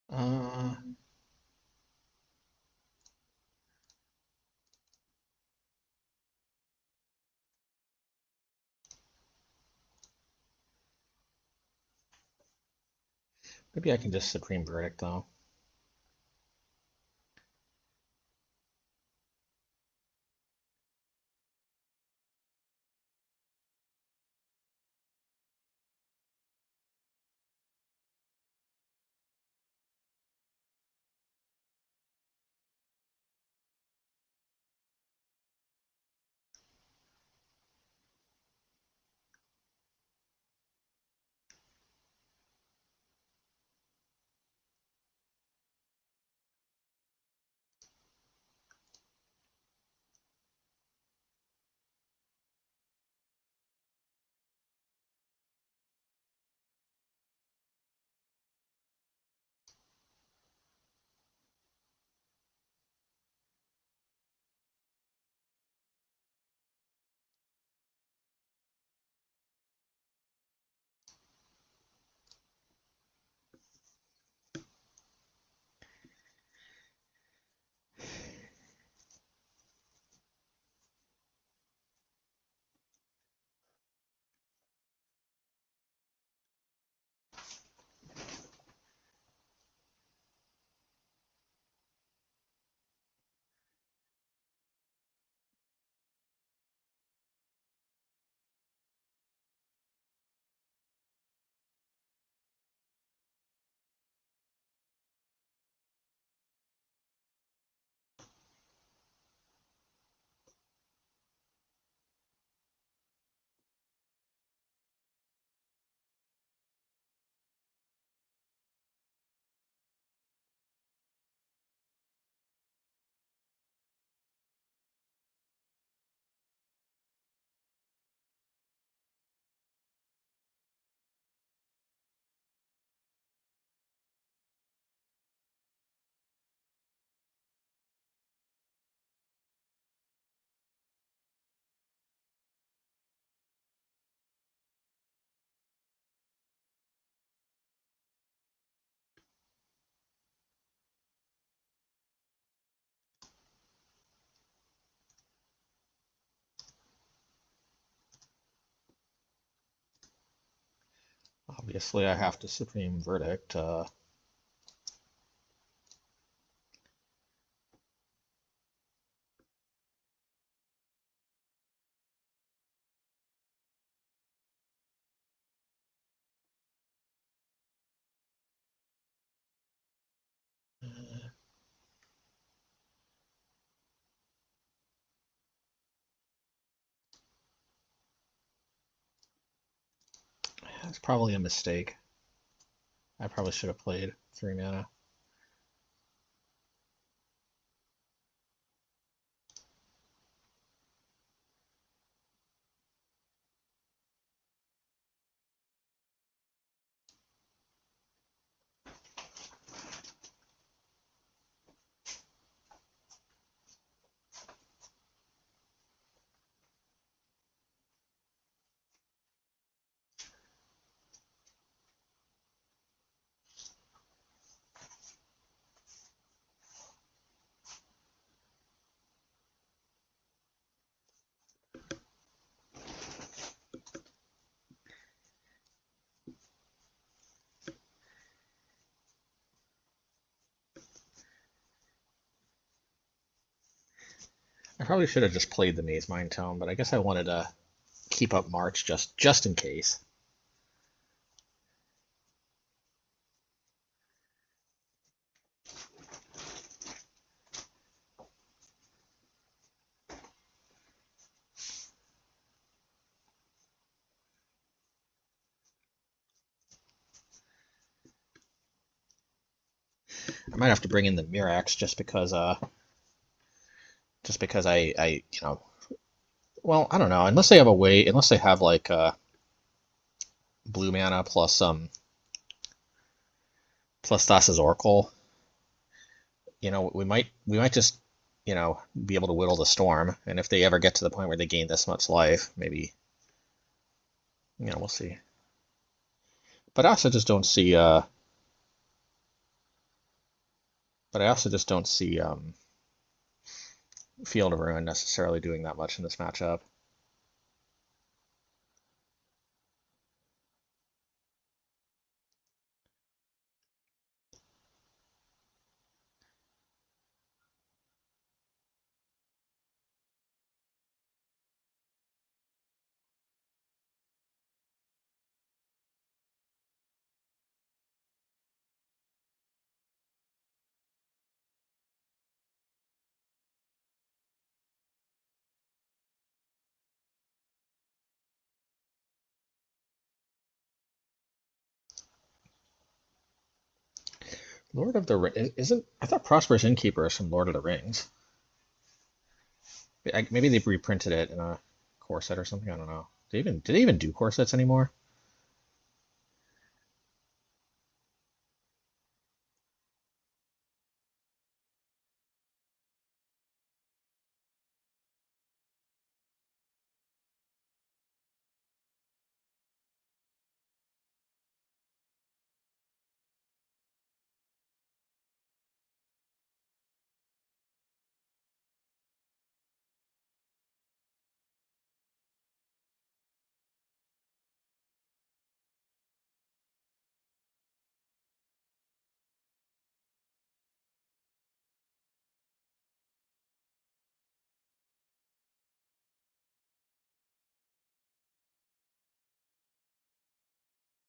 uh, maybe I can just Supreme Verdict though. Obviously, I have to Supreme Verdict. That's probably a mistake. I probably should have played 3 mana. I probably should have just played the Mazemind Tome, but I guess I wanted to keep up March just in case. I might have to bring in the Mirax just because I well, I don't know. Unless they have a way, unless they have like blue mana plus Thassa's Oracle, we might just be able to whittle the storm. And if they ever get to the point where they gain this much life, maybe we'll see. But I also just don't see Field of Ruin necessarily doing that much in this matchup. Lord of the Rings isn't. I thought Prosperous Innkeeper is from Lord of the Rings. Maybe they reprinted it in a core set or something. I don't know. Do they even do core sets anymore?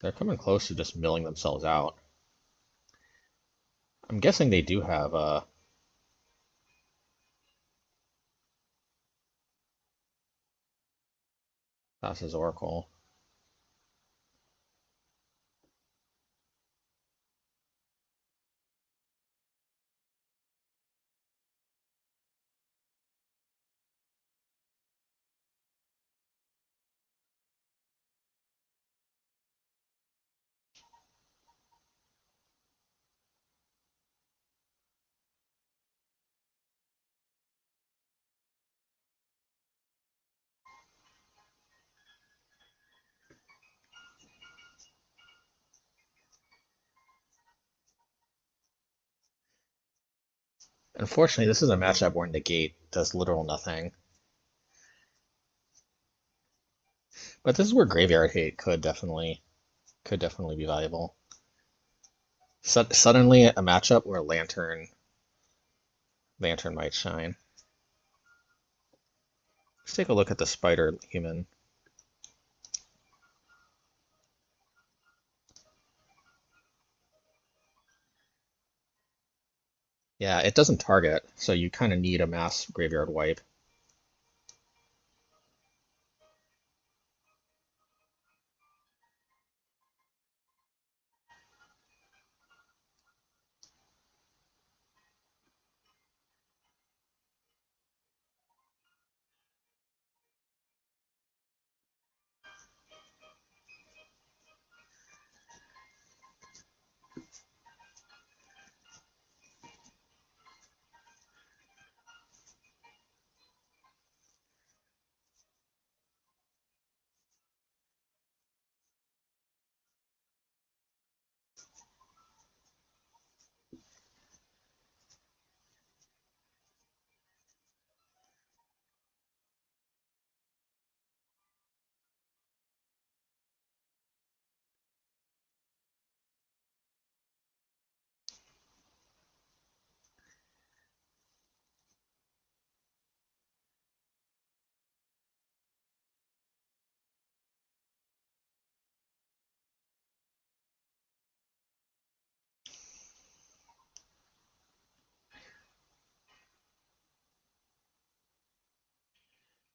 They're coming close to just milling themselves out. I'm guessing they do have Thassa's Oracle. Unfortunately, this is a matchup where Negate does literal nothing. But this is where Graveyard Hate could definitely be valuable. Suddenly, a matchup where Lantern might shine. Let's take a look at the Spider Human. Yeah, it doesn't target, so you kind of need a mass graveyard wipe.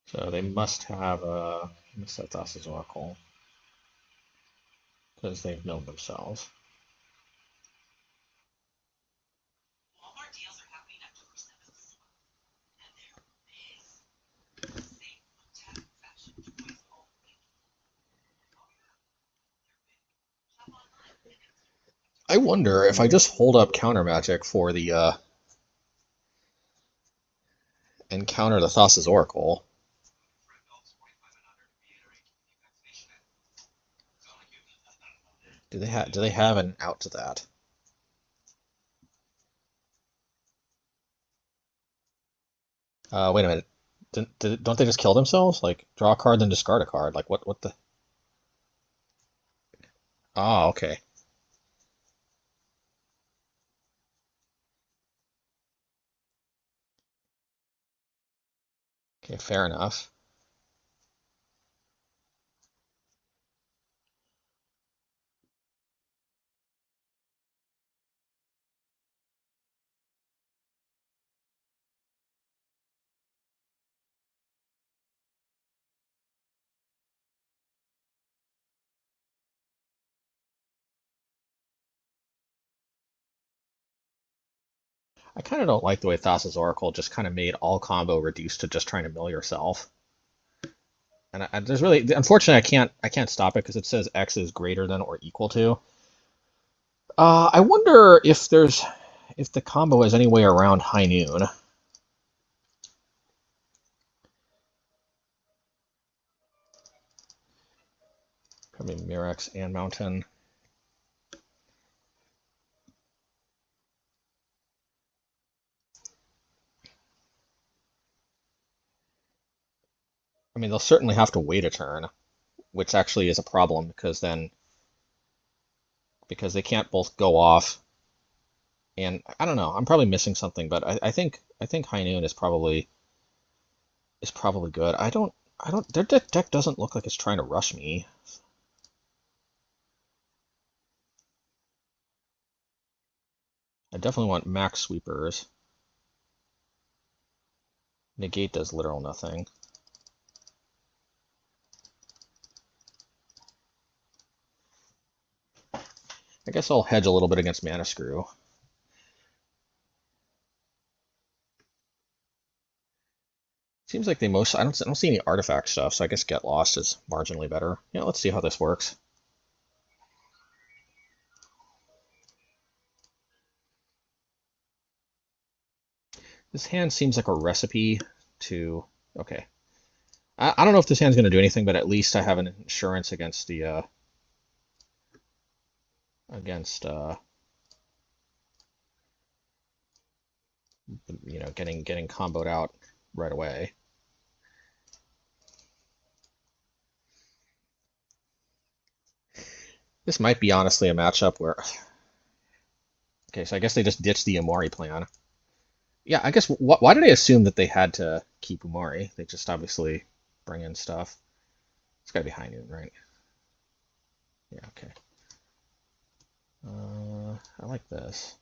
So they must have Thassa's Oracle because they've milled themselves. I wonder if I just hold up counter magic for the and counter the Thassa's Oracle. Do they have an out to that? Wait a minute. Don't they just kill themselves? Like draw a card then discard a card? Like what the? Oh, okay. Okay, fair enough. I kind of don't like the way Thassa's Oracle just kind of made all combo reduced to just trying to mill yourself. And there's really, unfortunately, I can't stop it because it says X is greater than or equal to. I wonder if the combo is any way around High Noon. Probably Mirex and Mountain. I mean, they'll certainly have to wait a turn, which actually is a problem because they can't both go off. And I don't know. I'm probably missing something, but I think High Noon is probably good. I don't. Their deck doesn't look like it's trying to rush me. I definitely want max sweepers. Negate does literal nothing. I guess I'll hedge a little bit against Mana Screw. Seems like I don't see any artifact stuff, so I guess Get Lost is marginally better. Yeah, let's see how this works. This hand seems like a recipe to. Okay. I don't know if this hand's going to do anything, but at least I have an insurance against the against getting comboed out right away. This might be honestly a matchup where. Okay, so I guess they just ditched the Amori plan. Yeah, I guess why did I assume that they had to keep Umari? They just obviously bring in stuff. It's got to be High Noon, right? Yeah, okay. I like this.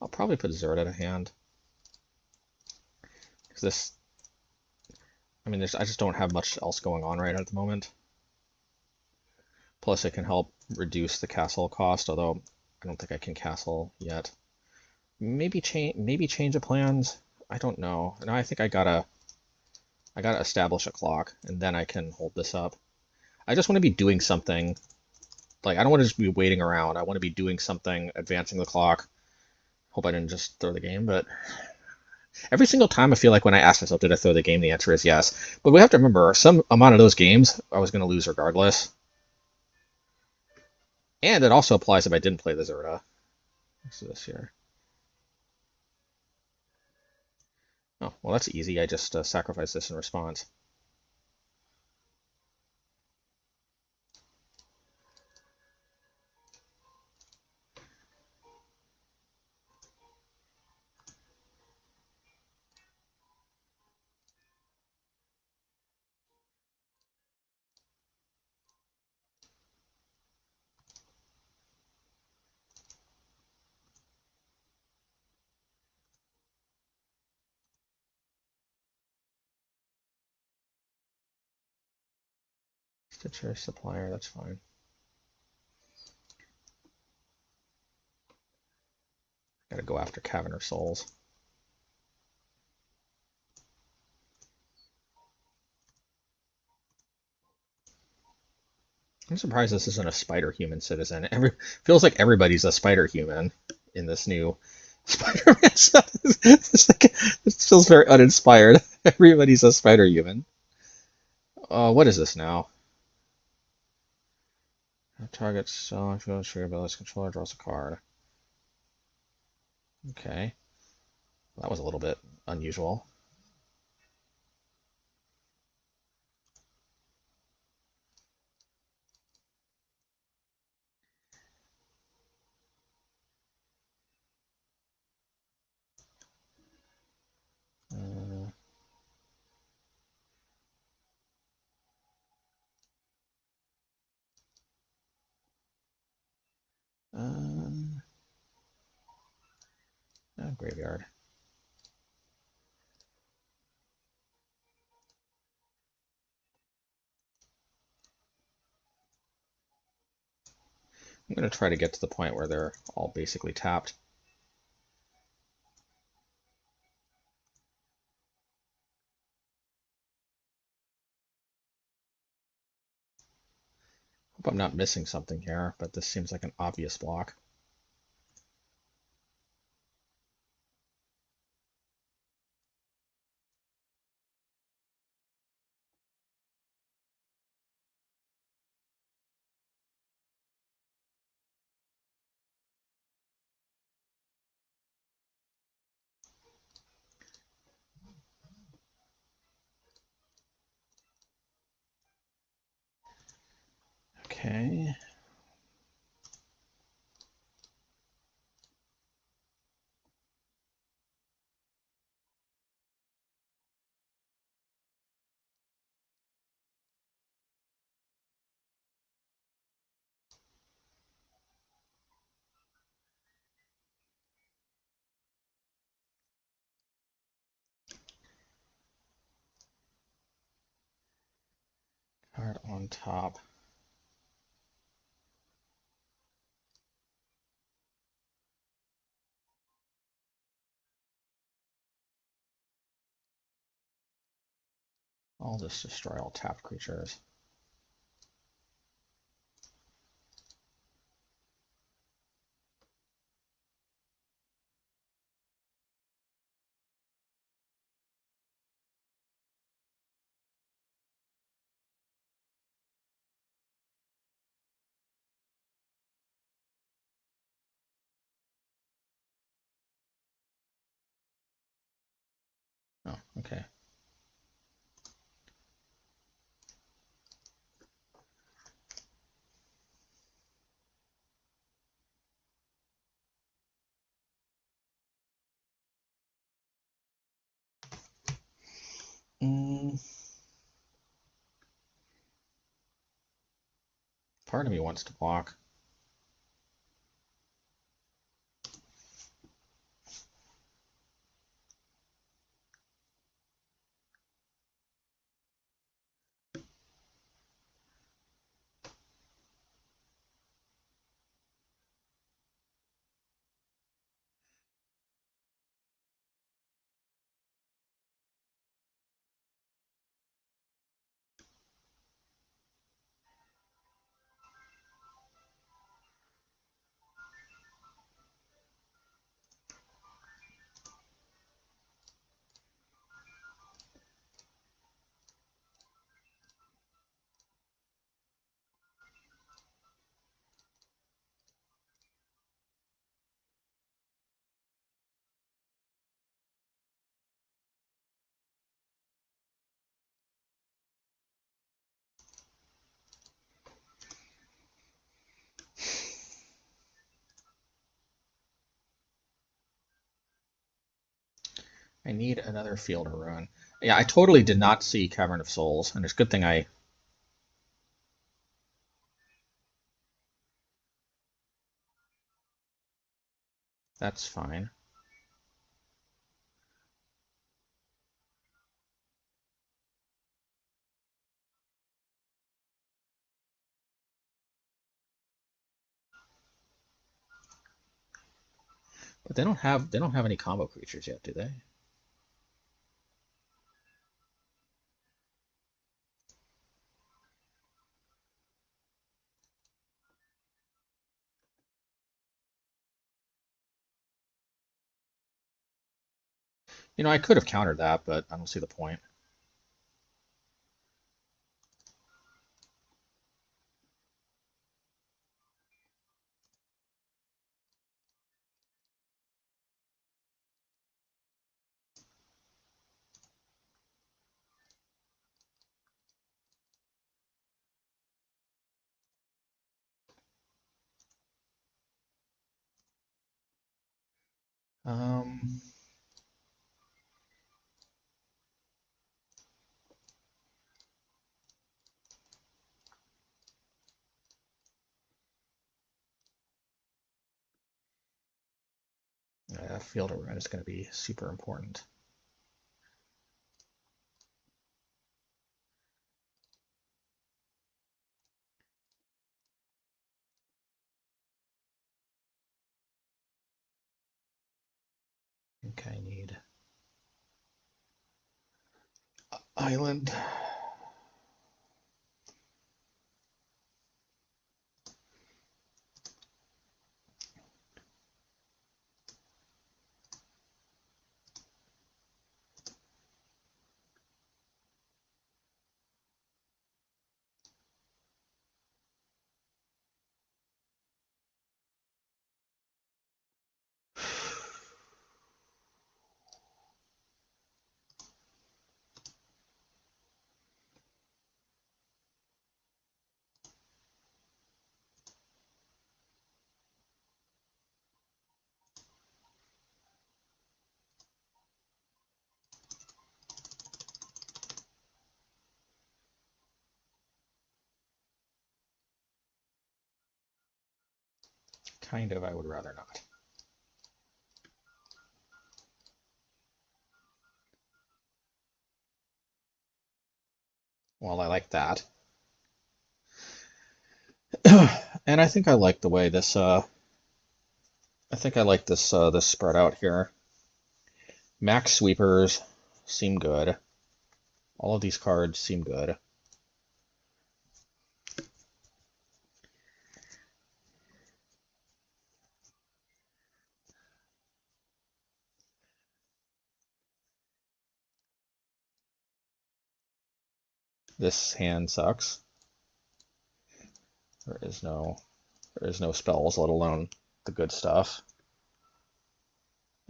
I'll probably put Zerd at a hand. Because this, I mean, I just don't have much else going on right at the moment. Plus, it can help reduce the castle cost, although I don't think I can castle yet. Maybe change of plans. I don't know. And I think I gotta establish a clock, and then I can hold this up. I just want to be doing something. Like, I don't want to just be waiting around. I want to be doing something, advancing the clock. Hope I didn't just throw the game, but every single time I feel like when I ask myself, did I throw the game? The answer is yes. But we have to remember, some amount of those games I was going to lose regardless. And it also applies if I didn't play the Zerta. What's this here? Oh, well, that's easy. I just sacrifice this in response. Stitcher, supplier, that's fine. gonna go after Cavern of Souls. I'm surprised this isn't a spider human citizen. Feels like everybody's a spider human in this new Spider-Man stuff. It feels very uninspired. Everybody's a spider human. What is this now? Target so trigger ability controller draws a card. Okay. That was a little bit unusual. Uh, Graveyard. I'm going to try to get to the point where they're all basically tapped. Hope I'm not missing something here, but this seems like an obvious block. Okay. Card on top. I'll just destroy all tapped creatures. Oh, okay. Part of me wants to block. I need another field to run. Yeah, I totally did not see Cavern of Souls, and it's a good thing I... That's fine. But they don't have any combo creatures yet, do they? I could have countered that, but I don't see the point. Um, Field of Ruin is going to be super important. Okay, I need Island. Kind of, I would rather not. Well, I like that. And I think I like the way this I think I like this spread out here. Max sweepers seem good. All of these cards seem good. This hand sucks. There is no spells, let alone the good stuff.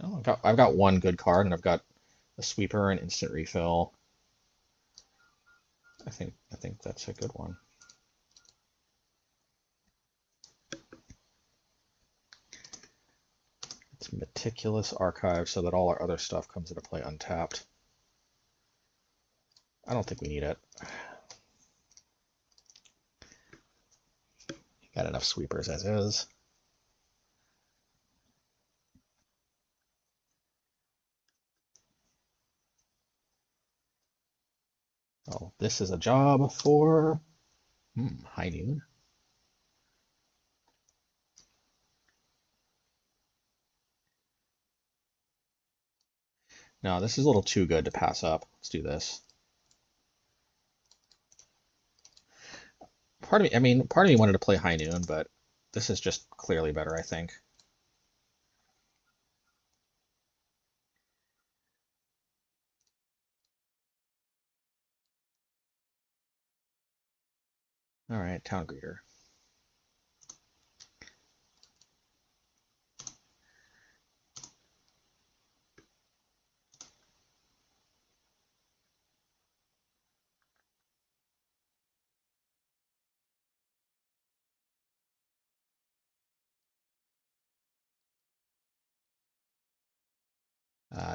Oh, I've got one good card, and I've got a sweeper and instant refill. I think that's a good one. It's Meticulous Archive so that all our other stuff comes into play untapped. I don't think we need it. Got enough sweepers as is. Oh, this is a job for High Noon. No, this is a little too good to pass up. Let's do this. Part of me wanted to play High Noon, but this is just clearly better, I think. All right, Town Greeter.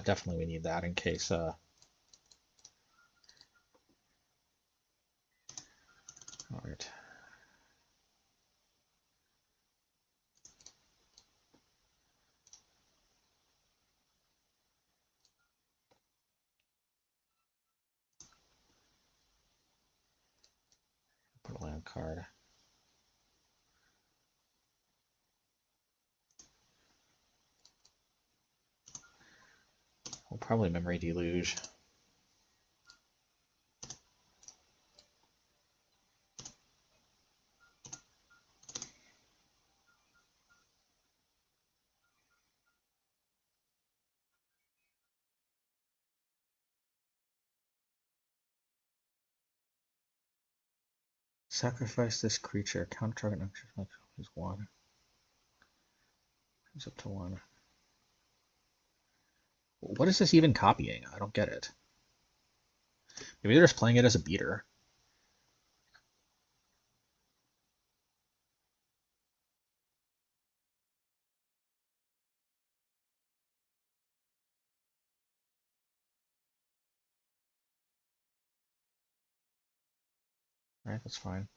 Definitely we need that in case. All right. Put a land card. Probably Memory Deluge. Sacrifice this creature. Counter target action is 1. It's up to 1. What is this even copying? I don't get it. Maybe they're just playing it as a beater. Alright, that's fine.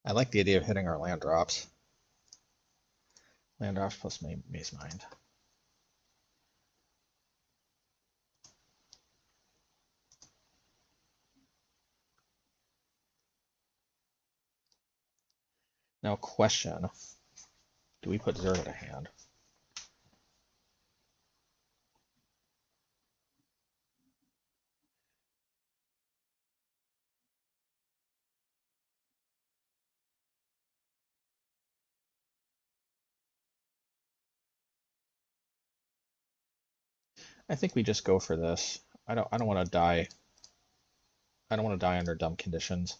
I like the idea of hitting our land drops. Land drops plus Mazemind. Now, question. Do we put Zerg at a hand? I think we just go for this. I don't want to die. I don't want to die under dumb conditions.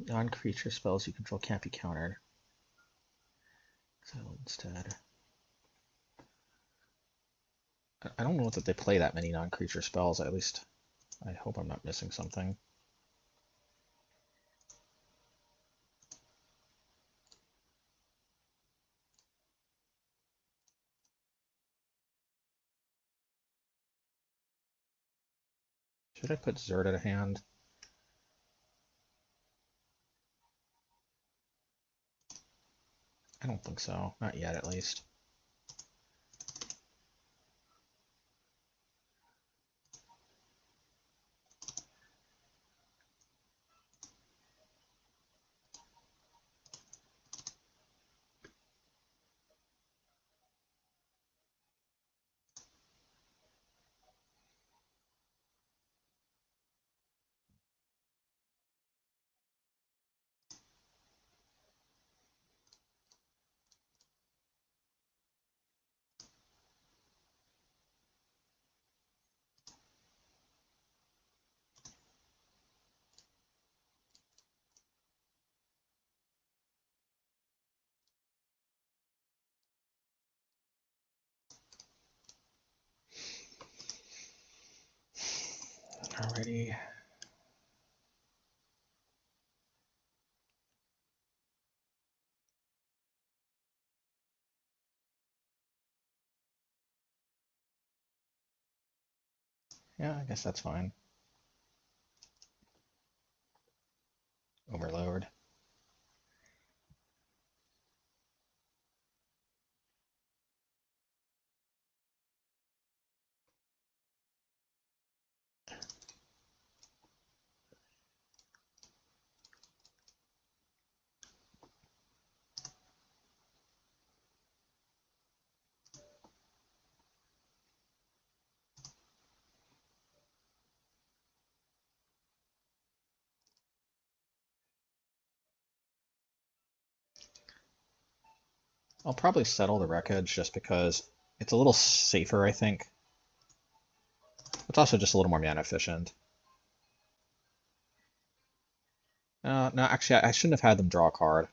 Non-creature spells you control can't be countered. So instead, I don't know that they play that many non-creature spells. At least, I hope I'm not missing something. Should I put Zerd at a hand? I don't think so. Not yet, at least. Alrighty. Yeah, I guess that's fine. Overload. I'll probably settle the wreckage just because it's a little safer, I think. It's also just a little more mana efficient. No, actually, I shouldn't have had them draw a card.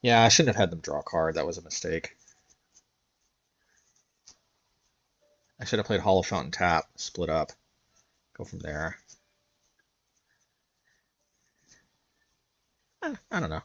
Yeah, I shouldn't have had them draw a card. That was a mistake. I should have played Hollow Fountain Tap, split up, go from there. I don't know.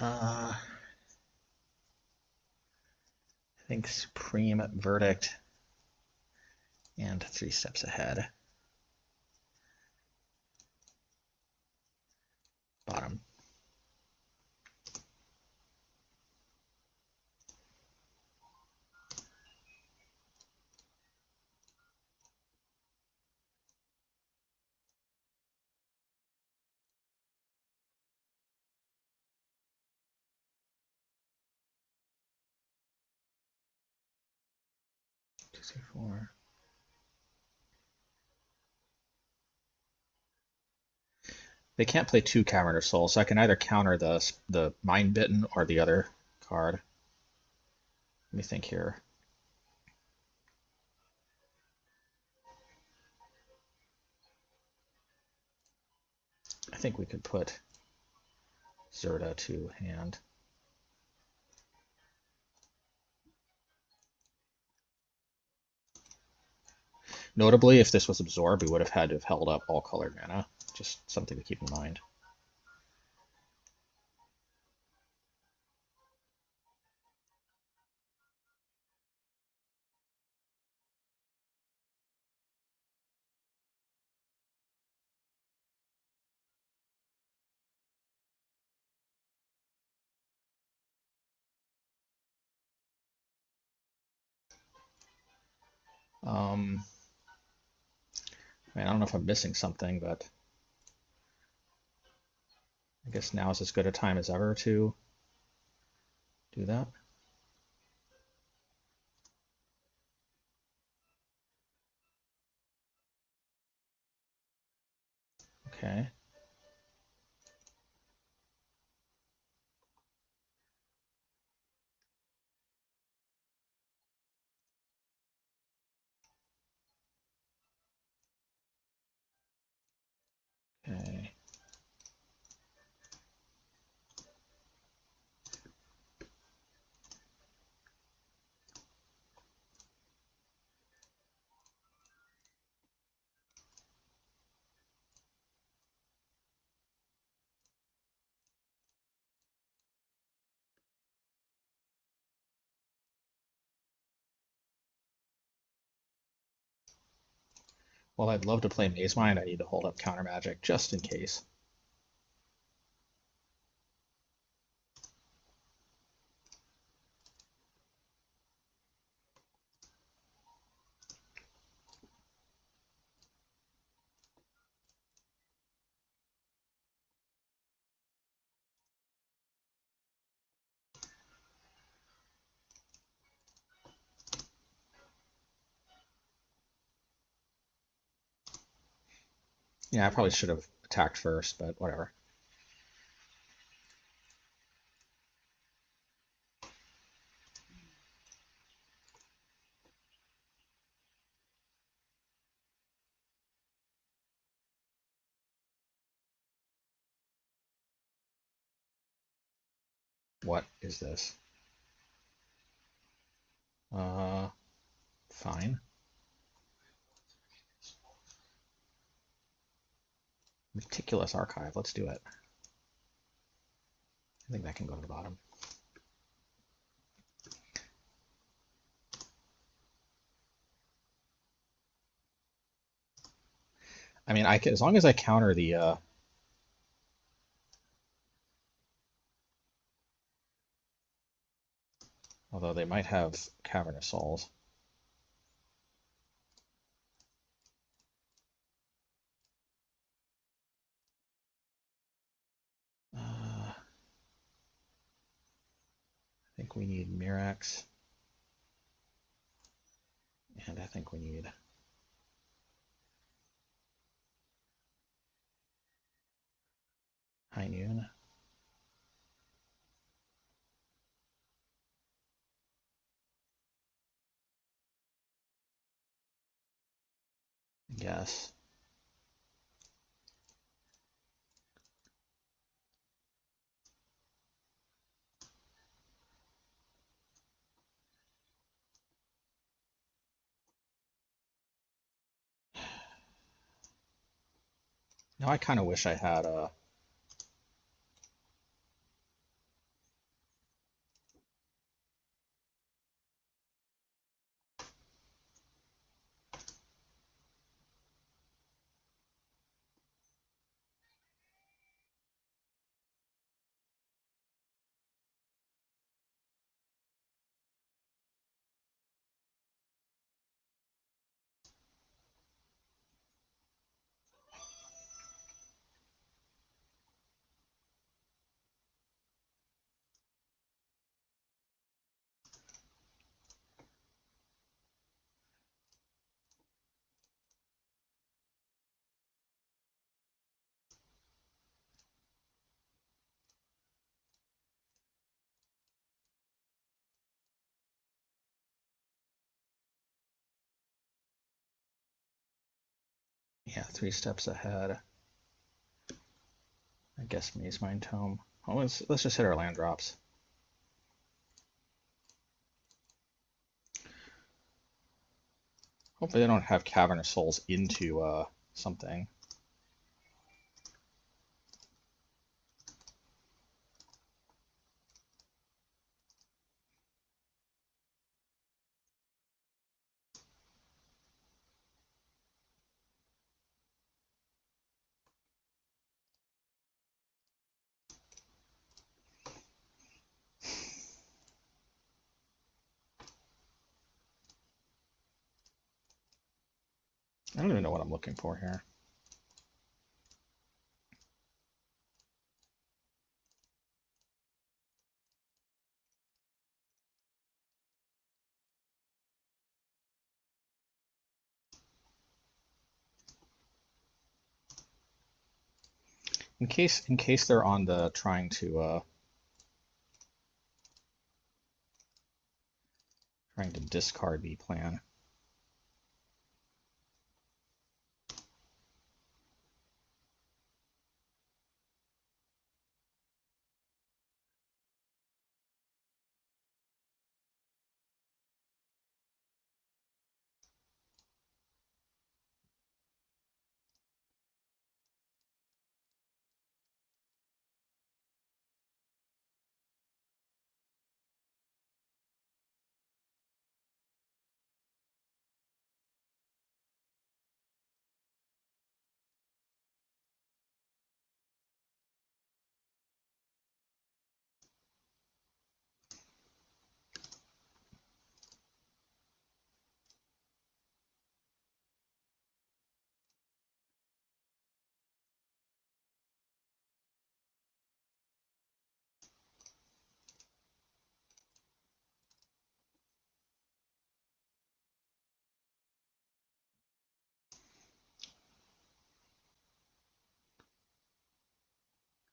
I think Supreme Verdict and 3 steps ahead. Bottom. Two, three, four. They can't play 2 Cavern or Soul, so I can either counter the Mind Bitten or the other card. Let me think here. I think we could put Zerda to hand. Notably, if this was Absorb, we would have had to have held up all colored mana. Just something to keep in mind. I don't know if I'm missing something, but I guess now is as good a time as ever to do that. Okay. Okay. Well, I'd love to play Mazemind. I need to hold up Counter Magic just in case. Yeah, I probably should have attacked first, but whatever. What is this? Fine. Meticulous archive. Let's do it. I think that can go to the bottom. I mean, I can, as long as I counter the although they might have Cavernous Souls. I think we need Mirax, and I think we need High Noon. I guess. Now I kind of wish I had a. Yeah, 3 steps ahead. I guess Mazemind Tome. Oh, let's just hit our land drops. Hopefully they don't have Cavernous Souls into something. I don't even know what I'm looking for here. In case they're on the trying to discard me plan.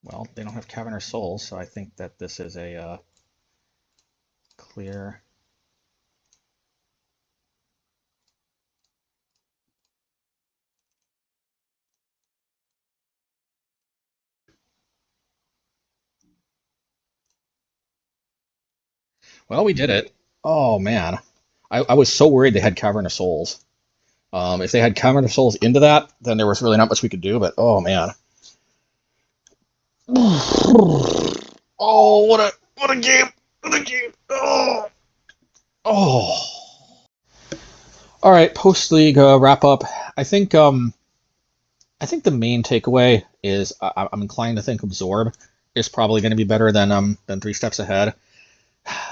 Well, they don't have Cavernous Souls, so I think that this is a clear. Well, we did it. Oh man, I was so worried they had Cavern of Souls. If they had Cavern of Souls into that, then there was really not much we could do. But oh man. Oh, what a game! What a game! Oh, oh. All right, post league wrap up. I think I think the main takeaway is I'm inclined to think Absorb is probably going to be better than Three Steps Ahead.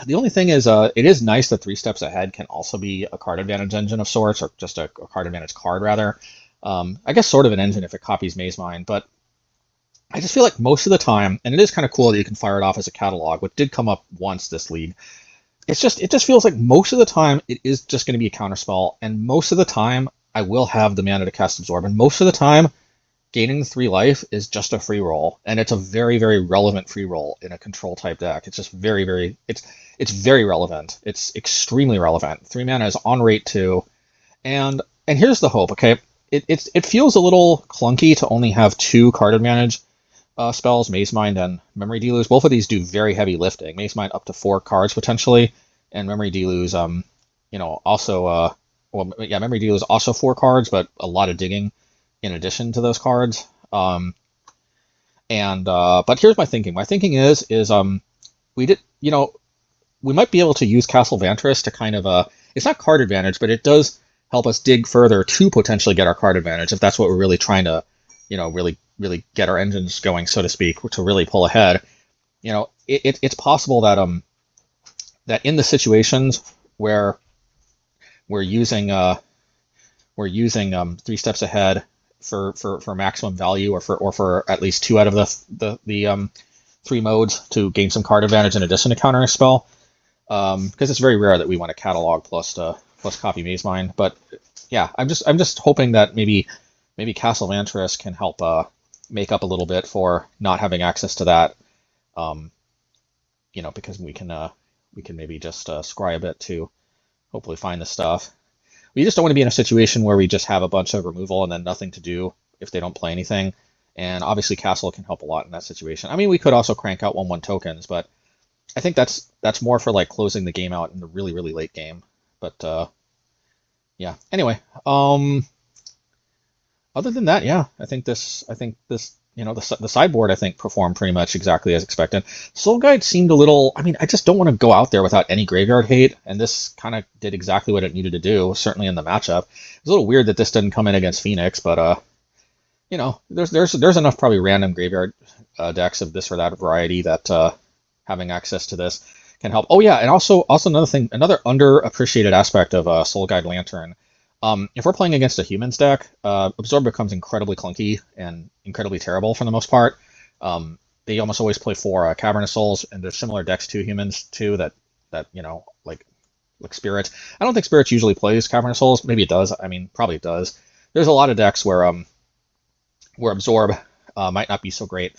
The only thing is, it is nice that Three Steps Ahead can also be a card advantage engine of sorts, or just a card advantage card rather. I guess sort of an engine if it copies Mazemind, but I just feel like most of the time, and it is kind of cool that you can fire it off as a catalog, which did come up once this league. It just feels like most of the time it is just going to be a counterspell, and most of the time I will have the mana to cast Absorb, and most of the time gaining the 3 life is just a free roll, and it's a very, very relevant free roll in a control type deck. It's just very, very it's very relevant. It's extremely relevant. 3 mana is on rate 2, and here's the hope. Okay, it feels a little clunky to only have 2 card advantage spells, Mazemind and Memory Deluge. Both of these do very heavy lifting. Mazemind up to 4 cards potentially, and Memory Deluge, also, well, yeah, Memory Deluge is also 4 cards, but a lot of digging in addition to those cards. But here's my thinking. My thinking is we did, we might be able to use Castle Vantress to kind of it's not card advantage, but it does help us dig further to potentially get our card advantage if that's what we're really trying to, really get our engines going, so to speak, to really pull ahead. It's possible that that in the situations where we're using 3 steps ahead for maximum value, or for at least 2 out of the 3 modes to gain some card advantage in addition to countering a spell, because it's very rare that we want to catalog plus copy Mazemind. But yeah, I'm just hoping that maybe Castle Vantress can help make up a little bit for not having access to that, because we can maybe just scry a bit to hopefully find the stuff. We just don't want to be in a situation where we just have a bunch of removal and then nothing to do if they don't play anything. And obviously Castle can help a lot in that situation. I mean, we could also crank out 1/1 tokens, but I think that's more for like closing the game out in the really, really late game. But yeah. Anyway, other than that, yeah, I think this, the sideboard, I think, performed pretty much exactly as expected. Soul Guide seemed a little, I mean, I just don't want to go out there without any graveyard hate, and this kind of did exactly what it needed to do, certainly in the matchup. It's a little weird that this didn't come in against Phoenix, but, there's enough probably random graveyard decks of this or that variety that having access to this can help. Oh yeah, and also another thing, another underappreciated aspect of Soul Guide Lantern. If we're playing against a humans deck, Absorb becomes incredibly clunky and incredibly terrible for the most part. They almost always play 4 Cavern of Souls, and there's similar decks to humans too that like Spirit. I don't think Spirit usually plays Cavern of Souls. Maybe it does. I mean, probably it does. There's a lot of decks where Absorb might not be so great.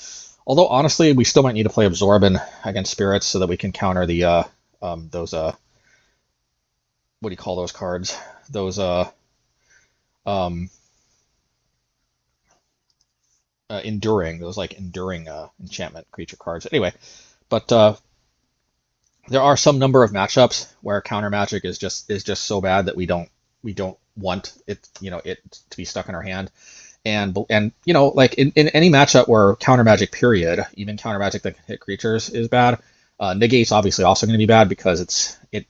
Although honestly, we still might need to play Absorb against Spirits so that we can counter the those what do you call those cards? Those enduring, those like enduring enchantment creature cards. Anyway, but there are some number of matchups where counter magic is just so bad that we don't want it it to be stuck in our hand. And like in any matchup where counter magic period, even counter magic that can hit creatures is bad. Negate's obviously also going to be bad because it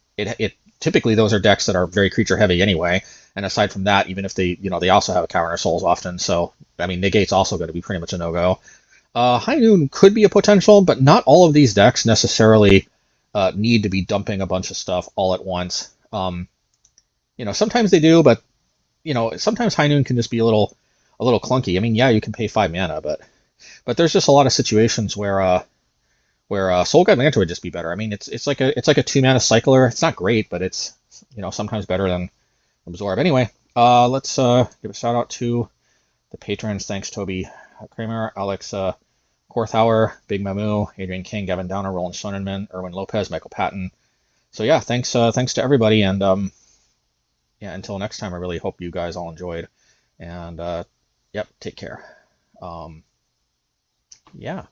typically those are decks that are very creature heavy anyway. And aside from that, even if they they also have a Counter Souls often, so I mean Negate's also going to be pretty much a no-go. High Noon could be a potential, but not all of these decks necessarily need to be dumping a bunch of stuff all at once. Sometimes they do, but sometimes High Noon can just be a little clunky. I mean, yeah, you can pay 5 mana, but there's just a lot of situations where Soul Guide Lantern would just be better. I mean, it's like a 2 mana cycler. It's not great, but it's sometimes better than Absorb. Anyway, let's give a shout out to the patrons. Thanks, Toby Kramer, Alex Korthauer, Big Mamu, Adrian King, Gavin Downer, Roland Sonnenman, Erwin Lopez, Michael Patton. So yeah, thanks to everybody, and yeah, until next time, I really hope you guys all enjoyed, and yep, take care. Yeah.